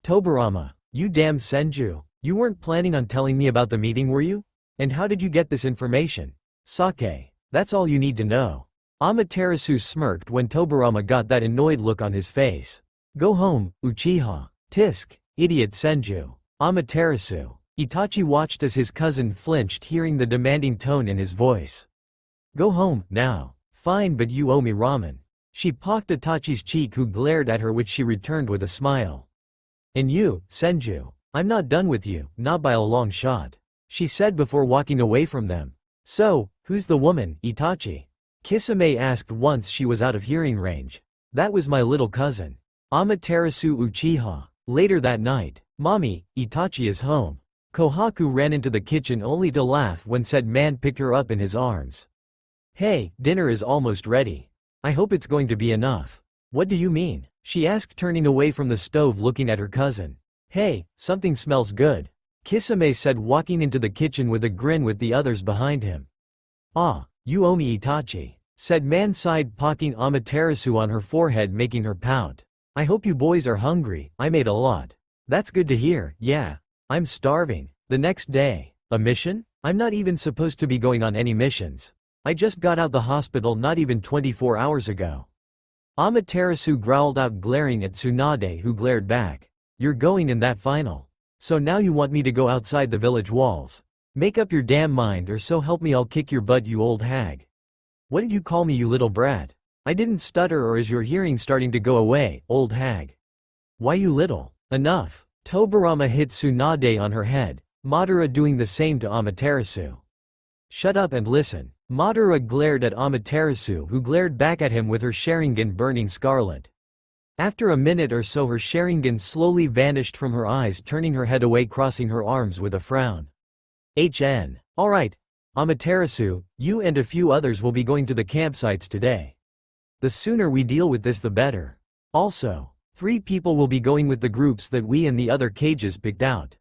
Tobirama, you damn Senju, you weren't planning on telling me about the meeting were you? And how did you get this information? Sake, that's all you need to know. Amaterasu smirked when Tobirama got that annoyed look on his face. Go home, Uchiha. Tisk, idiot Senju. Amaterasu. Itachi watched as his cousin flinched hearing the demanding tone in his voice. Go home, now. Fine but you owe me ramen. She pocked Itachi's cheek who glared at her which she returned with a smile. And you, Senju. I'm not done with you, not by a long shot. She said before walking away from them. So, who's the woman, Itachi? Kisame asked once she was out of hearing range. That was my little cousin. Amaterasu Uchiha. Later that night, Mommy, Itachi is home. Kohaku ran into the kitchen only to laugh when said man picked her up in his arms. Hey, dinner is almost ready. I hope it's going to be enough. What do you mean? She asked turning away from the stove looking at her cousin. Hey, something smells good. Kisame said walking into the kitchen with a grin with the others behind him. Ah, you owe me Itachi, said man side pocking Amaterasu on her forehead making her pout. I hope you boys are hungry, I made a lot. That's good to hear, yeah. I'm starving. The next day. A mission? I'm not even supposed to be going on any missions. I just got out the hospital not even 24 hours ago. Amaterasu growled out glaring at Tsunade who glared back. You're going in that final. So now you want me to go outside the village walls. Make up your damn mind or so help me I'll kick your butt you old hag. What did you call me you little brat? I didn't stutter or is your hearing starting to go away, old hag? Why you little? Enough. Tobirama hit Tsunade on her head, Madara doing the same to Amaterasu. Shut up and listen. Madara glared at Amaterasu who glared back at him with her Sharingan burning scarlet. After a minute or so her Sharingan slowly vanished from her eyes turning her head away crossing her arms with a frown. Alright. Amaterasu, you and a few others will be going to the campsites today. The sooner we deal with this the better. Also, 3 people will be going with the groups that we and the other cages picked out.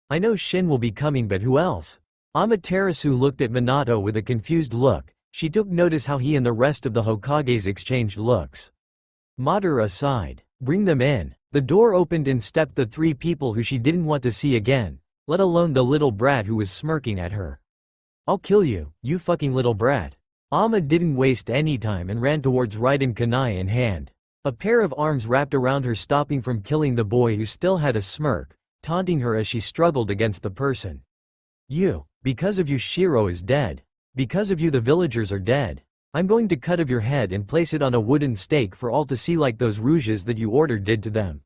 I know Shin will be coming but who else? Amaterasu looked at Minato with a confused look, she took notice how he and the rest of the Hokages exchanged looks. Madara sighed. Bring them in. The door opened and stepped the 3 people who she didn't want to see again, let alone the little brat who was smirking at her. I'll kill you, you fucking little brat. Ama didn't waste any time and ran towards Raiden kunai in hand. A pair of arms wrapped around her stopping from killing the boy who still had a smirk, taunting her as she struggled against the person. You. Because of you Shiro is dead. Because of you the villagers are dead. I'm going to cut off your head and place it on a wooden stake for all to see like those rouges that you ordered did to them.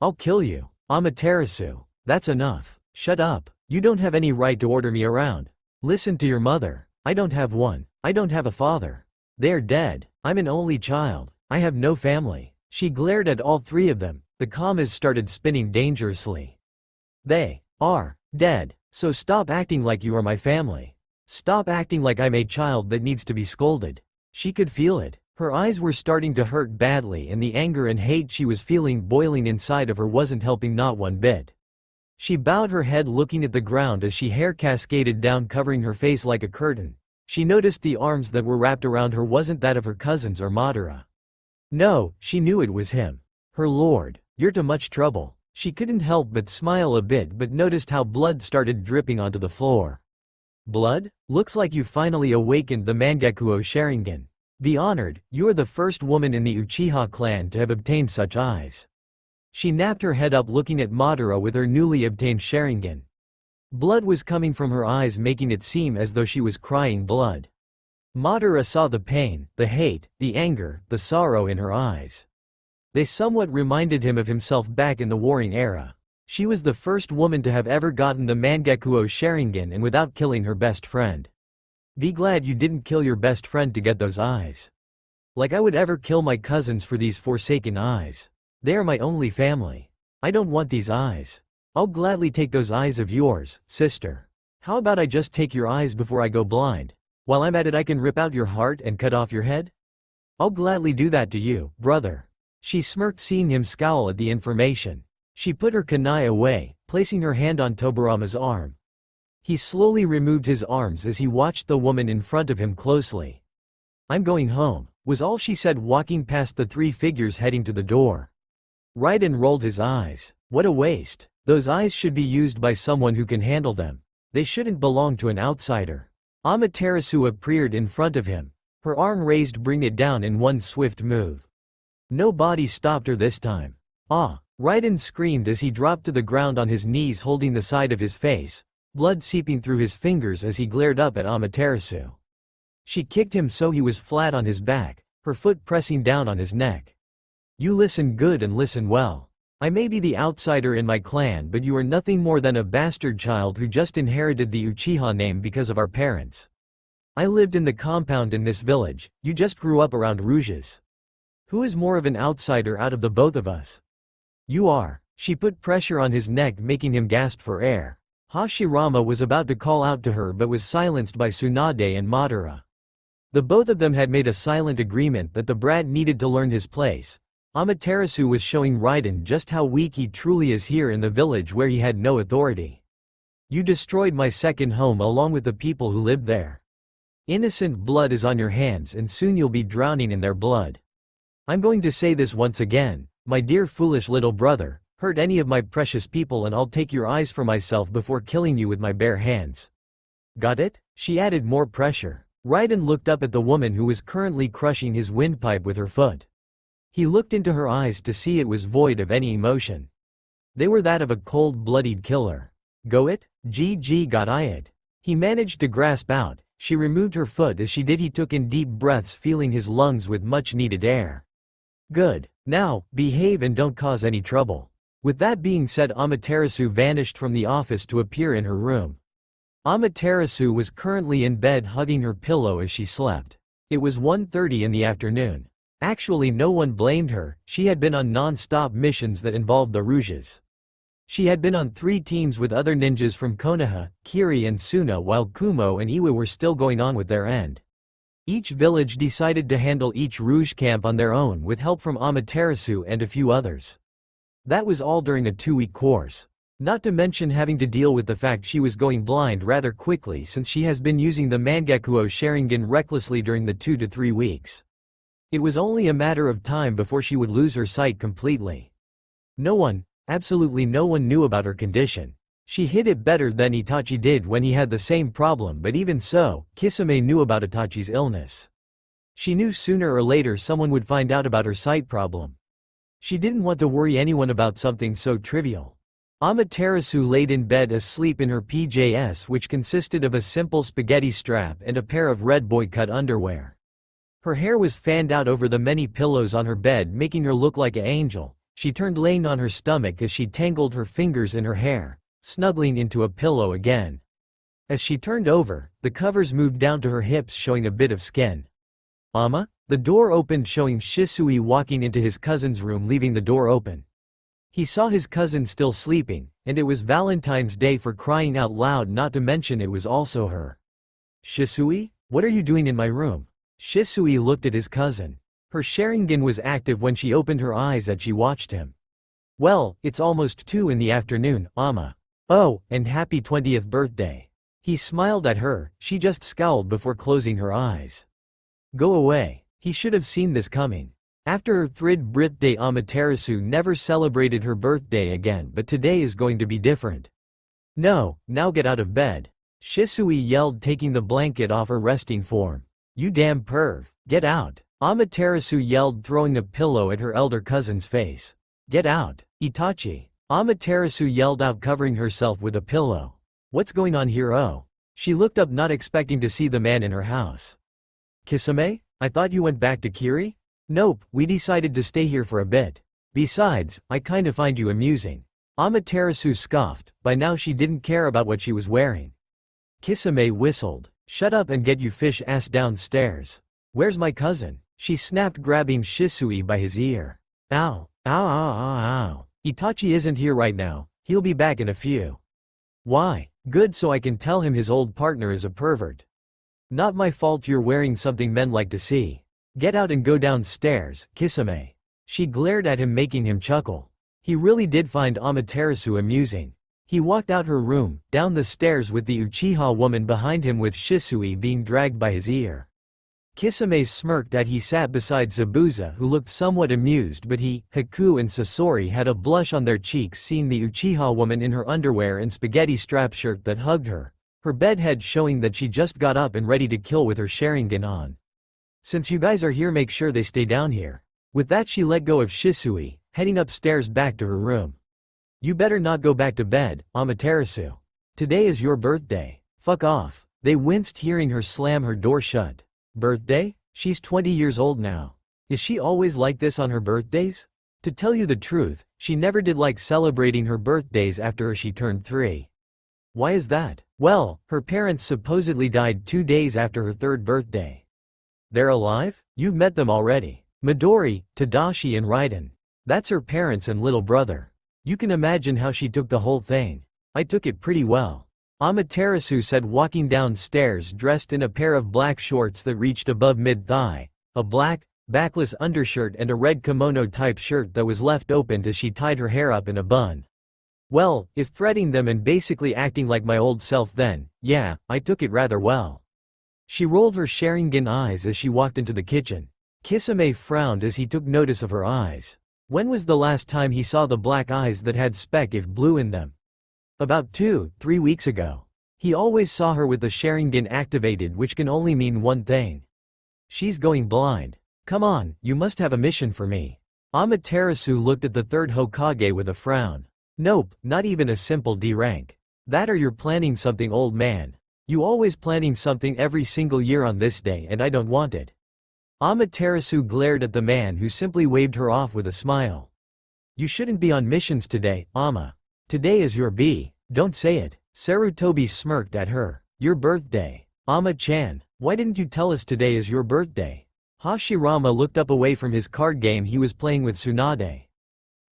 I'll kill you. Amaterasu. That's enough. Shut up. You don't have any right to order me around. Listen to your mother. I don't have one. I don't have a father. They're dead. I'm an only child. I have no family. She glared at all 3 of them. The commas started spinning dangerously. They are dead. So stop acting like you are my family. Stop acting like I'm a child that needs to be scolded. She could feel it. Her eyes were starting to hurt badly and the anger and hate she was feeling boiling inside of her wasn't helping not one bit. She bowed her head looking at the ground as she hair cascaded down covering her face like a curtain. She noticed the arms that were wrapped around her wasn't that of her cousins or Madara. No, she knew it was him. Her lord, you're to much trouble. She couldn't help but smile a bit but noticed how blood started dripping onto the floor. Blood? Looks like you finally awakened the Mangekyou Sharingan. Be honored, you are the first woman in the Uchiha clan to have obtained such eyes. She napped her head up looking at Madara with her newly obtained Sharingan. Blood was coming from her eyes making it seem as though she was crying blood. Madara saw the pain, the hate, the anger, the sorrow in her eyes. They somewhat reminded him of himself back in the warring era. She was the first woman to have ever gotten the Mangekyou Sharingan and without killing her best friend. Be glad you didn't kill your best friend to get those eyes. Like I would ever kill my cousins for these forsaken eyes. They are my only family. I don't want these eyes. I'll gladly take those eyes of yours, sister. How about I just take your eyes before I go blind? While I'm at it I can rip out your heart and cut off your head? I'll gladly do that to you, brother. She smirked seeing him scowl at the information. She put her kunai away, placing her hand on Tobarama's arm. He slowly removed his arms as he watched the woman in front of him closely. I'm going home, was all she said walking past the three figures heading to the door. Raiden rolled his eyes. What a waste. Those eyes should be used by someone who can handle them. They shouldn't belong to an outsider. Amaterasu appeared in front of him. Her arm raised bringing it down in one swift move. Nobody stopped her this time. Ah! Raiden screamed as he dropped to the ground on his knees holding the side of his face, blood seeping through his fingers as he glared up at Amaterasu. She kicked him so he was flat on his back, her foot pressing down on his neck. You listen good and listen well. I may be the outsider in my clan but you are nothing more than a bastard child who just inherited the Uchiha name because of our parents. I lived in the compound in this village, you just grew up around Rouges. Who is more of an outsider out of the both of us? You are. She put pressure on his neck making him gasp for air. Hashirama was about to call out to her but was silenced by Tsunade and Madara. The both of them had made a silent agreement that the brat needed to learn his place. Amaterasu was showing Raiden just how weak he truly is here in the village where he had no authority. You destroyed my second home along with the people who lived there. Innocent blood is on your hands and soon you'll be drowning in their blood. I'm going to say this once again. My dear foolish little brother, hurt any of my precious people and I'll take your eyes for myself before killing you with my bare hands. Got it? She added more pressure. Raiden looked up at the woman who was currently crushing his windpipe with her foot. He looked into her eyes to see it was void of any emotion. They were that of a cold-blooded killer. Go it? GG got it. He managed to grasp out. She removed her foot as she did he took in deep breaths filling his lungs with much-needed air. Good. Now, behave and don't cause any trouble. With that being said Amaterasu vanished from the office to appear in her room. Amaterasu was currently in bed hugging her pillow as she slept. It was 1:30 in the afternoon. Actually no one blamed her, she had been on non-stop missions that involved the Rouges. She had been on 3 teams with other ninjas from Konoha, Kiri and Suna while Kumo and Iwa were still going on with their end. Each village decided to handle each Rouge camp on their own with help from Amaterasu and a few others. That was all during a 2-week course. Not to mention having to deal with the fact she was going blind rather quickly since she has been using the Mangekyou Sharingan recklessly during the 2 to 3 weeks. It was only a matter of time before she would lose her sight completely. No one, absolutely no one knew about her condition. She hid it better than Itachi did when he had the same problem but even so, Kisame knew about Itachi's illness. She knew sooner or later someone would find out about her sight problem. She didn't want to worry anyone about something so trivial. Amaterasu laid in bed asleep in her PJs which consisted of a simple spaghetti strap and a pair of red boy-cut underwear. Her hair was fanned out over the many pillows on her bed making her look like an angel. She turned laying on her stomach as she tangled her fingers in her hair, snuggling into a pillow again. As she turned over, the covers moved down to her hips showing a bit of skin. "Ama?" The door opened showing Shisui walking into his cousin's room leaving the door open. He saw his cousin still sleeping, and it was Valentine's Day for crying out loud not to mention it was also her. "Shisui? What are you doing in my room?" Shisui looked at his cousin. Her Sharingan was active when she opened her eyes as she watched him. "Well, it's almost 2 in the afternoon, Ama. Oh, and happy 20th birthday. He smiled at her, she just scowled before closing her eyes. Go away. He should have seen this coming. After her third birthday, Amaterasu never celebrated her birthday again, but today is going to be different. No, now get out of bed. Shisui yelled, taking the blanket off her resting form. You damn perv. Get out. Amaterasu yelled, throwing a pillow at her elder cousin's face. Get out. Itachi. Amaterasu yelled out, covering herself with a pillow. What's going on here? Oh. She looked up, not expecting to see the man in her house. Kisame? I thought you went back to Kiri? Nope, we decided to stay here for a bit. Besides, I kinda find you amusing. Amaterasu scoffed. By now she didn't care about what she was wearing. Kisame whistled. Shut up and get you fish ass downstairs. Where's my cousin? She snapped, grabbing Shisui by his ear. Ow. Ow ow ow ow. Itachi isn't here right now, he'll be back in a few. Why? Good, so I can tell him his old partner is a pervert. Not my fault you're wearing something men like to see. Get out and go downstairs, Kisame. She glared at him, making him chuckle. He really did find Amaterasu amusing. He walked out her room, down the stairs with the Uchiha woman behind him, with Shisui being dragged by his ear. Kisame smirked as he sat beside Zabuza, who looked somewhat amused, but he, Haku and Sasori had a blush on their cheeks seeing the Uchiha woman in her underwear and spaghetti strap shirt that hugged her bedhead, showing that she just got up and ready to kill with her Sharingan on. Since you guys are here, make sure they stay down here. With that, she let go of Shisui, heading upstairs back to her room. You better not go back to bed, Amaterasu. Today is your birthday. Fuck off. They winced hearing her slam her door shut. Birthday? She's 20 years old now. Is she always like this on her birthdays? To tell you the truth, she never did like celebrating her birthdays after she turned 3. Why is that? Well, her parents supposedly died 2 days after her third birthday. They're alive? You've met them already. Midori, Tadashi and Raiden. That's her parents and little brother. You can imagine how she took the whole thing. I took it pretty well. Amaterasu said, walking downstairs dressed in a pair of black shorts that reached above mid-thigh, a black, backless undershirt and a red kimono-type shirt that was left open as she tied her hair up in a bun. Well, if threading them and basically acting like my old self, then, yeah, I took it rather well. She rolled her Sharingan eyes as she walked into the kitchen. Kisame frowned as he took notice of her eyes. When was the last time he saw the black eyes that had speck if blue in them? About 2-3 weeks ago. He always saw her with the Sharingan activated, which can only mean one thing. She's going blind. Come on, you must have a mission for me. Amaterasu looked at the third Hokage with a frown. Nope, not even a simple D rank. That or you're planning something, old man. You always planning something every single year on this day, and I don't want it. Amaterasu glared at the man, who simply waved her off with a smile. You shouldn't be on missions today, Ama. Today is your don't say it. Sarutobi smirked at her. Your birthday. Ama-chan, why didn't you tell us today is your birthday? Hashirama looked up away from his card game he was playing with Tsunade.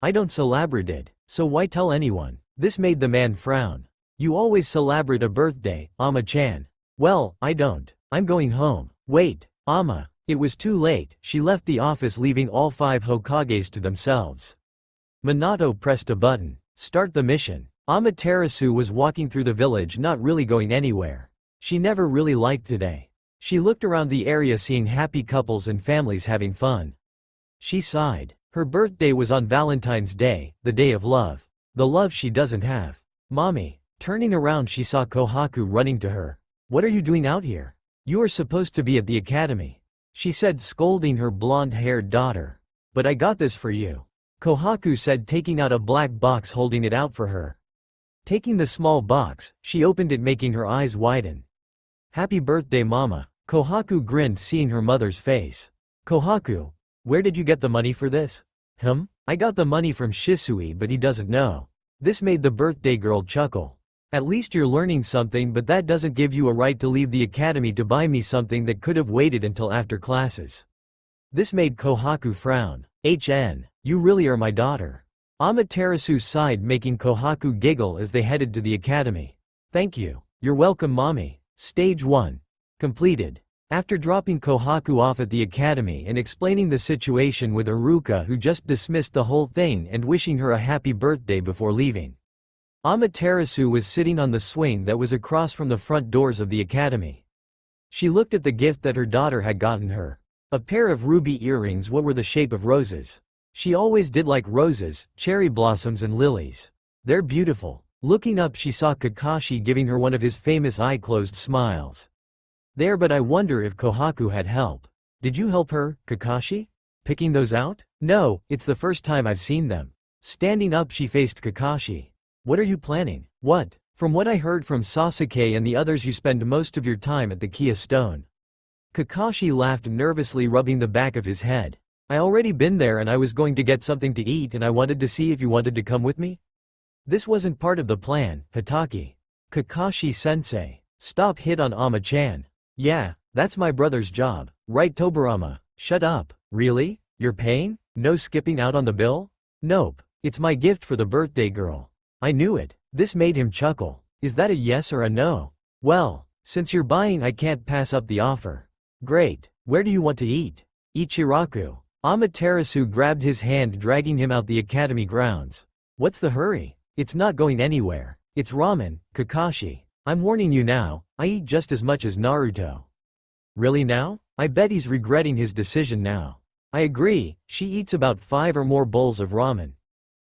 I don't celebrate it, so why tell anyone? This made the man frown. You always celebrate a birthday, Ama-chan. Well, I don't. I'm going home. Wait, Ama. It was too late. She left the office, leaving all 5 Hokages to themselves. Minato pressed a button. Start the mission. Amaterasu was walking through the village, not really going anywhere. She never really liked today. She looked around the area, seeing happy couples and families having fun. She sighed. Her birthday was on Valentine's Day, the day of love. The love she doesn't have. Mommy. Turning around, she saw Kohaku running to her. What are you doing out here? You are supposed to be at the academy, she said, scolding her blonde-haired daughter. But I got this for you, Kohaku said, taking out a black box, holding it out for her. Taking the small box, she opened it, making her eyes widen. Happy birthday, Mama. Kohaku grinned, seeing her mother's face. Kohaku, where did you get the money for this? I got the money from Shisui, but he doesn't know. This made the birthday girl chuckle. At least you're learning something, but that doesn't give you a right to leave the academy to buy me something that could have waited until after classes. This made Kohaku frown. You really are my daughter. Amaterasu sighed, making Kohaku giggle as they headed to the academy. Thank you. You're welcome, Mommy. Stage 1. Completed. After dropping Kohaku off at the academy and explaining the situation with Iruka, who just dismissed the whole thing and wishing her a happy birthday before leaving, Amaterasu was sitting on the swing that was across from the front doors of the academy. She looked at the gift that her daughter had gotten her. A pair of ruby earrings what were the shape of roses. She always did like roses, cherry blossoms and lilies. They're beautiful. Looking up she saw Kakashi giving her one of his famous eye-closed smiles. There, but I wonder if Kohaku had help. Did you help her, Kakashi? Picking those out? No, it's the first time I've seen them. Standing up she faced Kakashi. What are you planning? What? From what I heard from Sasuke and the others you spend most of your time at the Kia Stone. Kakashi laughed nervously, rubbing the back of his head. I already been there and I was going to get something to eat and I wanted to see if you wanted to come with me? This wasn't part of the plan, Hitaki. Kakashi-sensei. Stop hit on Ama-chan. Yeah, that's my brother's job, right Toburama? Shut up. Really? You're paying? No skipping out on the bill? Nope. It's my gift for the birthday girl. I knew it. This made him chuckle. Is that a yes or a no? Well, since you're buying I can't pass up the offer. Great. Where do you want to eat? Ichiraku. Amaterasu grabbed his hand, dragging him out the academy grounds. What's the hurry? It's not going anywhere. It's ramen, Kakashi. I'm warning you now, I eat just as much as Naruto. Really now? I bet he's regretting his decision now. I agree, she eats about 5 or more bowls of ramen.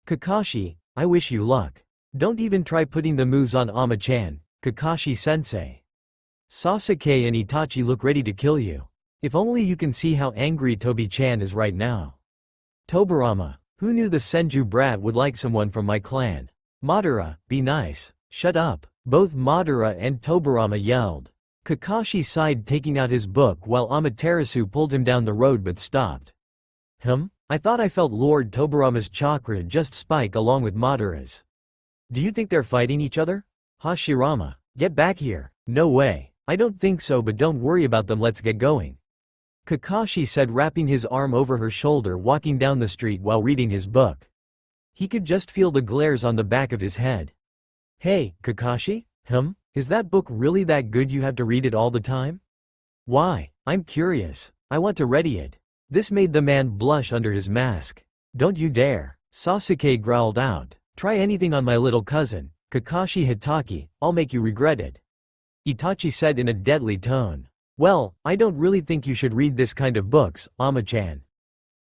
Kakashi, I wish you luck. Don't even try putting the moves on Ama-chan, Kakashi-sensei. Sasuke and Itachi look ready to kill you. If only you can see how angry Tobi-chan is right now. Toburama, who knew the Senju brat would like someone from my clan? Madara, be nice. Shut up. Both Madara and Toburama yelled. Kakashi sighed, taking out his book while Amaterasu pulled him down the road but stopped. I thought I felt Lord Toburama's chakra just spike along with Madara's. Do you think they're fighting each other? Hashirama, get back here. No way. I don't think so, but don't worry about them, let's get going. Kakashi said, wrapping his arm over her shoulder, walking down the street while reading his book. He could just feel the glares on the back of his head. Hey, Kakashi? Is that book really that good you have to read it all the time? Why? I'm curious. I want to ready it. This made the man blush under his mask. Don't you dare. Sasuke growled out. Try anything on my little cousin, Kakashi Hitaki, I'll make you regret it. Itachi said in a deadly tone. Well, I don't really think you should read this kind of books, Ama-chan.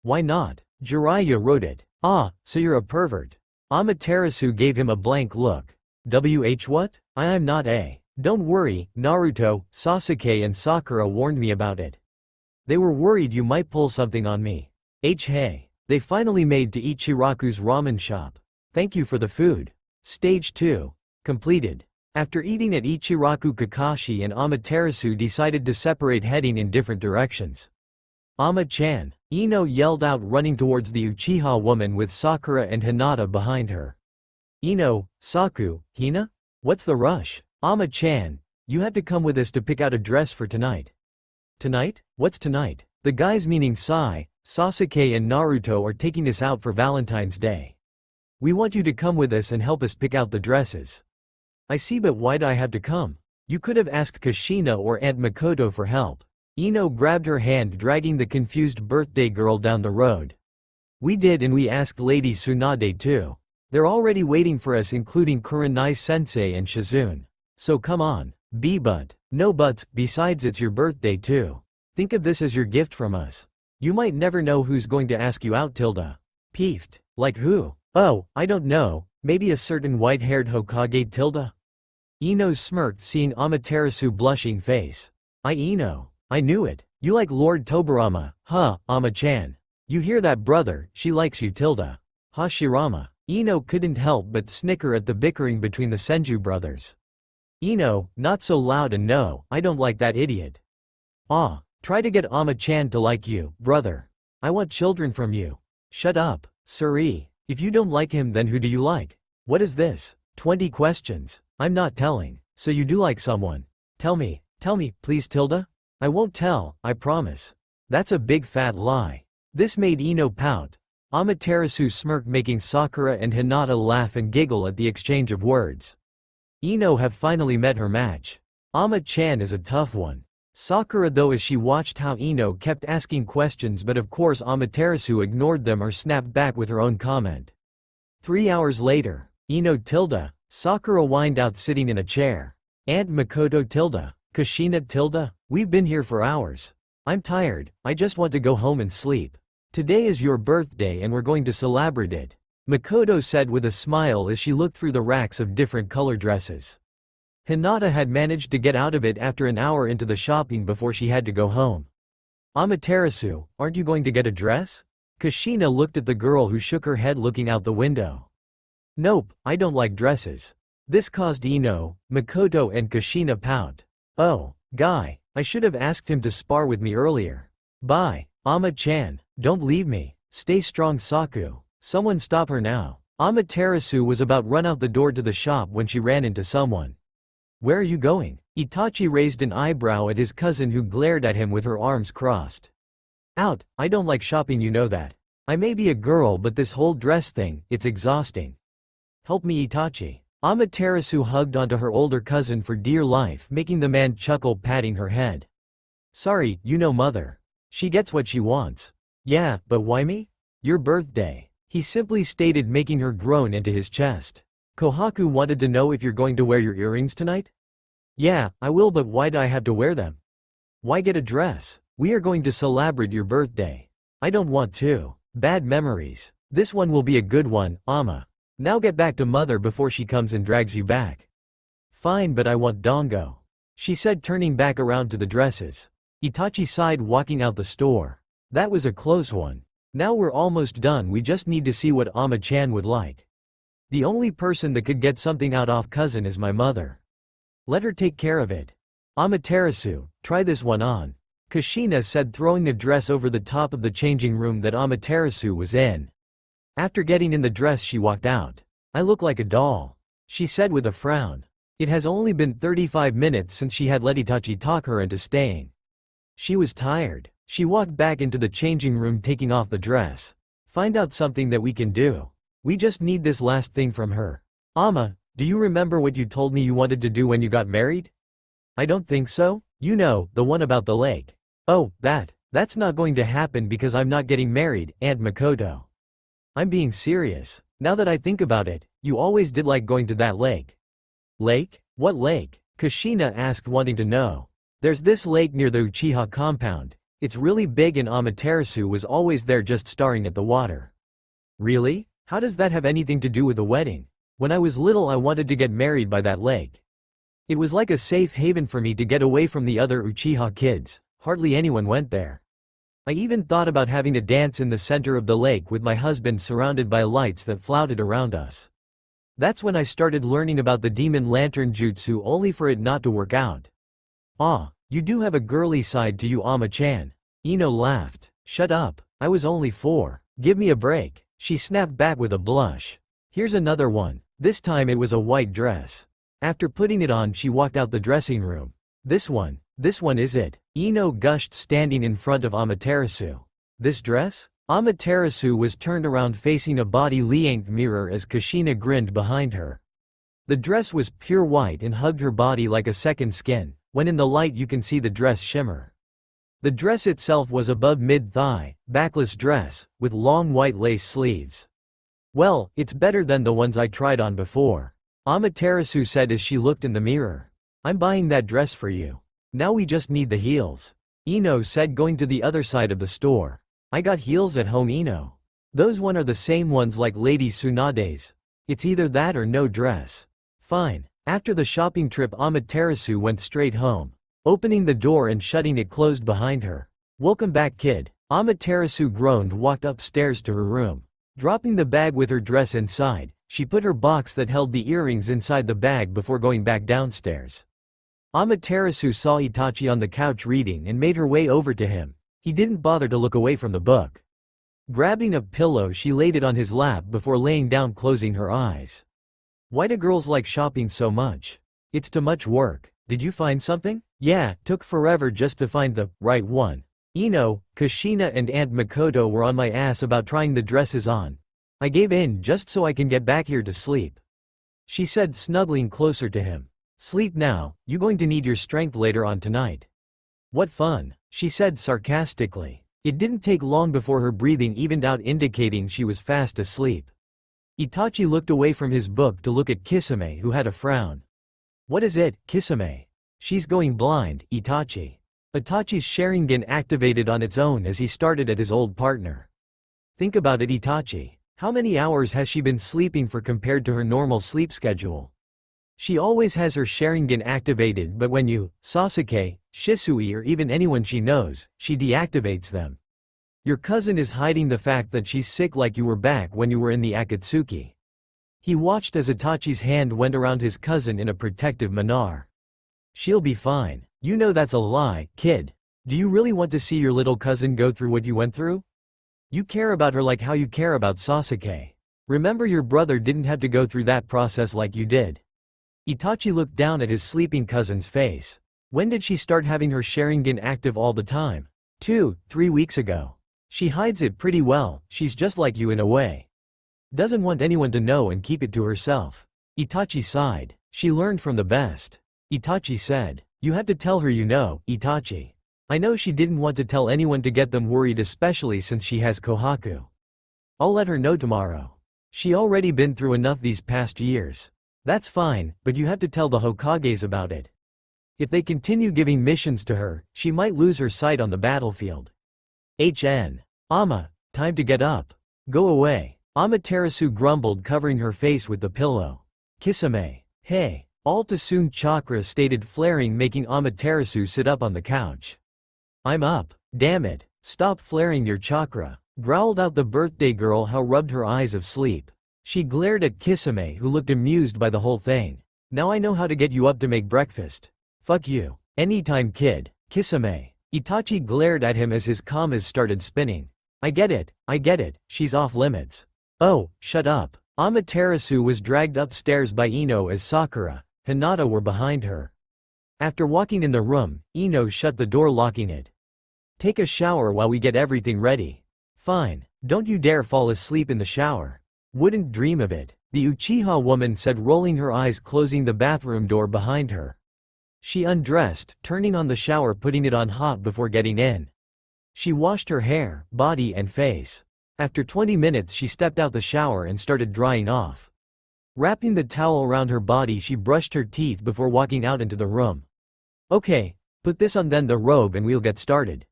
Why not? Jiraiya wrote it. Ah, so you're a pervert. Amaterasu gave him a blank look. What? I'm not a. Don't worry, Naruto, Sasuke and Sakura warned me about it. They were worried you might pull something on me. Hey. They finally made to Ichiraku's ramen shop. Thank you for the food. Stage 2. Completed. After eating at Ichiraku, Kakashi and Amaterasu decided to separate, heading in different directions. Ama-chan, Ino yelled out, running towards the Uchiha woman with Sakura and Hinata behind her. Ino, Saku, Hina? What's the rush? Ama-chan, you have to come with us to pick out a dress for tonight. Tonight? What's tonight? The guys, meaning Sai, Sasuke and Naruto, are taking us out for Valentine's Day. We want you to come with us and help us pick out the dresses. I see, but why'd I have to come? You could have asked Kushina or Aunt Makoto for help. Ino grabbed her hand, dragging the confused birthday girl down the road. We did, and we asked Lady Tsunade too. They're already waiting for us, including Kurenai-sensei and Shizune. So come on. But. No buts, besides it's your birthday too. Think of this as your gift from us. You might never know who's going to ask you out, Tilda. Peeved. Like who? Oh, I don't know, maybe a certain white-haired Hokage, Tilda? Ino smirked, seeing Amaterasu blushing face. Ino. I knew it. You like Lord Toburama, huh, Ama-chan? You hear that, brother? She likes you, Tilda. Hashirama. Ino couldn't help but snicker at the bickering between the Senju brothers. Ino, not so loud, and no, I don't like that idiot. Try to get Ama-chan to like you, brother. I want children from you. Shut up, Suri. If you don't like him, then who do you like? What is this? 20 questions. I'm not telling. So you do like someone. Tell me, please, Tilda? I won't tell, I promise. That's a big fat lie. This made Ino pout. Amaterasu smirked, making Sakura and Hinata laugh and giggle at the exchange of words. Ino have finally met her match. Ama-chan is a tough one. Sakura though, as she watched how Ino kept asking questions, but of course Amaterasu ignored them or snapped back with her own comment. 3 hours later. Ino, Tilda, Sakura whined out sitting in a chair. Aunt Makoto tilde. Kushina tilde. We've been here for hours. I'm tired, I just want to go home and sleep. Today is your birthday and we're going to celebrate it. Makoto said with a smile as she looked through the racks of different color dresses. Hinata had managed to get out of it after an hour into the shopping before she had to go home. Amaterasu, aren't you going to get a dress? Kushina looked at the girl who shook her head looking out the window. Nope, I don't like dresses. This caused Ino, Makoto and Kushina pout. Oh, guy, I should have asked him to spar with me earlier. Bye, Ama-chan, don't leave me, stay strong Saku, someone stop her now. Amaterasu was about run out the door to the shop when she ran into someone. Where are you going? Itachi raised an eyebrow at his cousin who glared at him with her arms crossed. Out, I don't like shopping, you know that. I may be a girl but this whole dress thing, it's exhausting. Help me Itachi. Amaterasu hugged onto her older cousin for dear life, making the man chuckle, patting her head. Sorry, you know mother. She gets what she wants. Yeah, but why me? Your birthday. He simply stated, making her groan into his chest. Kohaku wanted to know if you're going to wear your earrings tonight? Yeah, I will, but why do I have to wear them? Why get a dress? We are going to celebrate your birthday. I don't want to. Bad memories. This one will be a good one, Ama. Now get back to mother before she comes and drags you back. Fine, but I want Dango. She said, turning back around to the dresses. Itachi sighed, walking out the store. That was a close one. Now we're almost done, we just need to see what Ama-chan would like. The only person that could get something out of cousin is my mother. Let her take care of it. Amaterasu, try this one on. Kushina said, throwing the dress over the top of the changing room that Amaterasu was in. After getting in the dress she walked out. I look like a doll, she said with a frown. It has only been 35 minutes since she had let Itachi talk her into staying. She was tired. She walked back into the changing room, taking off the dress. Find out something that we can do. We just need this last thing from her. Ama, do you remember what you told me you wanted to do when you got married? I don't think so. You know, the one about the lake. Oh, that's not going to happen because I'm not getting married, Aunt Makoto. I'm being serious. Now that I think about it, you always did like going to that lake. Lake? What lake? Kushina asked, wanting to know. There's this lake near the Uchiha compound. It's really big and Amaterasu was always there just staring at the water. Really? How does that have anything to do with the wedding? When I was little I wanted to get married by that lake. It was like a safe haven for me to get away from the other Uchiha kids. Hardly anyone went there. I even thought about having a dance in the center of the lake with my husband surrounded by lights that floated around us. That's when I started learning about the demon lantern jutsu, only for it not to work out. Ah, you do have a girly side to you, Ama-chan. Ino laughed. Shut up, I was only 4. Give me a break. She snapped back with a blush. Here's another one. This time it was a white dress. After putting it on she walked out the dressing room. This one is it. Ino gushed, standing in front of Amaterasu. This dress? Amaterasu was turned around facing a body-length mirror as Kushina grinned behind her. The dress was pure white and hugged her body like a second skin. When in the light you can see the dress shimmer. The dress itself was above mid-thigh, backless dress, with long white lace sleeves. Well, it's better than the ones I tried on before. Amaterasu said as she looked in the mirror. I'm buying that dress for you. Now we just need the heels. Ino said, going to the other side of the store. I got heels at home, Ino. Those one are the same ones like Lady Tsunade's. It's either that or no dress. Fine. After the shopping trip Amaterasu went straight home, opening the door and shutting it closed behind her. Welcome back, kid. Amaterasu groaned, walked upstairs to her room. Dropping the bag with her dress inside, she put her box that held the earrings inside the bag before going back downstairs. Amaterasu saw Itachi on the couch reading and made her way over to him. He didn't bother to look away from the book. Grabbing a pillow she laid it on his lap before laying down, closing her eyes. Why do girls like shopping so much? It's too much work. Did you find something? Yeah, took forever just to find the right one. Ino, Kushina and Aunt Makoto were on my ass about trying the dresses on. I gave in just so I can get back here to sleep. She said, snuggling closer to him. Sleep now, you going to need your strength later on tonight. What fun, she said sarcastically. It didn't take long before her breathing evened out, indicating she was fast asleep. Itachi looked away from his book to look at Kisame, who had a frown. What is it, Kisame? She's going blind, Itachi. Itachi's Sharingan activated on its own as he started at his old partner. Think about it, Itachi. How many hours has she been sleeping for compared to her normal sleep schedule? She always has her Sharingan activated, but when you, Sasuke, Shisui, or even anyone she knows, she deactivates them. Your cousin is hiding the fact that she's sick like you were back when you were in the Akatsuki. He watched as Itachi's hand went around his cousin in a protective manner. She'll be fine. You know that's a lie, kid. Do you really want to see your little cousin go through what you went through? You care about her like how you care about Sasuke. Remember, your brother didn't have to go through that process like you did. Itachi looked down at his sleeping cousin's face. When did she start having her Sharingan active all the time? 2-3 weeks ago. She hides it pretty well, she's just like you in a way. Doesn't want anyone to know and keep it to herself. Itachi sighed. She learned from the best. Itachi said. You have to tell her, you know, Itachi. I know she didn't want to tell anyone to get them worried, especially since she has Kohaku. I'll let her know tomorrow. She already been through enough these past years. That's fine, but you have to tell the Hokages about it. If they continue giving missions to her, she might lose her sight on the battlefield. Ama, time to get up. Go away. Amaterasu grumbled, covering her face with the pillow. Kisame. Hey. All too soon, chakra stated, flaring, making Amaterasu sit up on the couch. I'm up. Damn it. Stop flaring your chakra, growled out the birthday girl, who rubbed her eyes of sleep. She glared at Kisame, who looked amused by the whole thing. Now I know how to get you up to make breakfast. Fuck you. Anytime, kid. Kisame. Itachi glared at him as his commas started spinning. I get it, she's off limits. Oh, shut up. Amaterasu was dragged upstairs by Ino as Sakura, Hinata were behind her. After walking in the room, Ino shut the door, locking it. Take a shower while we get everything ready. Fine. Don't you dare fall asleep in the shower. Wouldn't dream of it, the Uchiha woman said, rolling her eyes, closing the bathroom door behind her. She undressed, turning on the shower, putting it on hot before getting in. She washed her hair, body and face. After 20 minutes she stepped out the shower and started drying off. Wrapping the towel around her body, she brushed her teeth before walking out into the room. Okay, put this on, then the robe, and we'll get started.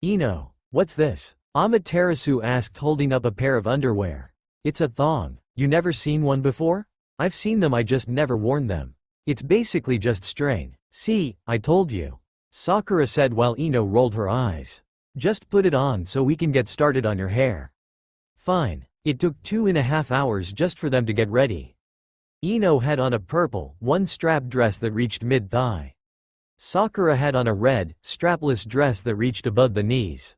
Ino, what's this? Amaterasu asked, holding up a pair of underwear. It's a thong. You never seen one before? I've seen them, I just never worn them. It's basically just string. See, I told you. Sakura said while Ino rolled her eyes. Just put it on so we can get started on your hair. Fine. It took 2.5 hours just for them to get ready. Ino had on a purple, one-strap dress that reached mid-thigh. Sakura had on a red, strapless dress that reached above the knees.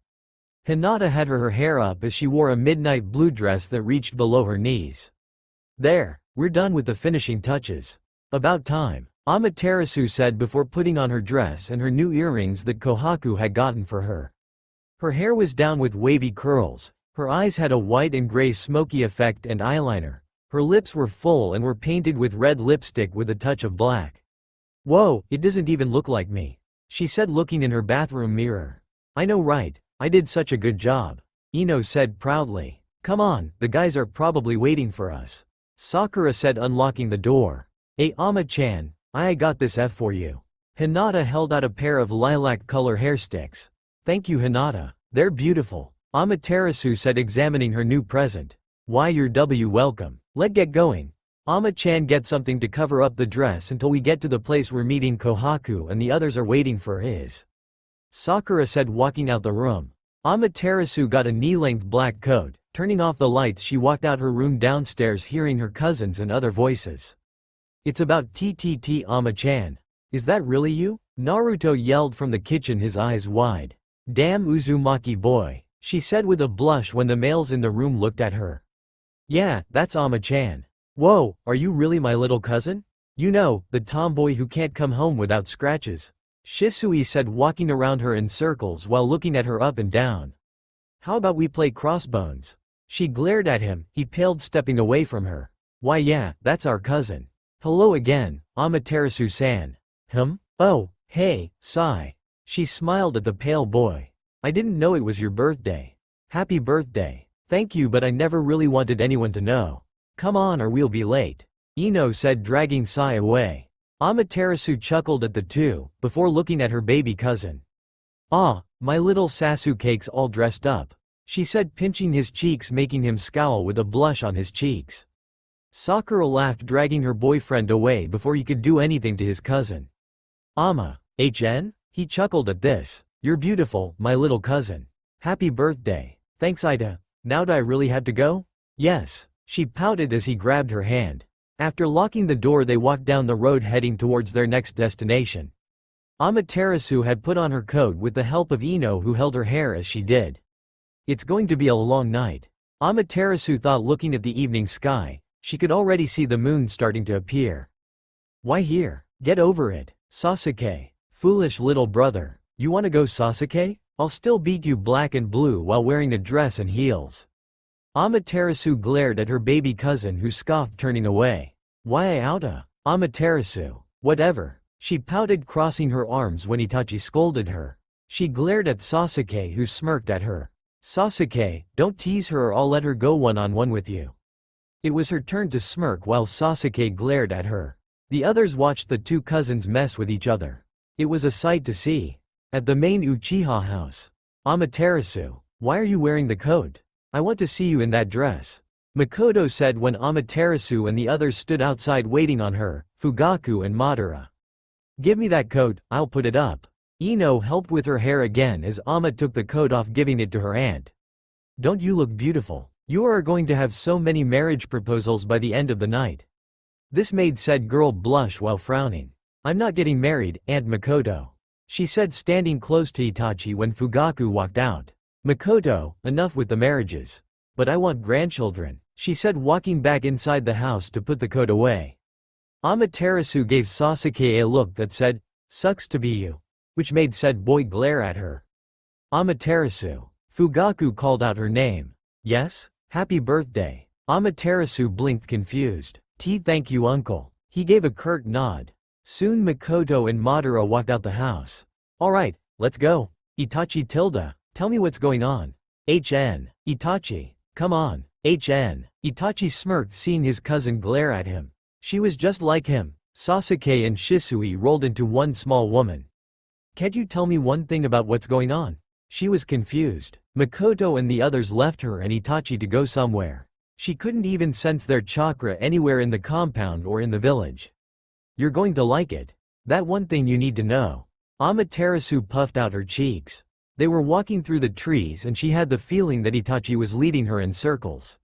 Hinata had her hair up as she wore a midnight blue dress that reached below her knees. There, we're done with the finishing touches. About time, Amaterasu said before putting on her dress and her new earrings that Kohaku had gotten for her. Her hair was down with wavy curls, her eyes had a white and gray smoky effect and eyeliner, her lips were full and were painted with red lipstick with a touch of black. Whoa, it doesn't even look like me, she said, looking in her bathroom mirror. I know, right? I did such a good job, Ino said proudly. Come on, the guys are probably waiting for us, Sakura said, unlocking the door. Hey Ama-chan, I got this F for you. Hinata held out a pair of lilac color hair sticks. Thank you, Hinata. They're beautiful, Amaterasu said, examining her new present. Why, you're welcome. Let's get going. Ama-chan, get something to cover up the dress until we get to the place we're meeting Kohaku and the others are waiting for his. Sakura said, walking out the room. Amaterasu got a knee-length black coat. Turning off the lights, she walked out her room downstairs, hearing her cousins and other voices. It's about TTT, Ama-chan. Is that really you? Naruto yelled from the kitchen, his eyes wide. Damn Uzumaki boy, she said with a blush when the males in the room looked at her. Yeah, that's Ama-chan. Whoa, are you really my little cousin? You know, the tomboy who can't come home without scratches, Shisui said, walking around her in circles while looking at her up and down. How about we play crossbones? She glared at him, he paled, stepping away from her. Why yeah, that's our cousin. Hello again, Amaterasu-san. Oh, hey, Sai. She smiled at the pale boy. I didn't know it was your birthday. Happy birthday. Thank you, but I never really wanted anyone to know. Come on or we'll be late, Ino said, dragging Sai away. Amaterasu chuckled at the two, before looking at her baby cousin. "Ah, my little Sasuke's all dressed up," she said, pinching his cheeks, making him scowl with a blush on his cheeks. Sakura laughed, dragging her boyfriend away before he could do anything to his cousin. "HN?" He chuckled at this. "You're beautiful, my little cousin. Happy birthday." "Thanks, Ida. Now do I really have to go?" "Yes," she pouted as he grabbed her hand. After locking the door, they walked down the road heading towards their next destination. Amaterasu had put on her coat with the help of Ino, who held her hair as she did. It's going to be a long night, Amaterasu thought, looking at the evening sky. She could already see the moon starting to appear. "Why here? Get over it, Sasuke. Foolish little brother. You wanna go, Sasuke? I'll still beat you black and blue while wearing a dress and heels." Amaterasu glared at her baby cousin, who scoffed, turning away. "Why outa, Amaterasu? Whatever," she pouted, crossing her arms when Itachi scolded her. She glared at Sasuke, who smirked at her. "Sasuke, don't tease her or I'll let her go one-on-one with you." It was her turn to smirk while Sasuke glared at her. The others watched the two cousins mess with each other. It was a sight to see. At the main Uchiha house. "Amaterasu, why are you wearing the coat? I want to see you in that dress," Makoto said when Amaterasu and the others stood outside waiting on her, Fugaku and Madara. "Give me that coat, I'll put it up." Ino helped with her hair again as Ama took the coat off, giving it to her aunt. "Don't you look beautiful? You are going to have so many marriage proposals by the end of the night." This made said girl blush while frowning. "I'm not getting married, Aunt Makoto," she said, standing close to Itachi when Fugaku walked out. "Makoto, enough with the marriages. But I want grandchildren," she said, walking back inside the house to put the coat away. Amaterasu gave Sasuke a look that said, "Sucks to be you," which made said boy glare at her. "Amaterasu." Fugaku called out her name. "Yes? Happy birthday." Amaterasu blinked, confused. Thank you, uncle." He gave a curt nod. Soon Makoto and Madara walked out the house. "Alright, let's go. Itachi tilde. Tell me what's going on." "HN. Itachi. Come on. HN." Itachi smirked, seeing his cousin glare at him. She was just like him. Sasuke and Shisui rolled into one small woman. "Can't you tell me one thing about what's going on?" She was confused. Makoto and the others left her and Itachi to go somewhere. She couldn't even sense their chakra anywhere in the compound or in the village. "You're going to like it. That one thing you need to know." Amaterasu puffed out her cheeks. They were walking through the trees and she had the feeling that Itachi was leading her in circles.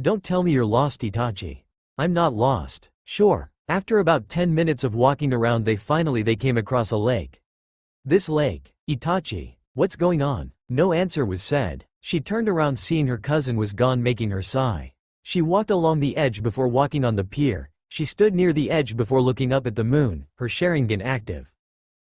"Don't tell me you're lost, Itachi." "I'm not lost." "Sure." After about 10 minutes of walking around, they came across a lake. "This lake, Itachi, what's going on?" No answer was said. She turned around, seeing her cousin was gone, making her sigh. She walked along the edge before walking on the pier. She stood near the edge before looking up at the moon, her Sharingan active.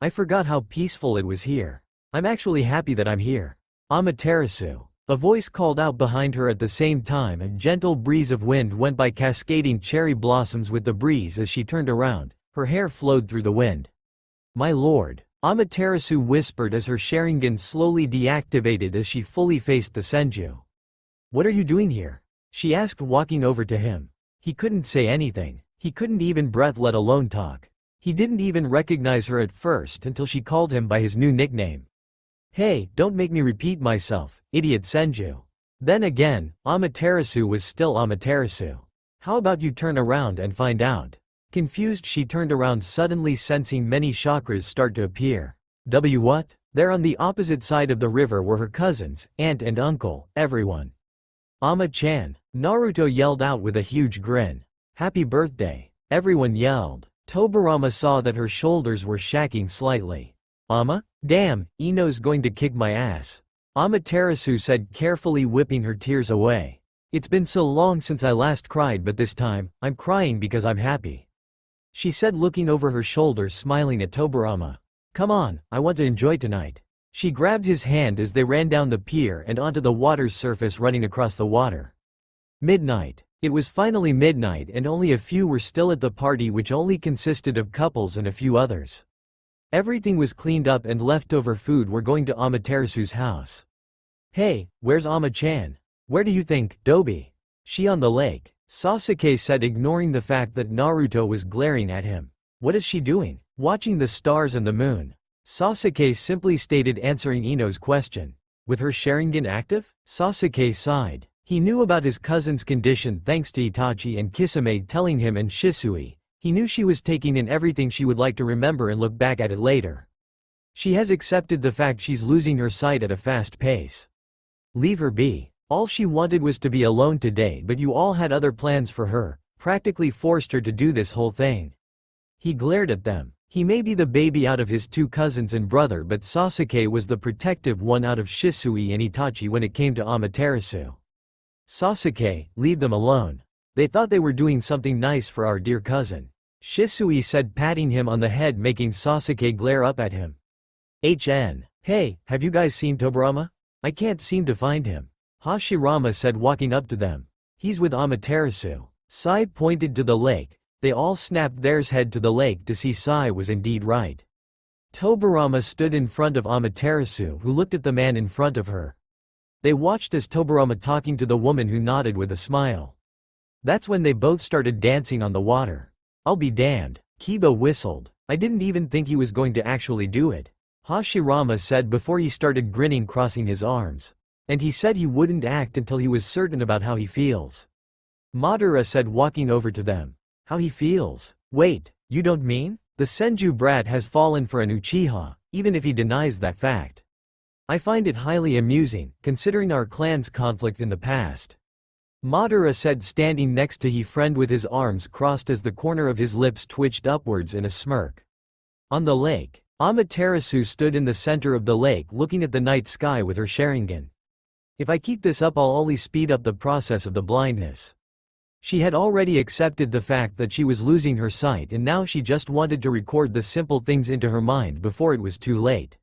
"I forgot how peaceful it was here. I'm actually happy that I'm here." "Amaterasu." A voice called out behind her. At the same time, a gentle breeze of wind went by, cascading cherry blossoms with the breeze. As she turned around, her hair flowed through the wind. "My lord," Amaterasu whispered as her Sharingan slowly deactivated as she fully faced the Senju. "What are you doing here?" she asked, walking over to him. He couldn't say anything. He couldn't even breathe, let alone talk. He didn't even recognize her at first until she called him by his new nickname. "Hey, don't make me repeat myself, idiot Senju." Then again, Amaterasu was still Amaterasu. "How about you turn around and find out?" Confused, she turned around, suddenly sensing many chakras start to appear. What? There on the opposite side of the river were her cousins, aunt and uncle, everyone. "Ama-chan," Naruto yelled out with a huge grin. "Happy birthday," everyone yelled. Tobirama saw that her shoulders were shaking slightly. "Ama? Damn, Ino's going to kick my ass," Amaterasu said, carefully whipping her tears away. "It's been so long since I last cried, but this time, I'm crying because I'm happy," she said, looking over her shoulder, smiling at Tobirama. "Come on, I want to enjoy tonight." She grabbed his hand as they ran down the pier and onto the water's surface, running across the water. Midnight. It was finally midnight and only a few were still at the party, which only consisted of couples and a few others. Everything was cleaned up and leftover food were going to Amaterasu's house. "Hey, where's Ama-chan? Where do you think, Dobi? She on the lake?" Sasuke said, ignoring the fact that Naruto was glaring at him. What is she doing? Watching the stars and the moon. Sasuke simply stated, answering Ino's question. With her Sharingan active? Sasuke sighed. He knew about his cousin's condition thanks to Itachi and Kisame telling him, and Shisui. He knew she was taking in everything she would like to remember and look back at it later. She has accepted the fact she's losing her sight at a fast pace. Leave her be. All she wanted was to be alone today, but you all had other plans for her, practically forced her to do this whole thing. He glared at them. He may be the baby out of his two cousins and brother, but Sasuke was the protective one out of Shisui and Itachi when it came to Amaterasu. Sasuke, leave them alone. They thought they were doing something nice for our dear cousin. Shisui said, patting him on the head, making Sasuke glare up at him. Hey, have you guys seen Tobirama? I can't seem to find him. Hashirama said, walking up to them. He's with Amaterasu. Sai pointed to the lake. They all snapped their head to the lake to see Sai was indeed right. Tobirama stood in front of Amaterasu, who looked at the man in front of her. They watched as Tobirama talking to the woman, who nodded with a smile. That's when they both started dancing on the water. I'll be damned. Kiba whistled. I didn't even think he was going to actually do it. Hashirama said before he started grinning, crossing his arms. And he said he wouldn't act until he was certain about how he feels. Madara said, walking over to them. How he feels? Wait, you don't mean? The Senju brat has fallen for an Uchiha, even if he denies that fact. I find it highly amusing, considering our clan's conflict in the past. Madara said, standing next to his friend with his arms crossed as the corner of his lips twitched upwards in a smirk. On the lake, Amaterasu stood in the center of the lake, looking at the night sky with her Sharingan. If I keep this up, I'll only speed up the process of the blindness. She had already accepted the fact that she was losing her sight, and now she just wanted to record the simple things into her mind before it was too late.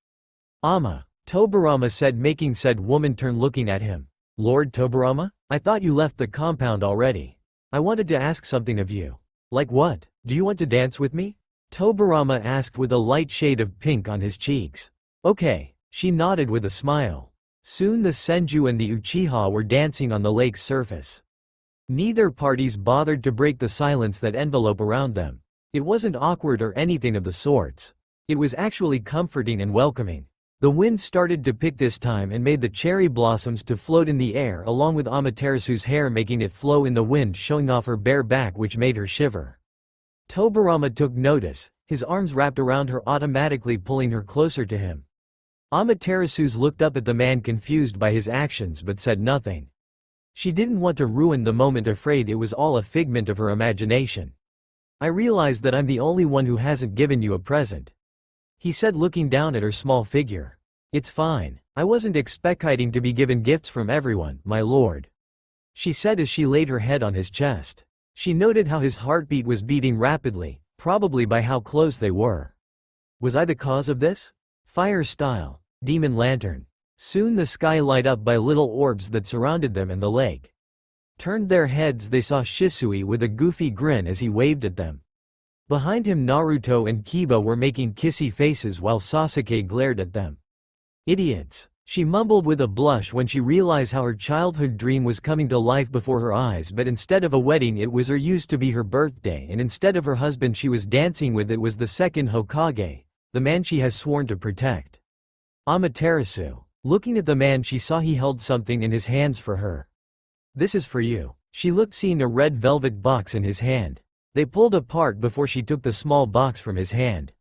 Tobirama said, making said woman turn, looking at him. Lord Tobirama? I thought you left the compound already. I wanted to ask something of you. Like what? Do you want to dance with me? Tobirama asked with a light shade of pink on his cheeks. Okay, she nodded with a smile. Soon the Senju and the Uchiha were dancing on the lake's surface. Neither parties bothered to break the silence that enveloped around them. It wasn't awkward or anything of the sorts. It was actually comforting and welcoming. The wind started to pick this time and made the cherry blossoms to float in the air, along with Amaterasu's hair, making it flow in the wind, showing off her bare back, which made her shiver. Tobirama took notice, his arms wrapped around her, automatically pulling her closer to him. Amaterasu looked up at the man, confused by his actions, but said nothing. She didn't want to ruin the moment, afraid it was all a figment of her imagination. I realize that I'm the only one who hasn't given you a present, he said, looking down at her small figure. It's fine. I wasn't expecting to be given gifts from everyone, my lord, she said as she laid her head on his chest. She noted how his heartbeat was beating rapidly, probably by how close they were. Was I the cause of this? Fire style. Demon lantern. Soon the sky light up by little orbs that surrounded them, and the lake turned their heads. They saw Shisui with a goofy grin as he waved at them. Behind him, Naruto and Kiba were making kissy faces while Sasuke glared at them. Idiots. She mumbled with a blush when she realized how her childhood dream was coming to life before her eyes, but instead of a wedding it was her used to be her birthday, and instead of her husband she was dancing with, it was the second Hokage, the man she has sworn to protect. Amaterasu. Looking at the man, she saw he held something in his hands for her. This is for you. She looked, seeing a red velvet box in his hand. They pulled apart before she took the small box from his hand.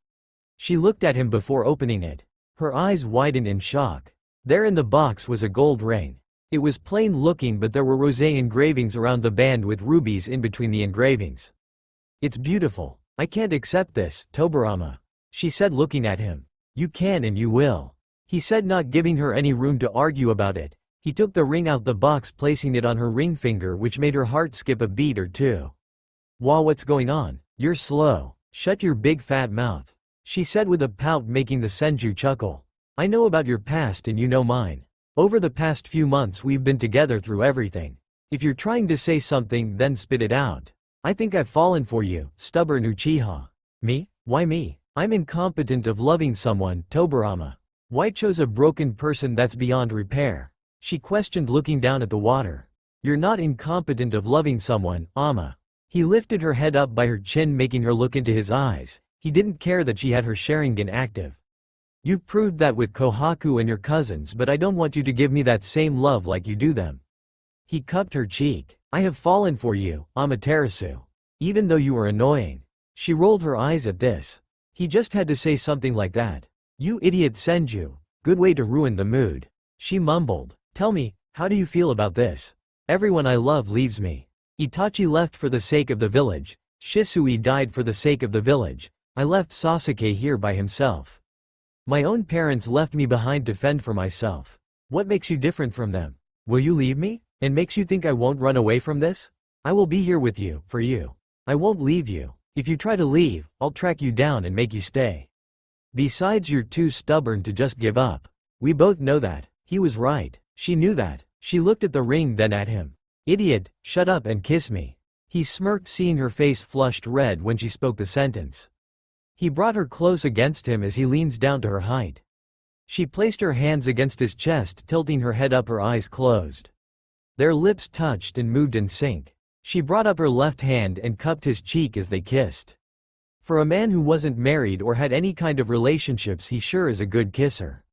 She looked at him before opening it. Her eyes widened in shock. There in the box was a gold ring. It was plain looking, but there were rosé engravings around the band with rubies in between the engravings. It's beautiful. I can't accept this, Tobirama, she said, looking at him. You can and you will, he said, not giving her any room to argue about it. He took the ring out the box, placing it on her ring finger, which made her heart skip a beat or two. Wow, what's going on? You're slow. Shut your big fat mouth, she said with a pout, making the Senju chuckle. I know about your past and you know mine. Over the past few months we've been together through everything. If you're trying to say something, then spit it out. I think I've fallen for you, stubborn Uchiha. Me? Why me? I'm incompetent of loving someone, Tobirama. Why chose a broken person that's beyond repair? She questioned, looking down at the water. You're not incompetent of loving someone, Ama. He lifted her head up by her chin, making her look into his eyes. He didn't care that she had her Sharingan active. You've proved that with Kohaku and your cousins, but I don't want you to give me that same love like you do them. He cupped her cheek. I have fallen for you, Amaterasu. Even though you are annoying. She rolled her eyes at this. He just had to say something like that. You idiot Senju. Good way to ruin the mood. She mumbled. Tell me, how do you feel about this? Everyone I love leaves me. Itachi left for the sake of the village. Shisui died for the sake of the village. I left Sasuke here by himself. My own parents left me behind to fend for myself. What makes you different from them? Will you leave me? And makes you think I won't run away from this? I will be here with you, for you. I won't leave you. If you try to leave, I'll track you down and make you stay. Besides, you're too stubborn to just give up. We both know that. He was right. She knew that. She looked at the ring, then at him. Idiot, shut up and kiss me. He smirked, seeing her face flushed red when she spoke the sentence. He brought her close against him as he leans down to her height. She placed her hands against his chest, tilting her head up, her eyes closed. Their lips touched and moved in sync. She brought up her left hand and cupped his cheek as they kissed. For a man who wasn't married or had any kind of relationships, he sure is a good kisser.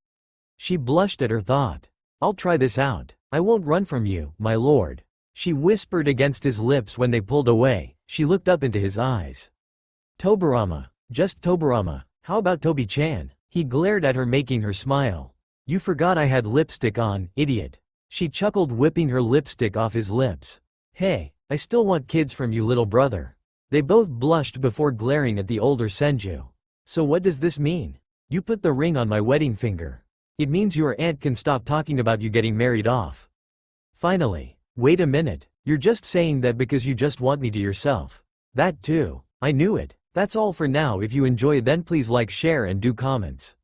She blushed at her thought. I'll try this out. I won't run from you, my lord. She whispered against his lips when they pulled away. She looked up into his eyes. Tobarama. Just Tobarama. How about Tobi-chan? He glared at her, making her smile. You forgot I had lipstick on, idiot. She chuckled, whipping her lipstick off his lips. Hey, I still want kids from you, little brother. They both blushed before glaring at the older Senju. So what does this mean? You put the ring on my wedding finger. It means your aunt can stop talking about you getting married off. Finally. Wait a minute, you're just saying that because you just want me to yourself. That too. I knew it. That's all for now. If you enjoy, then please like, share and do comments.